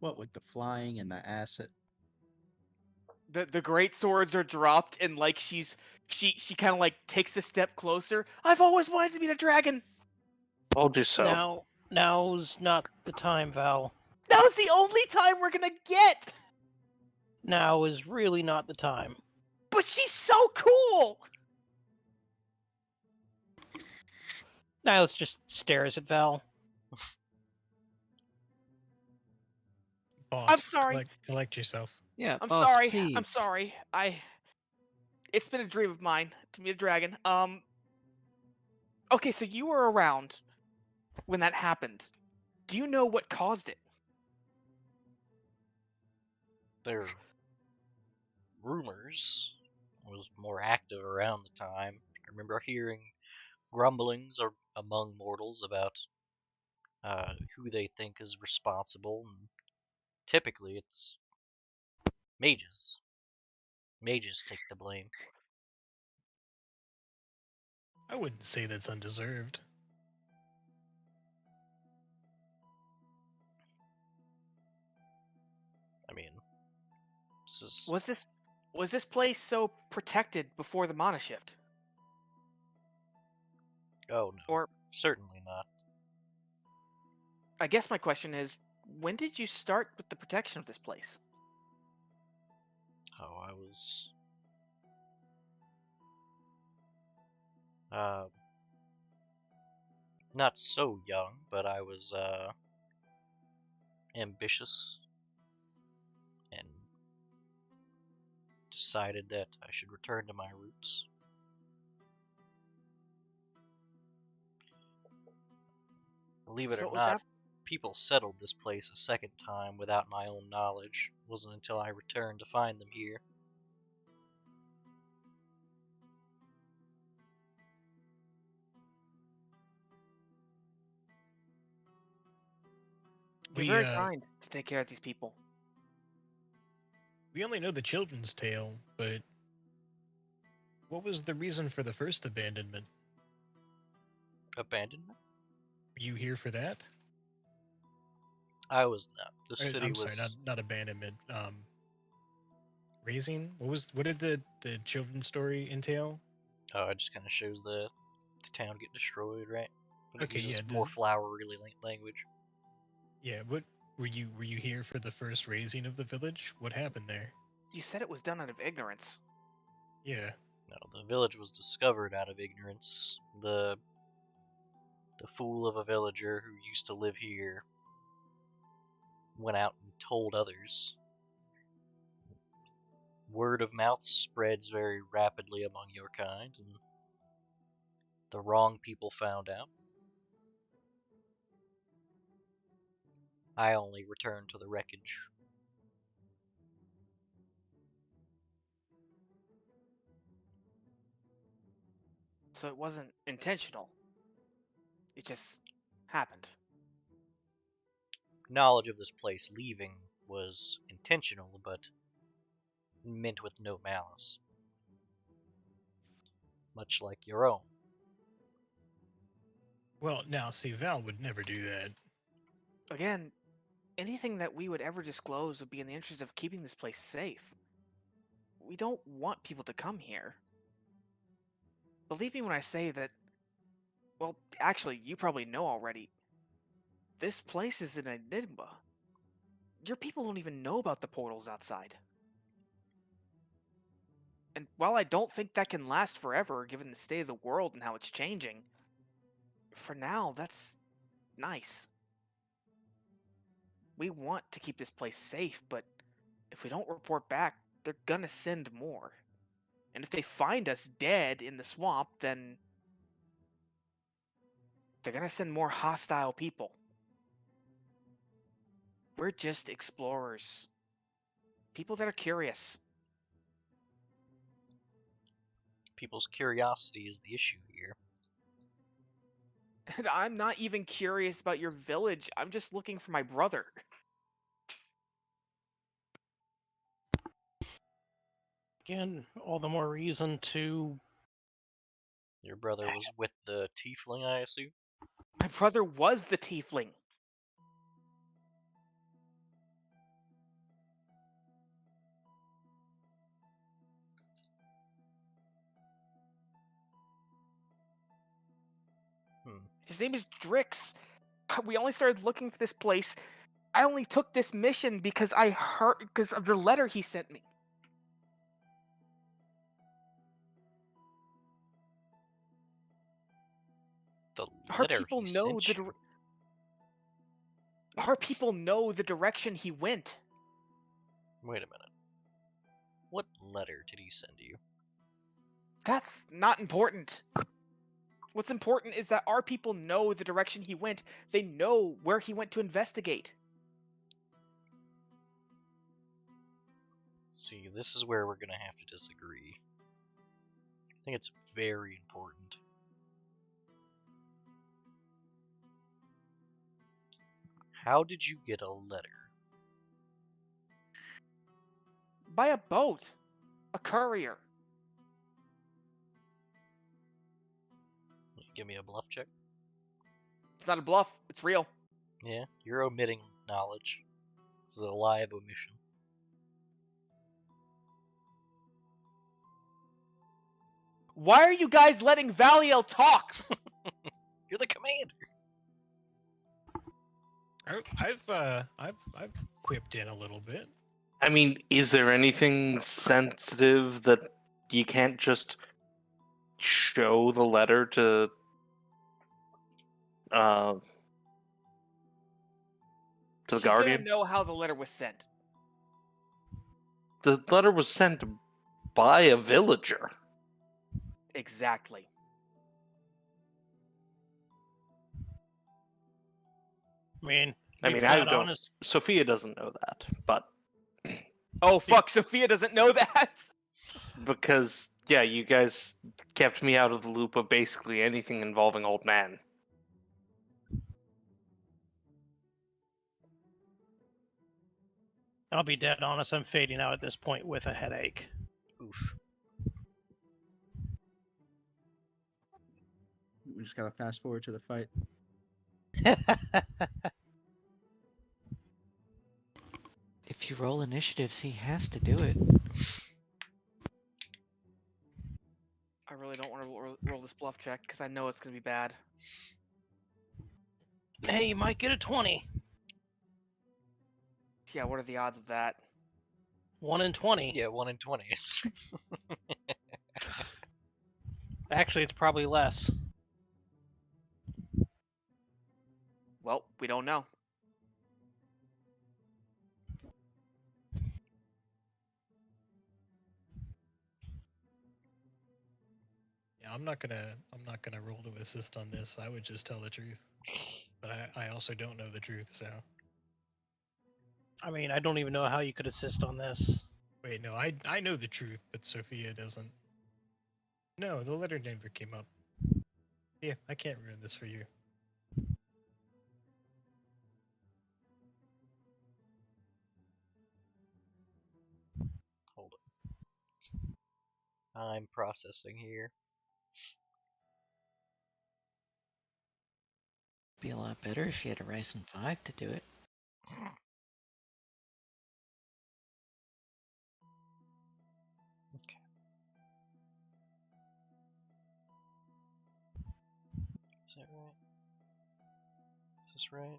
Speaker 2: What with the flying and the acid?
Speaker 6: The great swords are dropped and like she kind of like takes a step closer. I've always wanted to be a dragon.
Speaker 5: Told you so.
Speaker 4: Now's not the time, Val.
Speaker 6: Now's the only time we're gonna get.
Speaker 4: Now is really not the time.
Speaker 6: But she's so cool.
Speaker 4: Nihilus just stares at Val.
Speaker 1: Boss,
Speaker 6: I'm sorry.
Speaker 1: Collect yourself.
Speaker 7: Yeah,
Speaker 6: I'm
Speaker 7: boss,
Speaker 6: sorry.
Speaker 7: please.
Speaker 6: I'm sorry. It's been a dream of mine to meet a dragon. Okay, so you were around when that happened. Do you know what caused it?
Speaker 3: there are rumors. I was more active around the time. I remember hearing grumblings among mortals about who they think is responsible, and typically it's mages. Mages take the blame.
Speaker 1: I wouldn't say that's undeserved.
Speaker 3: I mean, this is
Speaker 6: Was this place so protected before the mana shift?
Speaker 3: oh no,
Speaker 6: Or
Speaker 3: certainly not.
Speaker 6: I guess my question is, when did you start with the protection of this place?
Speaker 3: Oh, I was not so young, but I was ambitious and decided that I should return to my roots. Believe it
Speaker 6: So
Speaker 3: or
Speaker 6: it was
Speaker 3: not, people settled this place a second time without my own knowledge. It wasn't until I returned to find them here.
Speaker 6: You're
Speaker 1: We
Speaker 6: very kind to take care of these people.
Speaker 1: we only know the children's tale, but what was the reason for the first abandonment?
Speaker 3: Abandonment?
Speaker 1: Were you here for that?
Speaker 3: I was not. The city
Speaker 1: I'm
Speaker 3: was.
Speaker 1: sorry, not abandonment. Raising. What did the children's story entail?
Speaker 3: Oh, it just kind of shows the town get destroyed, right? But it
Speaker 1: Okay,
Speaker 3: uses
Speaker 1: yeah,
Speaker 3: more flowery language.
Speaker 1: Yeah. What were you here for the first raising of the village? What happened there?
Speaker 6: You said it was done out of ignorance.
Speaker 1: Yeah.
Speaker 3: No, the village was discovered out of ignorance. The fool of a villager who used to live here went out and told others. Word of mouth spreads very rapidly among your kind, and the wrong people found out. I only returned to the wreckage.
Speaker 6: So it wasn't intentional. It just happened.
Speaker 3: Knowledge of this place leaving was intentional, but meant with no malice. Much like your own.
Speaker 1: Well, now see, Val would never do that.
Speaker 6: Again, anything that we would ever disclose would be in the interest of keeping this place safe. We don't want people to come here. Believe me when I say that... Well, actually, you probably know already. This place is an enigma. Your people don't even know about the portals outside. And while I don't think that can last forever, given the state of the world and how it's changing, for now, that's nice. We want to keep this place safe, but if we don't report back, they're gonna send more. And if they find us dead in the swamp, then they're gonna send more hostile people. We're just explorers. People that are curious.
Speaker 3: People's curiosity is the issue here.
Speaker 6: And I'm not even curious about your village. I'm just looking for my brother.
Speaker 4: Again, all the more reason to.
Speaker 3: Your brother was with the tiefling, I assume?
Speaker 6: My brother was the tiefling. His name is Drix. We only started looking for this place. I only took this mission because because of the letter he sent me.
Speaker 3: The
Speaker 6: Our
Speaker 3: letter
Speaker 6: people
Speaker 3: he
Speaker 6: know
Speaker 3: sent
Speaker 6: the
Speaker 3: you.
Speaker 6: Our people know the direction he went.
Speaker 3: Wait a minute. What letter did he send you?
Speaker 6: That's not important. What's important is that our people know the direction he went. They know where he went to investigate.
Speaker 3: See, this is where we're gonna have to disagree. I think it's very important. How did you get a letter?
Speaker 6: By a boat. A courier.
Speaker 3: Give me a bluff check.
Speaker 6: It's not a bluff. It's real.
Speaker 3: Yeah, you're omitting knowledge. This is a lie of omission.
Speaker 6: Why are you guys letting Valiel talk?
Speaker 3: You're the commander.
Speaker 1: I've quipped in a little bit.
Speaker 5: I mean, is there anything sensitive that you can't just show the letter to the
Speaker 6: She's
Speaker 5: Guardian?
Speaker 6: gonna know how the letter was sent.
Speaker 5: The letter was sent by a villager.
Speaker 6: Exactly.
Speaker 4: I mean,
Speaker 5: I
Speaker 4: be
Speaker 5: mean, I
Speaker 4: flat
Speaker 5: don't.
Speaker 4: honest.
Speaker 5: Sophia doesn't know that, but
Speaker 6: Oh fuck, Sophia doesn't know that.
Speaker 5: because yeah, you guys kept me out of the loop of basically anything involving Old Man.
Speaker 4: I'll be dead honest. I'm fading out at this point with a headache.
Speaker 3: Oof.
Speaker 2: We just gotta fast forward to the fight.
Speaker 7: If you roll initiatives, he has to do it.
Speaker 6: I really don't want to roll this bluff check because I know it's gonna be bad.
Speaker 4: Hey, you might get a 20.
Speaker 6: Yeah, what are the odds of that?
Speaker 4: 1 in 20.
Speaker 3: Yeah, 1 in 20.
Speaker 4: Actually, it's probably less.
Speaker 6: Well, we don't know.
Speaker 1: Yeah, I'm not gonna roll to assist on this. I would just tell the truth. But I also don't know the truth, so
Speaker 4: I mean, I don't even know how you could assist on this.
Speaker 1: wait, no, I know the truth, but Sophia doesn't. No, the letter never came up. Yeah, I can't ruin this for you.
Speaker 3: Hold on. I'm processing here.
Speaker 7: Be a lot better if you had a Ryzen 5 to do it.
Speaker 3: Okay. Is that right? Is this right?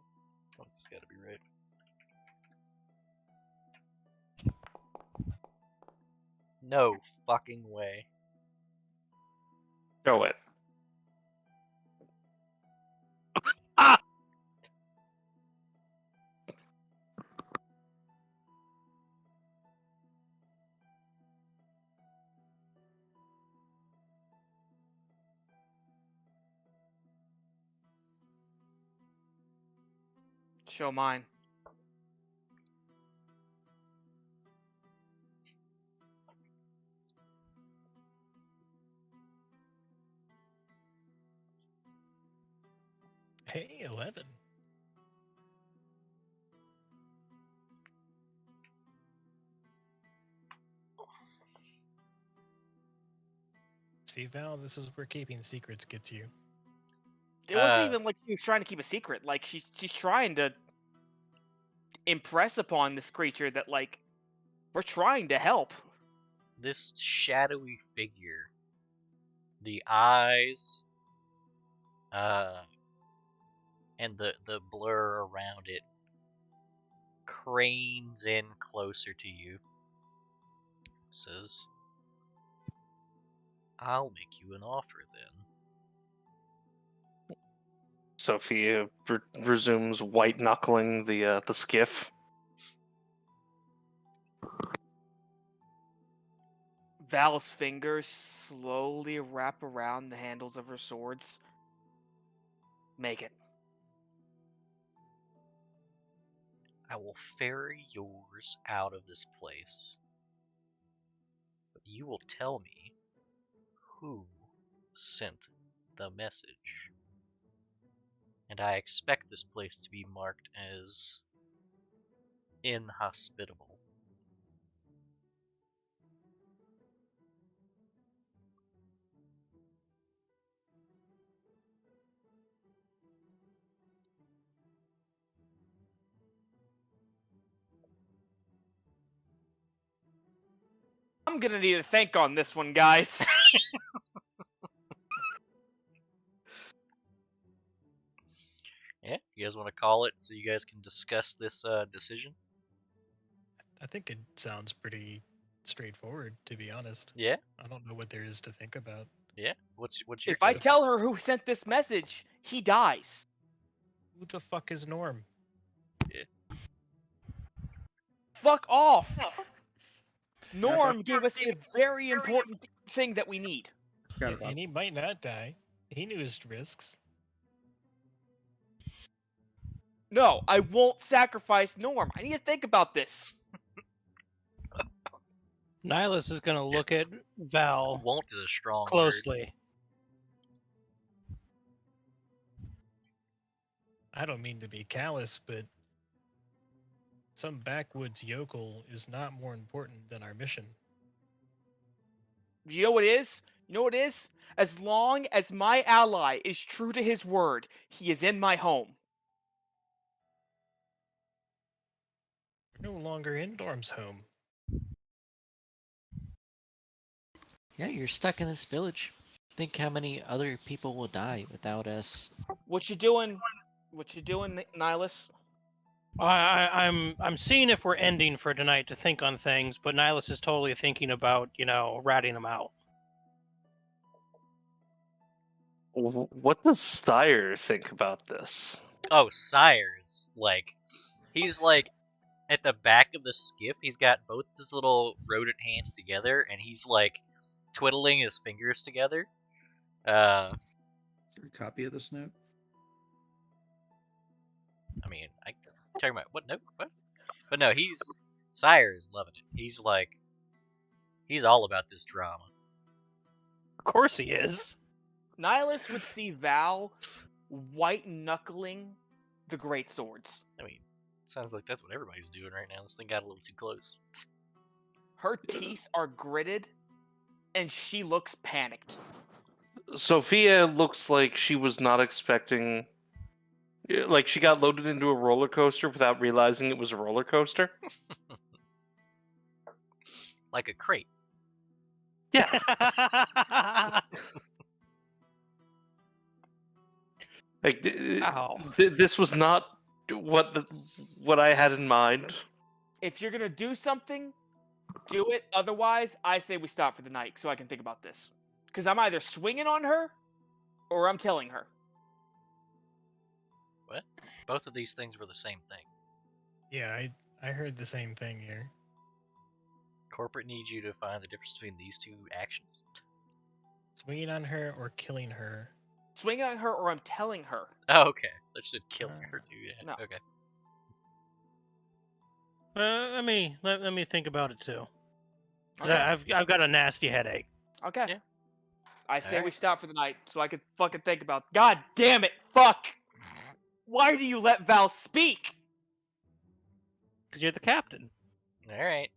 Speaker 3: Oh, it's gotta be right. No fucking way.
Speaker 5: Show it. Ah!
Speaker 6: Show mine.
Speaker 1: Hey, 11. See, Val, this is where keeping secrets gets you.
Speaker 6: It wasn't even like she was trying to keep a secret. Like she's trying to impress upon this creature that like we're trying to help.
Speaker 3: This shadowy figure, the eyes, and the blur around it, cranes in closer to you. Says, "I'll make you an offer then."
Speaker 5: Sophia resumes white knuckling the skiff.
Speaker 6: Val's fingers slowly wrap around the handles of her swords. Make it.
Speaker 3: I will ferry yours out of this place you will tell me who sent the message. And I expect this place to be marked as inhospitable.
Speaker 6: I'm gonna need a think on this one, guys.
Speaker 3: Yeah, you guys want to call it so you guys can discuss this decision?
Speaker 1: I think it sounds pretty straightforward, to be honest.
Speaker 3: Yeah,
Speaker 1: I don't know what there is to think about.
Speaker 3: yeah. What's your
Speaker 6: If I
Speaker 3: take?
Speaker 6: tell her who sent this message, he dies.
Speaker 1: Who the fuck is Norm?
Speaker 6: Fuck off. Norm gave us a very important thing that we need.
Speaker 2: Forgot about
Speaker 1: And he might not die. He knew his risks.
Speaker 6: No, I won't sacrifice Norm. I need to think about this.
Speaker 4: Nihilus is going to look at Val
Speaker 3: Won't is a strong word.
Speaker 4: closely.
Speaker 1: I don't mean to be callous, but some backwoods yokel is not more important than our mission.
Speaker 6: You know what it is? You know what it is? As long as my ally is true to his word, he is in my home.
Speaker 1: We're no longer in Norm's home.
Speaker 7: Yeah, you're stuck in this village. Think how many other people will die without us.
Speaker 6: What you doing? What you doing, Nihilus?
Speaker 4: I'm seeing if we're ending for tonight to think on things, but Nihilus is totally thinking about, ratting them out.
Speaker 5: What does Sire think about this?
Speaker 3: Oh, Sire's he's at the back of the skiff. He's got both his little rodent hands together, and he's twiddling his fingers together.
Speaker 2: Is there a copy of this note?
Speaker 3: I mean, I talking about what note? What? But no, Sire is loving it. He's all about this drama.
Speaker 4: Of course he is.
Speaker 6: Nihilus would see Val white knuckling the great swords.
Speaker 3: I mean, sounds like that's what everybody's doing right now. This thing got a little too close.
Speaker 6: Her teeth are gritted, and she looks panicked.
Speaker 5: Sophia looks like she was not expecting. Like she got loaded into a roller coaster without realizing it was a roller coaster.
Speaker 3: Like a crate.
Speaker 5: Yeah.
Speaker 4: Ow.
Speaker 5: This was not what I had in mind.
Speaker 6: If you're gonna do something, do it. Otherwise, I say we stop for the night so I can think about this. Because I'm either swinging on her, or I'm telling her.
Speaker 3: What? Both of these things were the same thing.
Speaker 1: Yeah, I heard the same thing here.
Speaker 3: Corporate needs you to find the difference between these two actions.
Speaker 1: Swinging on her or killing her.
Speaker 6: Swinging on her, or I'm telling her.
Speaker 3: Oh, okay. They said killing her too. Yeah.
Speaker 6: No.
Speaker 3: Okay.
Speaker 4: Let me think about it too. 'Cause
Speaker 6: Okay.
Speaker 4: I've got a nasty headache.
Speaker 6: Okay.
Speaker 3: Yeah.
Speaker 6: I say we
Speaker 3: Alright.
Speaker 6: stop for the night so I can fucking think about. God damn it! Fuck! Why do you let Val speak?
Speaker 4: Because you're the captain,
Speaker 3: All right.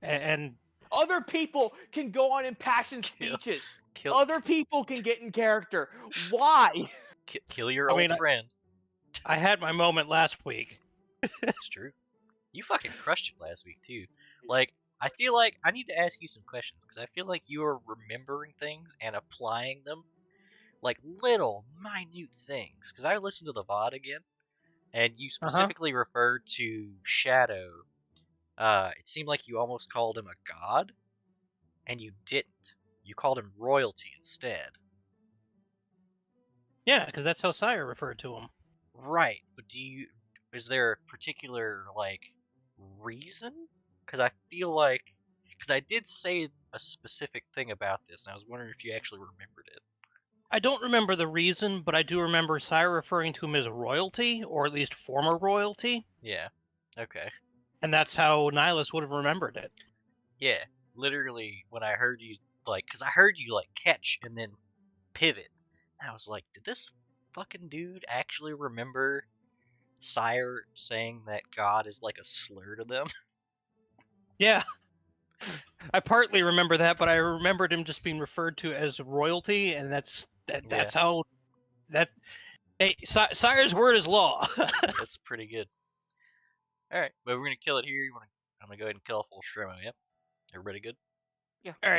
Speaker 4: and
Speaker 6: Other people can go on impassioned
Speaker 3: Kill-
Speaker 6: speeches.
Speaker 3: Kill
Speaker 6: Other people can get in character. Why?
Speaker 3: kill your
Speaker 4: I
Speaker 3: old
Speaker 4: mean,
Speaker 3: friend.
Speaker 4: I had my moment last week.
Speaker 3: It's true. You fucking crushed it last week too. I feel like I need to ask you some questions because I feel like you are remembering things and applying them, like little minute things. Because I listened to the VOD again, and you specifically referred to Shadow. It seemed like you almost called him a god, and you didn't. You called him royalty instead.
Speaker 4: Yeah, because that's how Sire referred to him.
Speaker 3: Right, but is there a particular, reason? Because I feel because I did say a specific thing about this, and I was wondering if you actually remembered it.
Speaker 4: I don't remember the reason, but I do remember Sire referring to him as royalty, or at least former royalty,
Speaker 3: Yeah, okay.
Speaker 4: and that's how Nihilus would have remembered it.
Speaker 3: Yeah, literally, when I heard you, like, because I heard you, like, catch and then pivot, I was like, did this fucking dude actually remember Sire saying that God is like a slur to them?
Speaker 4: Yeah. I partly remember that, but I remembered him just being referred to as royalty, and that's how that. Hey, Sire's word is law.
Speaker 3: That's pretty good. All right, but we're gonna kill it here. I'm gonna go ahead and kill a full Stremo. Yep. Everybody good?
Speaker 4: All right.